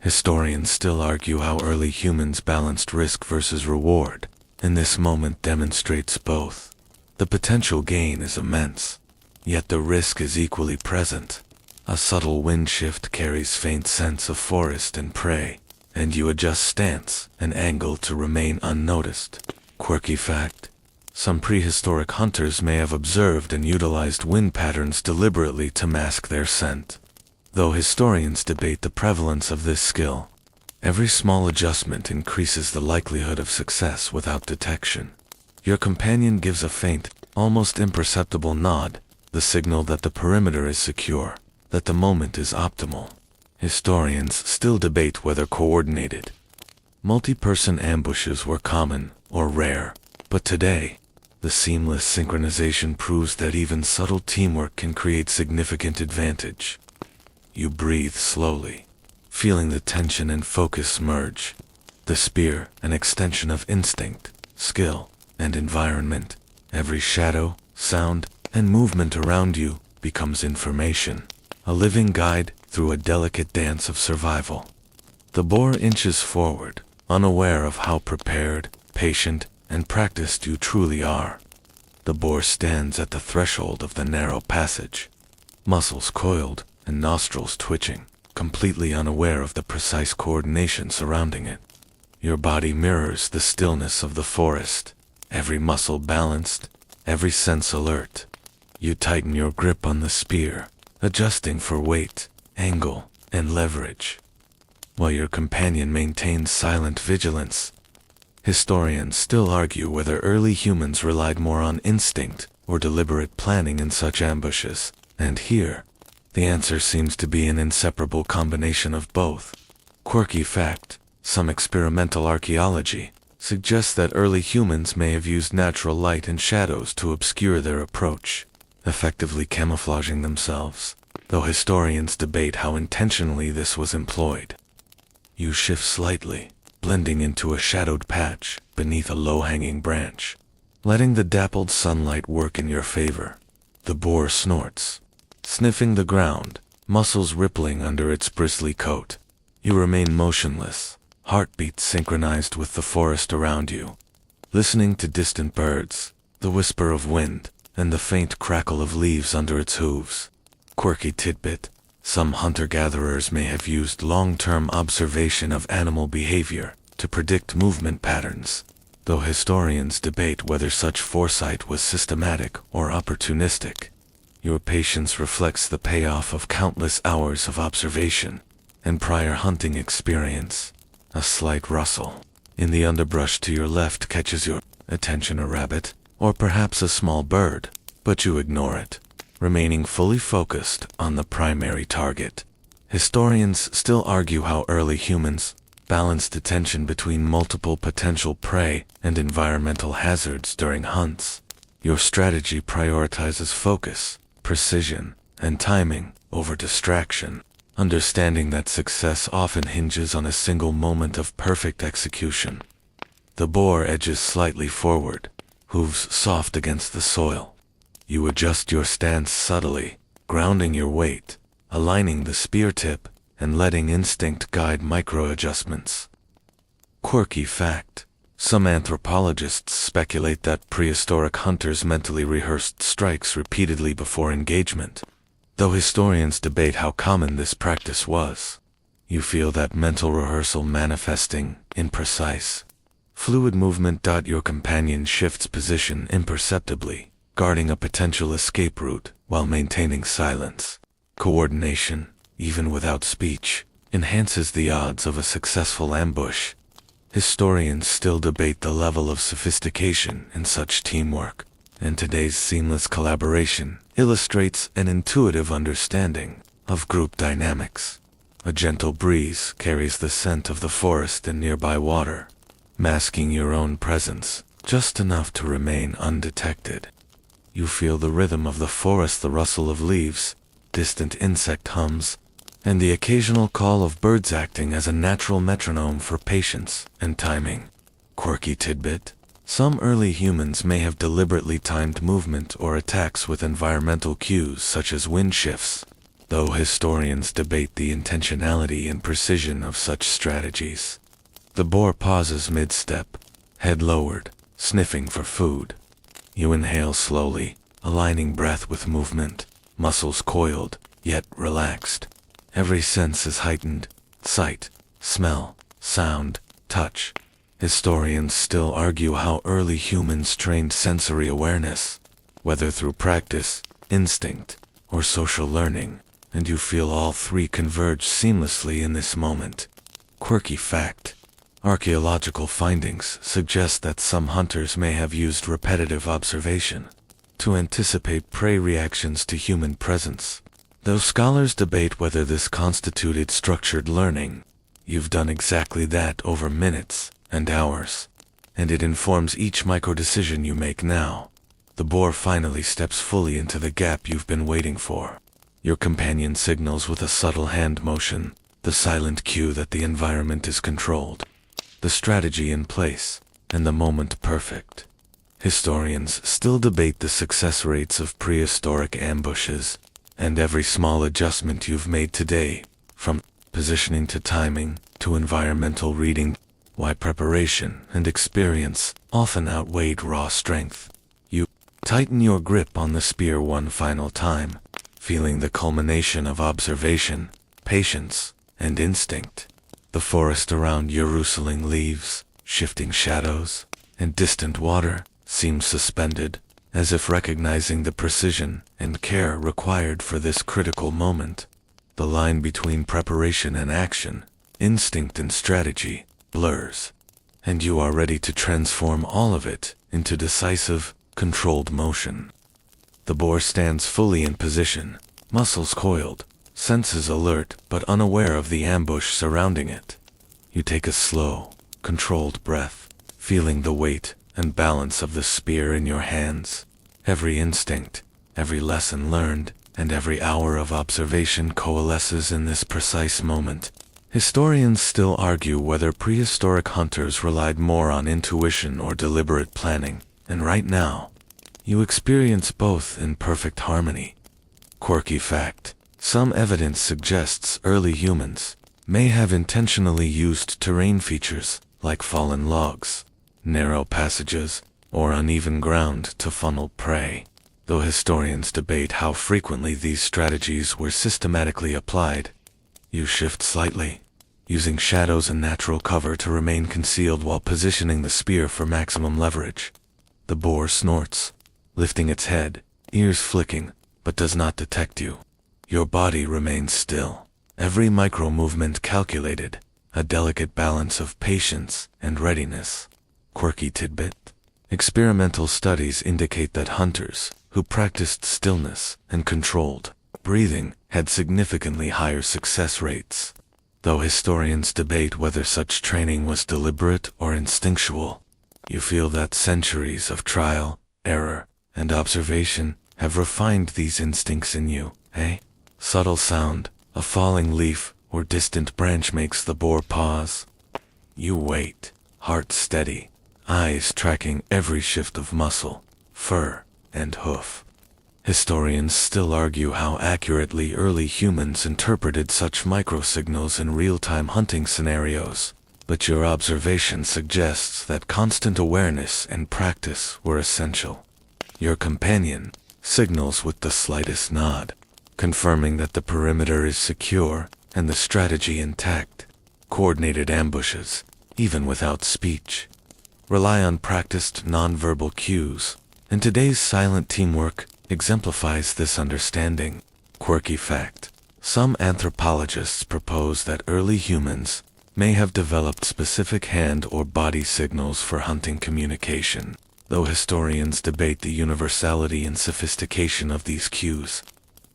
Historians still argue how early humans balanced risk versus reward, and this moment demonstrates both. The potential gain is immense, yet the risk is equally present. A subtle wind shift carries faint scents of forest and prey, and you adjust stance and angle to remain unnoticed. Quirky fact: some prehistoric hunters may have observed and utilized wind patterns deliberately to mask their scent. Though historians debate the prevalence of this skill, every small adjustment increases the likelihood of success without detection. Your companion gives a faint, almost imperceptible nod, the signal that the perimeter is secure, that the moment is optimal. Historians still debate whether coordinated, multi-person ambushes were common or rare, but today, the seamless synchronization proves that even subtle teamwork can create significant advantage. You breathe slowly, feeling the tension and focus merge. The spear, an extension of instinct, skill, and environment. Every shadow, sound, and movement around you becomes information, a living guide through a delicate dance of survival. The boar inches forward, unaware of how prepared, patient, and practiced you truly are. The boar stands at the threshold of the narrow passage, muscles coiled and nostrils twitching, completely unaware of the precise coordination surrounding it. Your body mirrors the stillness of the forest, every muscle balanced, every sense alert. You tighten your grip on the spear, adjusting for weight, angle, and leverage, while your companion maintains silent vigilance. Historians still argue whether early humans relied more on instinct or deliberate planning in such ambushes, and here, the answer seems to be an inseparable combination of both. Quirky fact: some experimental archaeology suggests that early humans may have used natural light and shadows to obscure their approach, effectively camouflaging themselves, though historians debate how intentionally this was employed. You shift slightly, blending into a shadowed patch beneath a low-hanging branch, letting the dappled sunlight work in your favor. The boar snorts, sniffing the ground, muscles rippling under its bristly coat. You remain motionless, heartbeat synchronized with the forest around you, listening to distant birds, the whisper of wind, and the faint crackle of leaves under its hooves. Quirky tidbit: some hunter-gatherers may have used long-term observation of animal behavior to predict movement patterns, though historians debate whether such foresight was systematic or opportunistic. Your patience reflects the payoff of countless hours of observation and prior hunting experience. A slight rustle in the underbrush to your left catches your attention, a rabbit, or perhaps a small bird, but you ignore it, remaining fully focused on the primary target. Historians still argue how early humans balanced attention between multiple potential prey and environmental hazards during hunts. Your strategy prioritizes focus, precision, and timing over distraction, understanding that success often hinges on a single moment of perfect execution. The boar edges slightly forward, hooves soft against the soil. You adjust your stance subtly, grounding your weight, aligning the spear tip, and letting instinct guide micro-adjustments. Quirky fact: some anthropologists speculate that prehistoric hunters mentally rehearsed strikes repeatedly before engagement, though historians debate how common this practice was. You feel that mental rehearsal manifesting in precise, fluid movement. Your companion shifts position imperceptibly, guarding a potential escape route while maintaining silence. Coordination, even without speech, enhances the odds of a successful ambush. Historians still debate the level of sophistication in such teamwork, and today's seamless collaboration illustrates an intuitive understanding of group dynamics. A gentle breeze carries the scent of the forest and nearby water, masking your own presence just enough to remain undetected. You feel the rhythm of the forest, the rustle of leaves, distant insect hums, and the occasional call of birds, acting as a natural metronome for patience and timing. Quirky tidbit: some early humans may have deliberately timed movement or attacks with environmental cues such as wind shifts, though historians debate the intentionality and precision of such strategies. The boar pauses mid-step, head lowered, sniffing for food. You inhale slowly, aligning breath with movement, muscles coiled, yet relaxed. Every sense is heightened: sight, smell, sound, touch. Historians still argue how early humans trained sensory awareness, whether through practice, instinct, or social learning, and you feel all three converge seamlessly in this moment. Quirky fact: archaeological findings suggest that some hunters may have used repetitive observation to anticipate prey reactions to human presence. Though scholars debate whether this constituted structured learning, you've done exactly that over minutes and hours, and it informs each micro-decision you make now. The boar finally steps fully into the gap you've been waiting for. Your companion signals with a subtle hand motion, the silent cue that the environment is controlled, the strategy in place, and the moment perfect. Historians still debate the success rates of prehistoric ambushes, and every small adjustment you've made today, from positioning to timing to environmental reading, why preparation and experience often outweighed raw strength. You tighten your grip on the spear one final time, feeling the culmination of observation, patience, and instinct. The forest around you, rustling leaves, shifting shadows, and distant water seems suspended, as if recognizing the precision and care required for this critical moment. The line between preparation and action, instinct and strategy, blurs, and you are ready to transform all of it into decisive, controlled motion. The boar stands fully in position, muscles coiled, senses alert but unaware of the ambush surrounding it. You take a slow, controlled breath, feeling the weight and balance of the spear in your hands. Every instinct, every lesson learned, and every hour of observation coalesces in this precise moment. Historians still argue whether prehistoric hunters relied more on intuition or deliberate planning, and right now, you experience both in perfect harmony. Quirky fact: some evidence suggests early humans may have intentionally used terrain features like fallen logs, narrow passages, or uneven ground to funnel prey, though historians debate how frequently these strategies were systematically applied. You shift slightly, using shadows and natural cover to remain concealed while positioning the spear for maximum leverage. The boar snorts, lifting its head, ears flicking, but does not detect you. Your body remains still, every micro-movement calculated, a delicate balance of patience and readiness. Quirky tidbit: experimental studies indicate that hunters who practiced stillness and controlled breathing had significantly higher success rates. Though historians debate whether such training was deliberate or instinctual, you feel that centuries of trial, error, and observation have refined these instincts in you, eh? Subtle sound, a falling leaf or distant branch makes the boar pause. You wait, heart steady, eyes tracking every shift of muscle, fur, and hoof. Historians still argue how accurately early humans interpreted such microsignals in real-time hunting scenarios, but your observation suggests that constant awareness and practice were essential. Your companion signals with the slightest nod, confirming that the perimeter is secure and the strategy intact. Coordinated ambushes, even without speech, rely on practiced nonverbal cues, and today's silent teamwork exemplifies this understanding. Quirky fact: some anthropologists propose that early humans may have developed specific hand or body signals for hunting communication, though historians debate the universality and sophistication of these cues.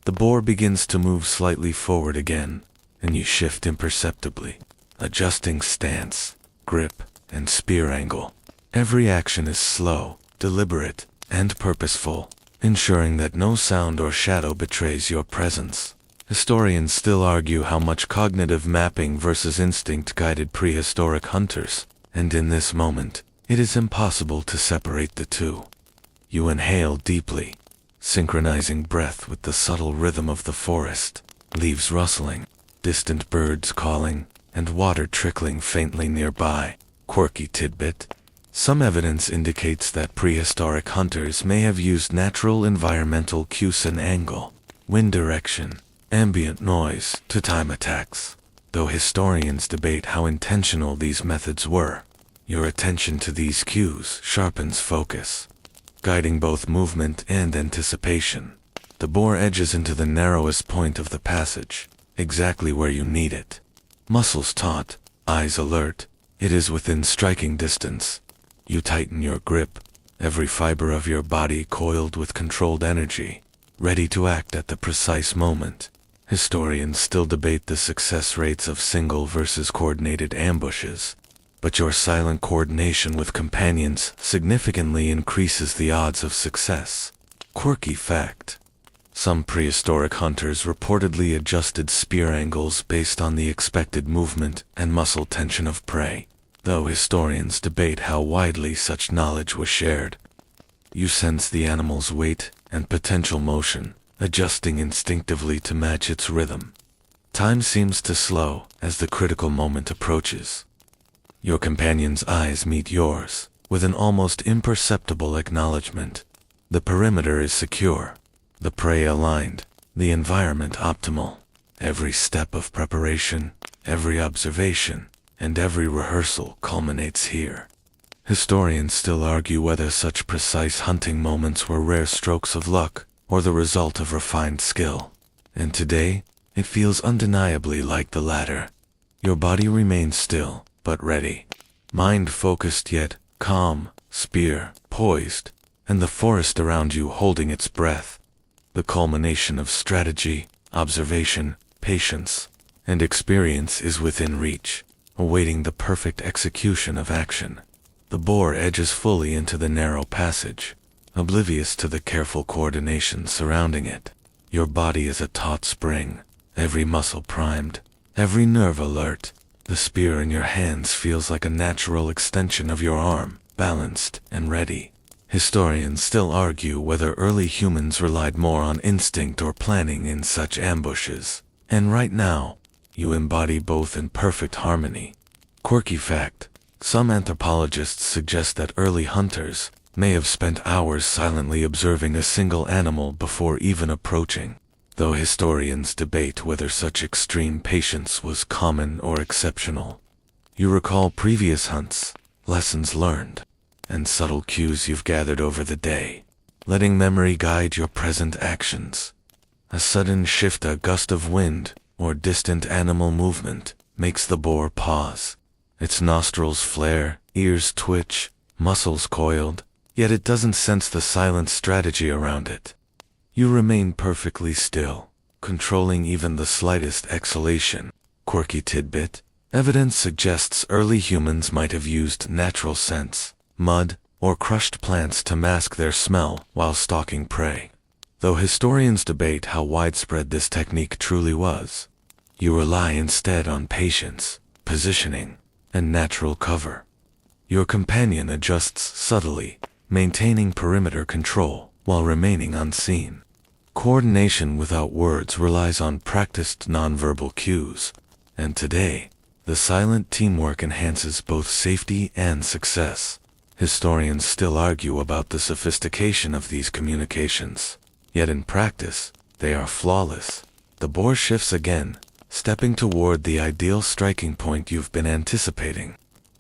The boar begins to move slightly forward again, and you shift imperceptibly, adjusting stance, grip, and spear angle. Every action is slow, deliberate, and purposeful, ensuring that no sound or shadow betrays your presence. Historians still argue how much cognitive mapping versus instinct guided prehistoric hunters, and in this moment, it is impossible to separate the two. You inhale deeply, synchronizing breath with the subtle rhythm of the forest, leaves rustling, distant birds calling, and water trickling faintly nearby. Quirky tidbit: some evidence indicates that prehistoric hunters may have used natural environmental cues and angle, wind direction, ambient noise to time attacks. Though historians debate how intentional these methods were, your attention to these cues sharpens focus, guiding both movement and anticipation. The boar edges into the narrowest point of the passage, exactly where you need it. Muscles taut, eyes alert, it is within striking distance. You tighten your grip, every fiber of your body coiled with controlled energy, ready to act at the precise moment. Historians still debate the success rates of single versus coordinated ambushes, but your silent coordination with companions significantly increases the odds of success. Quirky fact: some prehistoric hunters reportedly adjusted spear angles based on the expected movement and muscle tension of prey, though historians debate how widely such knowledge was shared. You sense the animal's weight and potential motion, adjusting instinctively to match its rhythm. Time seems to slow as the critical moment approaches. Your companion's eyes meet yours, with an almost imperceptible acknowledgement. The perimeter is secure, the prey aligned, the environment optimal. Every step of preparation, every observation, and every rehearsal culminates here. Historians still argue whether such precise hunting moments were rare strokes of luck or the result of refined skill. And today, it feels undeniably like the latter. Your body remains still, but ready. Mind focused yet calm, spear poised, and the forest around you holding its breath. The culmination of strategy, observation, patience, and experience is within reach, awaiting the perfect execution of action. The boar edges fully into the narrow passage, oblivious to the careful coordination surrounding it. Your body is a taut spring, every muscle primed, every nerve alert. The spear in your hands feels like a natural extension of your arm, balanced and ready. Historians still argue whether early humans relied more on instinct or planning in such ambushes, and right now, you embody both in perfect harmony. Quirky fact: some anthropologists suggest that early hunters may have spent hours silently observing a single animal before even approaching, though historians debate whether such extreme patience was common or exceptional. You recall previous hunts, lessons learned, and subtle cues you've gathered over the day, letting memory guide your present actions. A sudden shift, a gust of wind, or distant animal movement makes the boar pause. Its nostrils flare, ears twitch, muscles coiled, yet it doesn't sense the silent strategy around it. You remain perfectly still, controlling even the slightest exhalation. Quirky tidbit: evidence suggests early humans might have used natural scents, mud, or crushed plants to mask their smell while stalking prey. Though historians debate how widespread this technique truly was, you rely instead on patience, positioning, and natural cover. Your companion adjusts subtly, maintaining perimeter control while remaining unseen. Coordination without words relies on practiced nonverbal cues, and today, the silent teamwork enhances both safety and success. Historians still argue about the sophistication of these communications, yet in practice, they are flawless. The boar shifts again, stepping toward the ideal striking point you've been anticipating.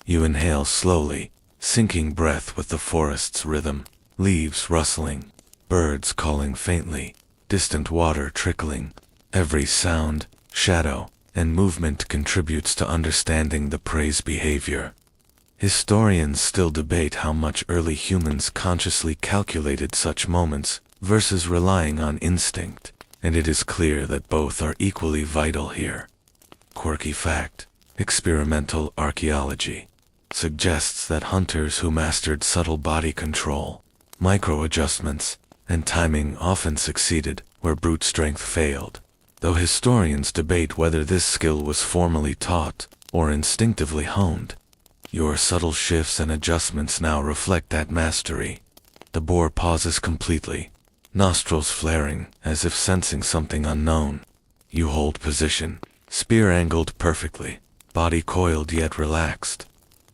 You inhale slowly, syncing breath with the forest's rhythm, leaves rustling, birds calling faintly, distant water trickling. Every sound, shadow, and movement contributes to understanding the prey's behavior. Historians still debate how much early humans consciously calculated such moments versus relying on instinct, and it is clear that both are equally vital here. Quirky fact: experimental archaeology suggests that hunters who mastered subtle body control, micro-adjustments, and timing often succeeded where brute strength failed, though historians debate whether this skill was formally taught or instinctively honed. Your subtle shifts and adjustments now reflect that mastery. The boar pauses completely, nostrils flaring as if sensing something unknown. You hold position, spear angled perfectly, body coiled yet relaxed.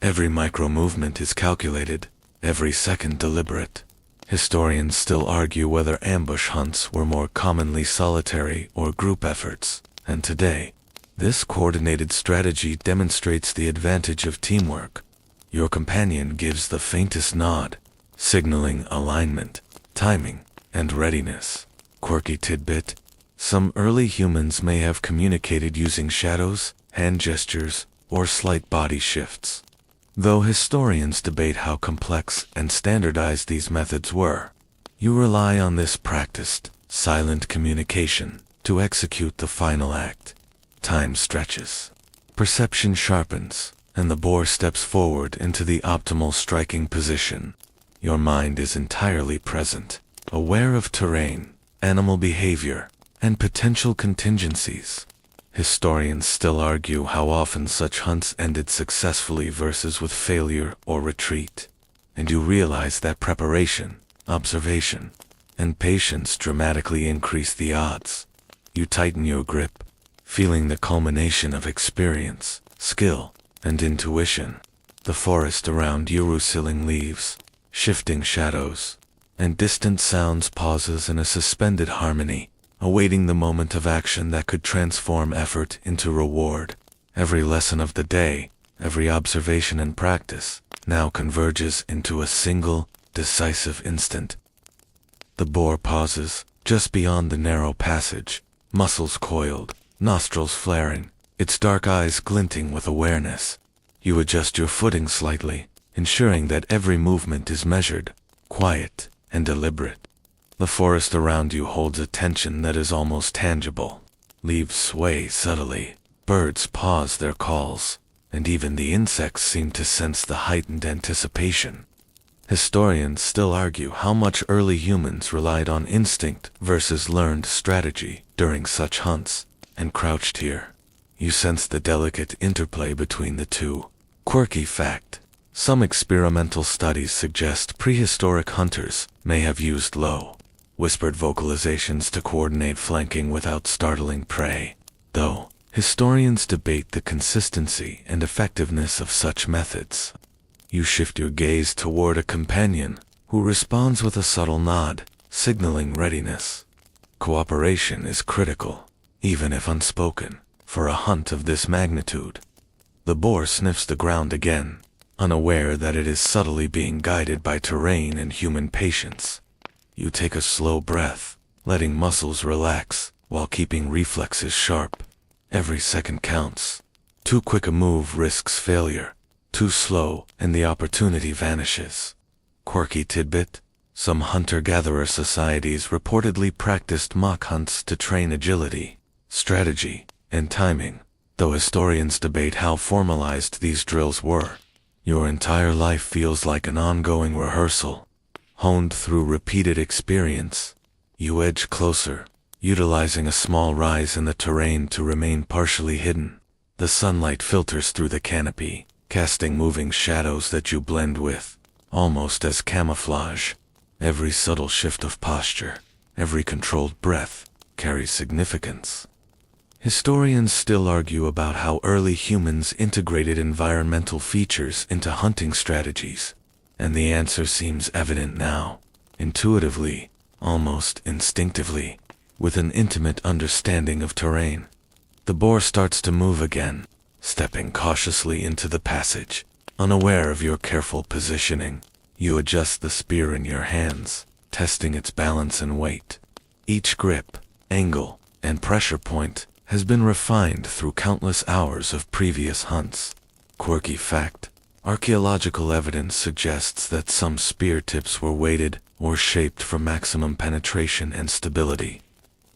Every micro-movement is calculated, every second deliberate. Historians still argue whether ambush hunts were more commonly solitary or group efforts, and today, this coordinated strategy demonstrates the advantage of teamwork. Your companion gives the faintest nod, signaling alignment, timing, and readiness. Quirky tidbit: some early humans may have communicated using shadows, hand gestures, or slight body shifts. Though historians debate how complex and standardized these methods were, you rely on this practiced, silent communication to execute the final act. Time stretches. Perception sharpens, and the boar steps forward into the optimal striking position. Your mind is entirely present, aware of terrain, animal behavior, and potential contingencies. Historians still argue how often such hunts ended successfully versus with failure or retreat, and you realize that preparation, observation, and patience dramatically increase the odds. You tighten your grip, feeling the culmination of experience, skill, and intuition. The forest around you rustling leaves, shifting shadows, and distant sounds pauses in a suspended harmony, awaiting the moment of action that could transform effort into reward. Every lesson of the day, every observation and practice, now converges into a single, decisive instant. The boar pauses, just beyond the narrow passage, muscles coiled, nostrils flaring, its dark eyes glinting with awareness. You adjust your footing slightly, ensuring that every movement is measured, quiet, and deliberate. The forest around you holds a tension that is almost tangible. Leaves sway subtly, birds pause their calls, and even the insects seem to sense the heightened anticipation. Historians still argue how much early humans relied on instinct versus learned strategy during such hunts, and crouched here, you sense the delicate interplay between the two. Quirky fact: some experimental studies suggest prehistoric hunters may have used low, whispered vocalizations to coordinate flanking without startling prey, though historians debate the consistency and effectiveness of such methods. You shift your gaze toward a companion, who responds with a subtle nod, signaling readiness. Cooperation is critical, even if unspoken, for a hunt of this magnitude. The boar sniffs the ground again, unaware that it is subtly being guided by terrain and human patience. You take a slow breath, letting muscles relax, while keeping reflexes sharp. Every second counts. Too quick a move risks failure. Too slow, and the opportunity vanishes. Quirky tidbit: some hunter-gatherer societies reportedly practiced mock hunts to train agility, strategy, and timing, though historians debate how formalized these drills were. Your entire life feels like an ongoing rehearsal, honed through repeated experience. You edge closer, utilizing a small rise in the terrain to remain partially hidden. The sunlight filters through the canopy, casting moving shadows that you blend with, almost as camouflage. Every subtle shift of posture, every controlled breath, carries significance. Historians still argue about how early humans integrated environmental features into hunting strategies, and the answer seems evident now, intuitively, almost instinctively, with an intimate understanding of terrain. The boar starts to move again, stepping cautiously into the passage. Unaware of your careful positioning, you adjust the spear in your hands, testing its balance and weight. Each grip, angle, and pressure point has been refined through countless hours of previous hunts. Quirky fact: archaeological evidence suggests that some spear tips were weighted or shaped for maximum penetration and stability.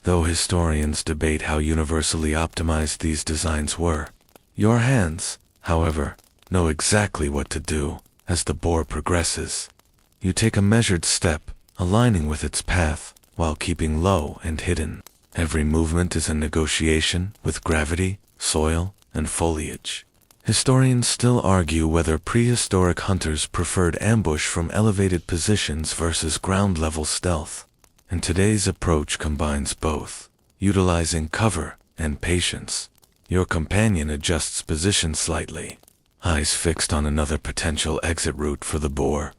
Though historians debate how universally optimized these designs were, your hands, however, know exactly what to do as the boar progresses. You take a measured step, aligning with its path, while keeping low and hidden. Every movement is a negotiation with gravity, soil, and foliage. Historians still argue whether prehistoric hunters preferred ambush from elevated positions versus ground-level stealth, and today's approach combines both, utilizing cover and patience. Your companion adjusts position slightly, eyes fixed on another potential exit route for the boar.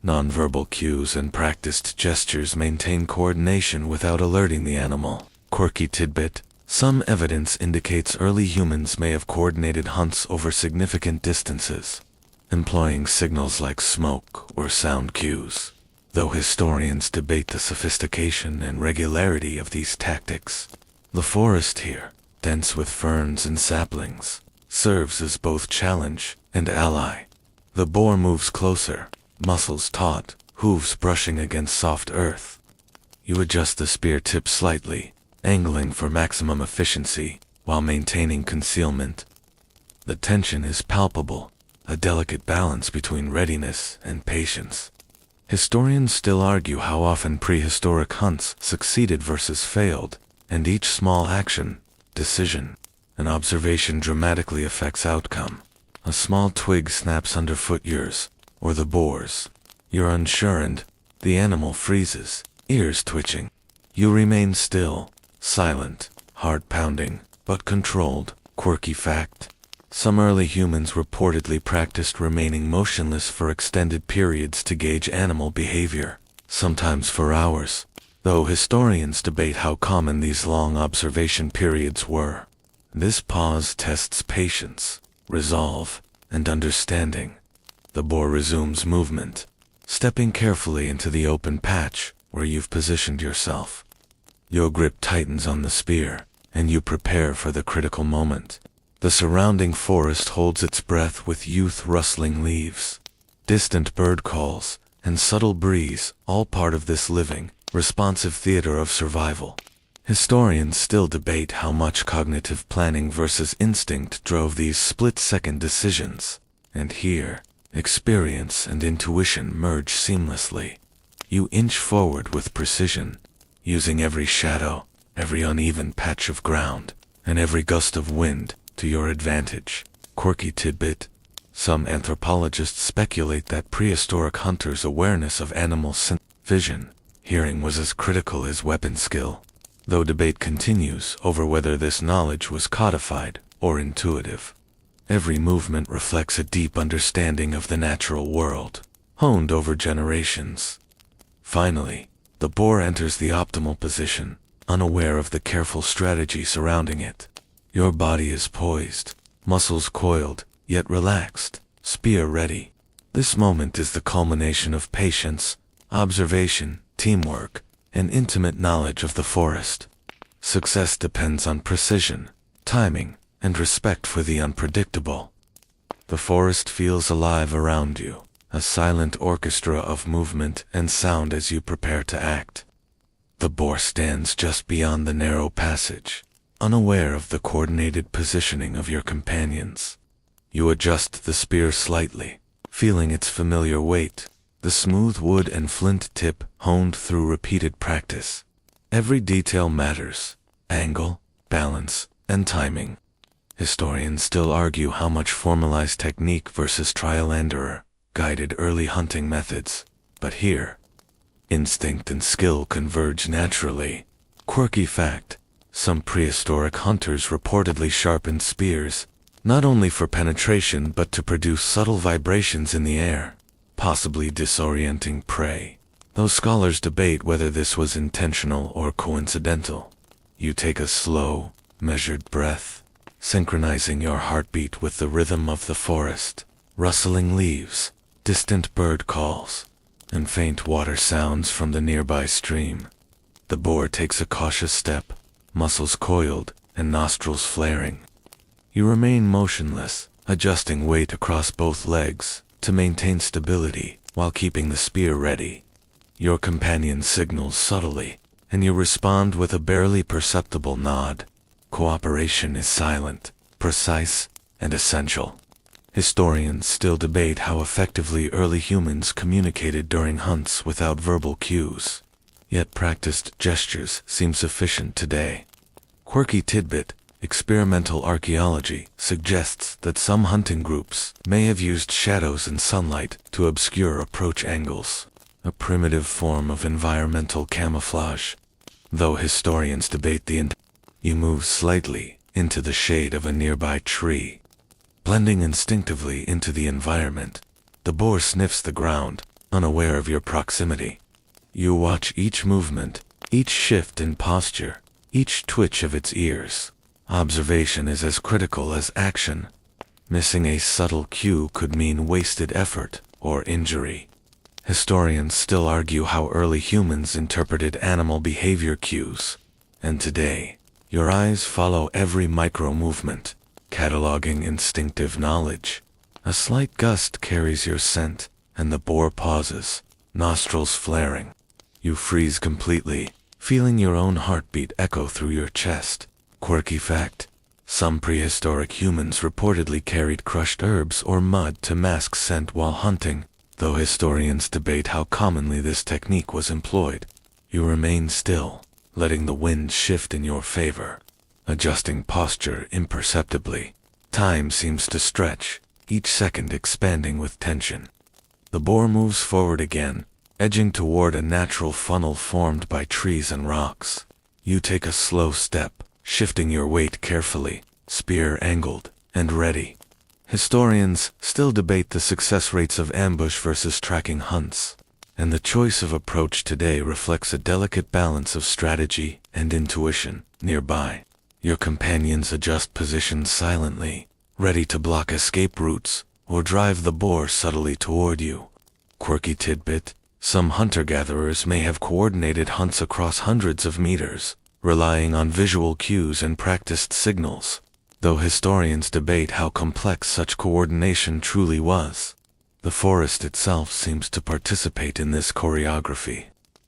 Nonverbal cues and practiced gestures maintain coordination without alerting the animal. Quirky tidbit: some evidence indicates early humans may have coordinated hunts over significant distances, employing signals like smoke or sound cues, though historians debate the sophistication and regularity of these tactics. The forest here, dense with ferns and saplings, serves as both challenge and ally. The boar moves closer, muscles taut, hooves brushing against soft earth. You adjust the spear tip slightly, angling for maximum efficiency while maintaining concealment. The tension is palpable, a delicate balance between readiness and patience. Historians still argue how often prehistoric hunts succeeded versus failed, and each small action, decision, and observation dramatically affects outcome. A small twig snaps underfoot yours, or the boar's. You're unsure and the animal freezes, ears twitching. You remain still, silent, heart pounding, but controlled. Quirky fact: some early humans reportedly practiced remaining motionless for extended periods to gauge animal behavior, sometimes for hours, though historians debate how common these long observation periods were. This pause tests patience, resolve, and understanding. The boar resumes movement, stepping carefully into the open patch where you've positioned yourself. Your grip tightens on the spear, and you prepare for the critical moment. The surrounding forest holds its breath with youth rustling leaves, distant bird calls, and subtle breeze, all part of this living, responsive theater of survival. Historians still debate how much cognitive planning versus instinct drove these split-second decisions, and here, experience and intuition merge seamlessly. You inch forward with precision, using every shadow, every uneven patch of ground, and every gust of wind to your advantage. Quirky tidbit: some anthropologists speculate that prehistoric hunters' awareness of animal vision, hearing was as critical as weapon skill, though debate continues over whether this knowledge was codified or intuitive. Every movement reflects a deep understanding of the natural world, honed over generations. Finally, the boar enters the optimal position, unaware of the careful strategy surrounding it. Your body is poised, muscles coiled, yet relaxed, spear ready. This moment is the culmination of patience, observation, teamwork, and intimate knowledge of the forest. Success depends on precision, timing, and respect for the unpredictable. The forest feels alive around you, a silent orchestra of movement and sound as you prepare to act. The boar stands just beyond the narrow passage, unaware of the coordinated positioning of your companions. You adjust the spear slightly, feeling its familiar weight, the smooth wood and flint tip honed through repeated practice. Every detail matters: angle, balance, and timing. Historians still argue how much formalized technique versus trial and error guided early hunting methods, but here, instinct and skill converge naturally. Quirky fact: some prehistoric hunters reportedly sharpened spears, not only for penetration but to produce subtle vibrations in the air, possibly disorienting prey, though scholars debate whether this was intentional or coincidental. You take a slow, measured breath, synchronizing your heartbeat with the rhythm of the forest. Rustling leaves, distant bird calls, and faint water sounds from the nearby stream. The boar takes a cautious step, muscles coiled and nostrils flaring. You remain motionless, adjusting weight across both legs to maintain stability while keeping the spear ready. Your companion signals subtly, and you respond with a barely perceptible nod. Cooperation is silent, precise, and essential. Historians still debate how effectively early humans communicated during hunts without verbal cues, yet practiced gestures seem sufficient today. Quirky tidbit: experimental archaeology suggests that some hunting groups may have used shadows and sunlight to obscure approach angles, a primitive form of environmental camouflage. Though historians debate the intent, you move slightly into the shade of a nearby tree. Blending instinctively into the environment, the boar sniffs the ground, unaware of your proximity. You watch each movement, each shift in posture, each twitch of its ears. Observation is as critical as action. Missing a subtle cue could mean wasted effort or injury. Historians still argue how early humans interpreted animal behavior cues, and today, your eyes follow every micro-movement, cataloging instinctive knowledge. A slight gust carries your scent, and the boar pauses, nostrils flaring. You freeze completely, feeling your own heartbeat echo through your chest. Quirky fact: some prehistoric humans reportedly carried crushed herbs or mud to mask scent while hunting, though historians debate how commonly this technique was employed. You remain still, letting the wind shift in your favor, adjusting posture imperceptibly. Time seems to stretch, each second expanding with tension. The boar moves forward again, edging toward a natural funnel formed by trees and rocks. You take a slow step, shifting your weight carefully, spear angled and ready. Historians still debate the success rates of ambush versus tracking hunts, and the choice of approach today reflects a delicate balance of strategy and intuition. Nearby, your companions adjust positions silently, ready to block escape routes or drive the boar subtly toward you. Quirky tidbit: some hunter-gatherers may have coordinated hunts across hundreds of meters, relying on visual cues and practiced signals, though historians debate how complex such coordination truly was. The forest itself seems to participate in this choreography,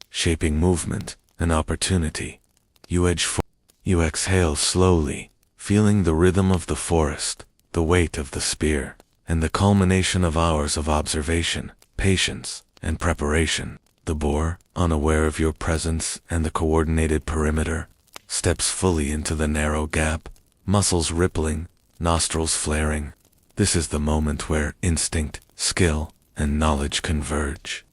shaping movement and opportunity. You exhale slowly, feeling the rhythm of the forest, the weight of the spear, and the culmination of hours of observation, patience, and preparation. The boar, unaware of your presence and the coordinated perimeter, steps fully into the narrow gap, muscles rippling, nostrils flaring. This is the moment where instinct, skill, and knowledge converge.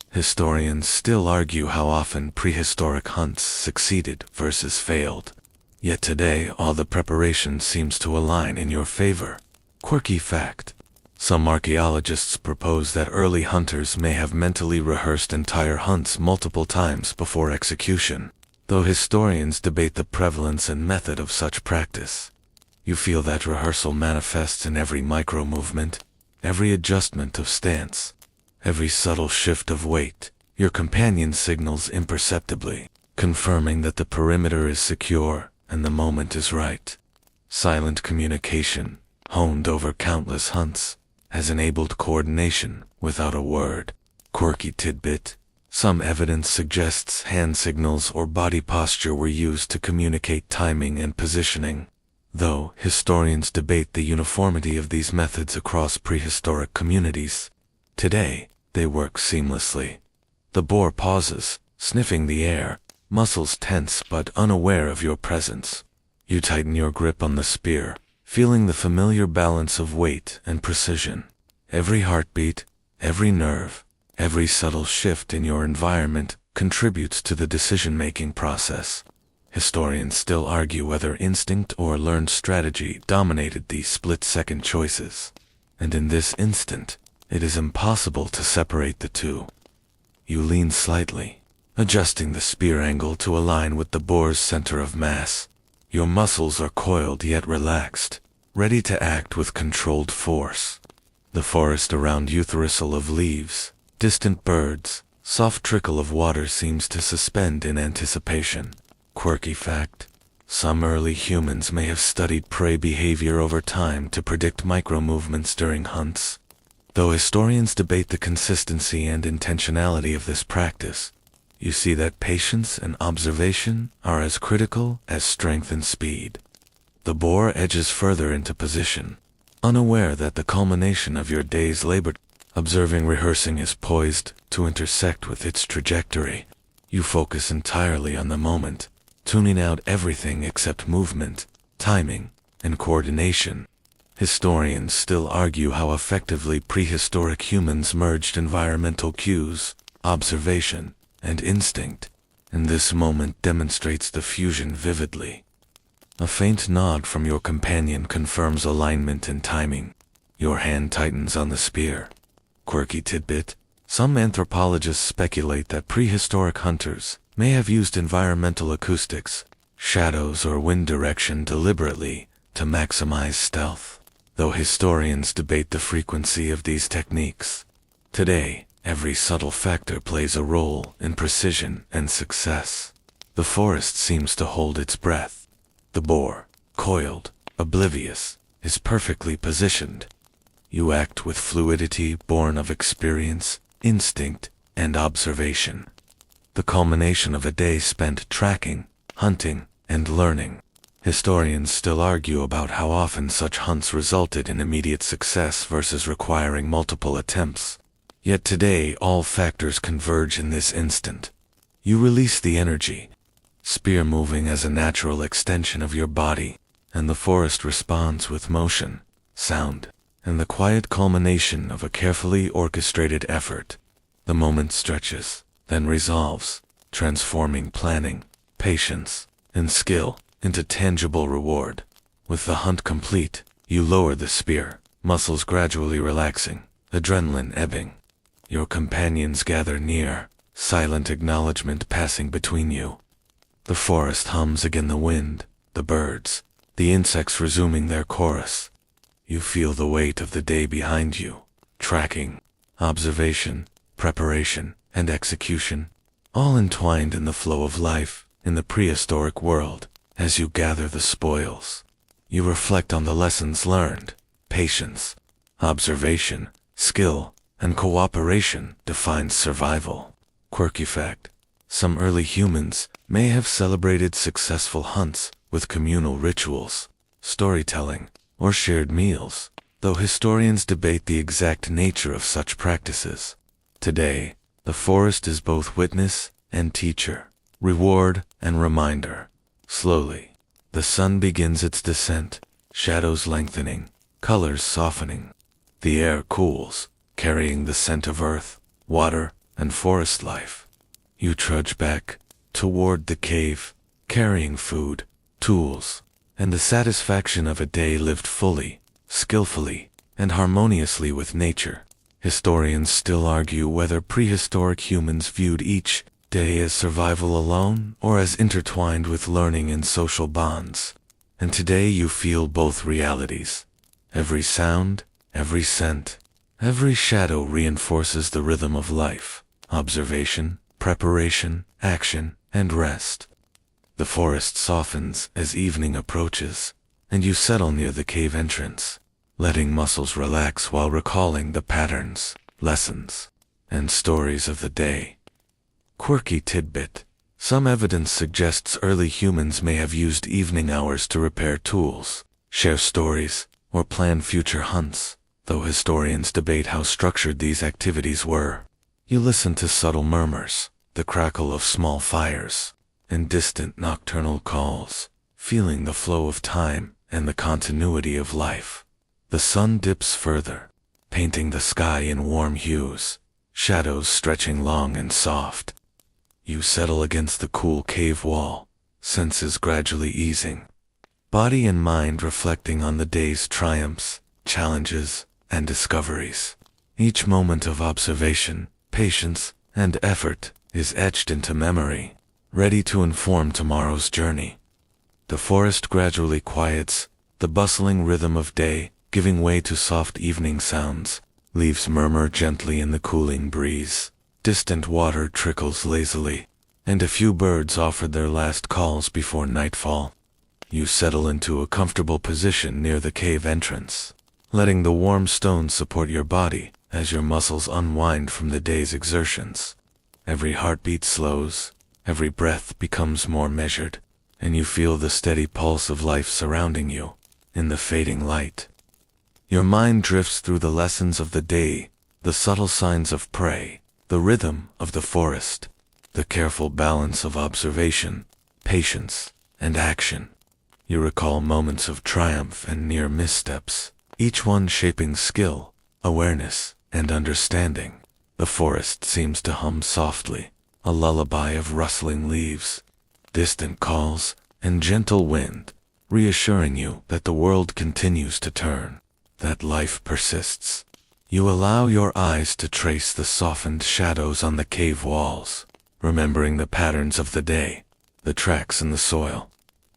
Historians still argue how often prehistoric hunts succeeded versus failed. Yet today all the preparation seems to align in your favor. Quirky fact: some archaeologists propose that early hunters may have mentally rehearsed entire hunts multiple times before execution, though historians debate the prevalence and method of such practice. You feel that rehearsal manifests in every micro-movement, every adjustment of stance, every subtle shift of weight. Your companion signals imperceptibly, confirming that the perimeter is secure and the moment is right. Silent communication, honed over countless hunts, has enabled coordination without a word. Quirky tidbit: some evidence suggests hand signals or body posture were used to communicate timing and positioning, though historians debate the uniformity of these methods across prehistoric communities. Today, they work seamlessly. The boar pauses, sniffing the air, muscles tense but unaware of your presence. You tighten your grip on the spear, feeling the familiar balance of weight and precision. Every heartbeat, every nerve, every subtle shift in your environment contributes to the decision-making process. Historians still argue whether instinct or learned strategy dominated these split-second choices, and in this instant, it is impossible to separate the two. You lean slightly, adjusting the spear angle to align with the boar's center of mass. Your muscles are coiled yet relaxed, ready to act with controlled force. The forest around you, the rustle of leaves, distant birds, soft trickle of water seems to suspend in anticipation. Quirky fact: some early humans may have studied prey behavior over time to predict micro-movements during hunts. Though historians debate the consistency and intentionality of this practice, you see that patience and observation are as critical as strength and speed. The boar edges further into position, unaware that the culmination of your day's labor, observing rehearsing, is poised to intersect with its trajectory. You focus entirely on the moment, tuning out everything except movement, timing, and coordination. Historians still argue how effectively prehistoric humans merged environmental cues, observation, and instinct, and this moment demonstrates the fusion vividly. A faint nod from your companion confirms alignment and timing. Your hand tightens on the spear. Quirky tidbit: Some anthropologists speculate that prehistoric hunters may have used environmental acoustics, shadows, or wind direction deliberately to maximize stealth, though historians debate the frequency of these techniques. Today, every subtle factor plays a role in precision and success. The forest seems to hold its breath. The boar, coiled, oblivious, is perfectly positioned. You act with fluidity born of experience, instinct, and observation. The culmination of a day spent tracking, hunting, and learning. Historians still argue about how often such hunts resulted in immediate success versus requiring multiple attempts. Yet today all factors converge in this instant. You release the energy, spear moving as a natural extension of your body, and the forest responds with motion, sound, and the quiet culmination of a carefully orchestrated effort. The moment stretches, then resolves, transforming planning, patience, and skill into tangible reward. With the hunt complete, you lower the spear, muscles gradually relaxing, adrenaline ebbing. Your companions gather near, silent acknowledgement passing between you. The forest hums again, the wind, the birds, the insects resuming their chorus. You feel the weight of the day behind you, tracking, observation, preparation, and execution, all entwined in the flow of life in the prehistoric world. As you gather the spoils, you reflect on the lessons learned. Patience, observation, skill, and cooperation defines survival. Quirky fact: some early humans may have celebrated successful hunts with communal rituals, storytelling, or shared meals, though historians debate the exact nature of such practices. Today, the forest is both witness and teacher, reward and reminder. Slowly, the sun begins its descent, shadows lengthening, colors softening. The air cools, carrying the scent of earth, water, and forest life. You trudge back toward the cave, carrying food, tools, and the satisfaction of a day lived fully, skillfully, and harmoniously with nature. Historians still argue whether prehistoric humans viewed each day as survival alone or as intertwined with learning and social bonds. And today you feel both realities. Every sound, every scent, every shadow reinforces the rhythm of life: observation, preparation, action, and rest. The forest softens as evening approaches, and you settle near the cave entrance, letting muscles relax while recalling the patterns, lessons, and stories of the day. Quirky tidbit: some evidence suggests early humans may have used evening hours to repair tools, share stories, or plan future hunts, though historians debate how structured these activities were. You listen to subtle murmurs, the crackle of small fires, and distant nocturnal calls, feeling the flow of time and the continuity of life. The sun dips further, painting the sky in warm hues, shadows stretching long and soft. You settle against the cool cave wall, senses gradually easing, body and mind reflecting on the day's triumphs, challenges, and discoveries. Each moment of observation, patience, and effort is etched into memory, ready to inform tomorrow's journey. The forest gradually quiets, the bustling rhythm of day giving way to soft evening sounds. Leaves murmur gently in the cooling breeze. Distant water trickles lazily, and a few birds offer their last calls before nightfall. You settle into a comfortable position near the cave entrance, letting the warm stones support your body as your muscles unwind from the day's exertions. Every heartbeat slows, every breath becomes more measured, and you feel the steady pulse of life surrounding you in the fading light. Your mind drifts through the lessons of the day, the subtle signs of prey, the rhythm of the forest, the careful balance of observation, patience, and action. You recall moments of triumph and near missteps, each one shaping skill, awareness, and understanding. The forest seems to hum softly, a lullaby of rustling leaves, distant calls, and gentle wind, reassuring you that the world continues to turn, that life persists. You allow your eyes to trace the softened shadows on the cave walls, remembering the patterns of the day, the tracks in the soil,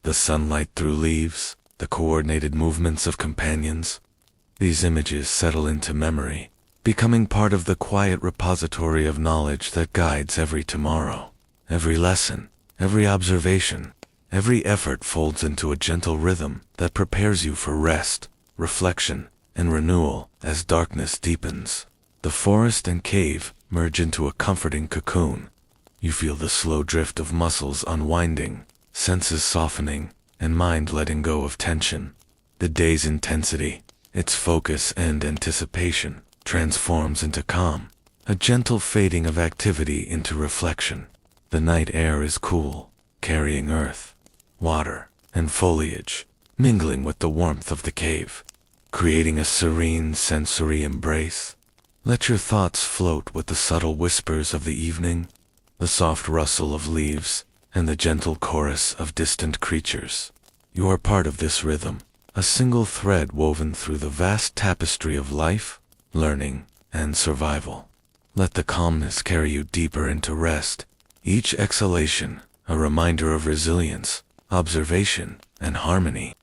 the sunlight through leaves, the coordinated movements of companions. These images settle into memory, becoming part of the quiet repository of knowledge that guides every tomorrow. Every lesson, every observation, every effort folds into a gentle rhythm that prepares you for rest, reflection, and renewal. As darkness deepens, the forest and cave merge into a comforting cocoon. You feel the slow drift of muscles unwinding, senses softening, and mind letting go of tension. The day's intensity, its focus and anticipation, transforms into calm, a gentle fading of activity into reflection. The night air is cool, carrying earth, water, and foliage, mingling with the warmth of the cave, creating a serene sensory embrace. Let your thoughts float with the subtle whispers of the evening, the soft rustle of leaves, and the gentle chorus of distant creatures. You are part of this rhythm, a single thread woven through the vast tapestry of life, learning, and survival. Let the calmness carry you deeper into rest, each exhalation a reminder of resilience, observation, and harmony.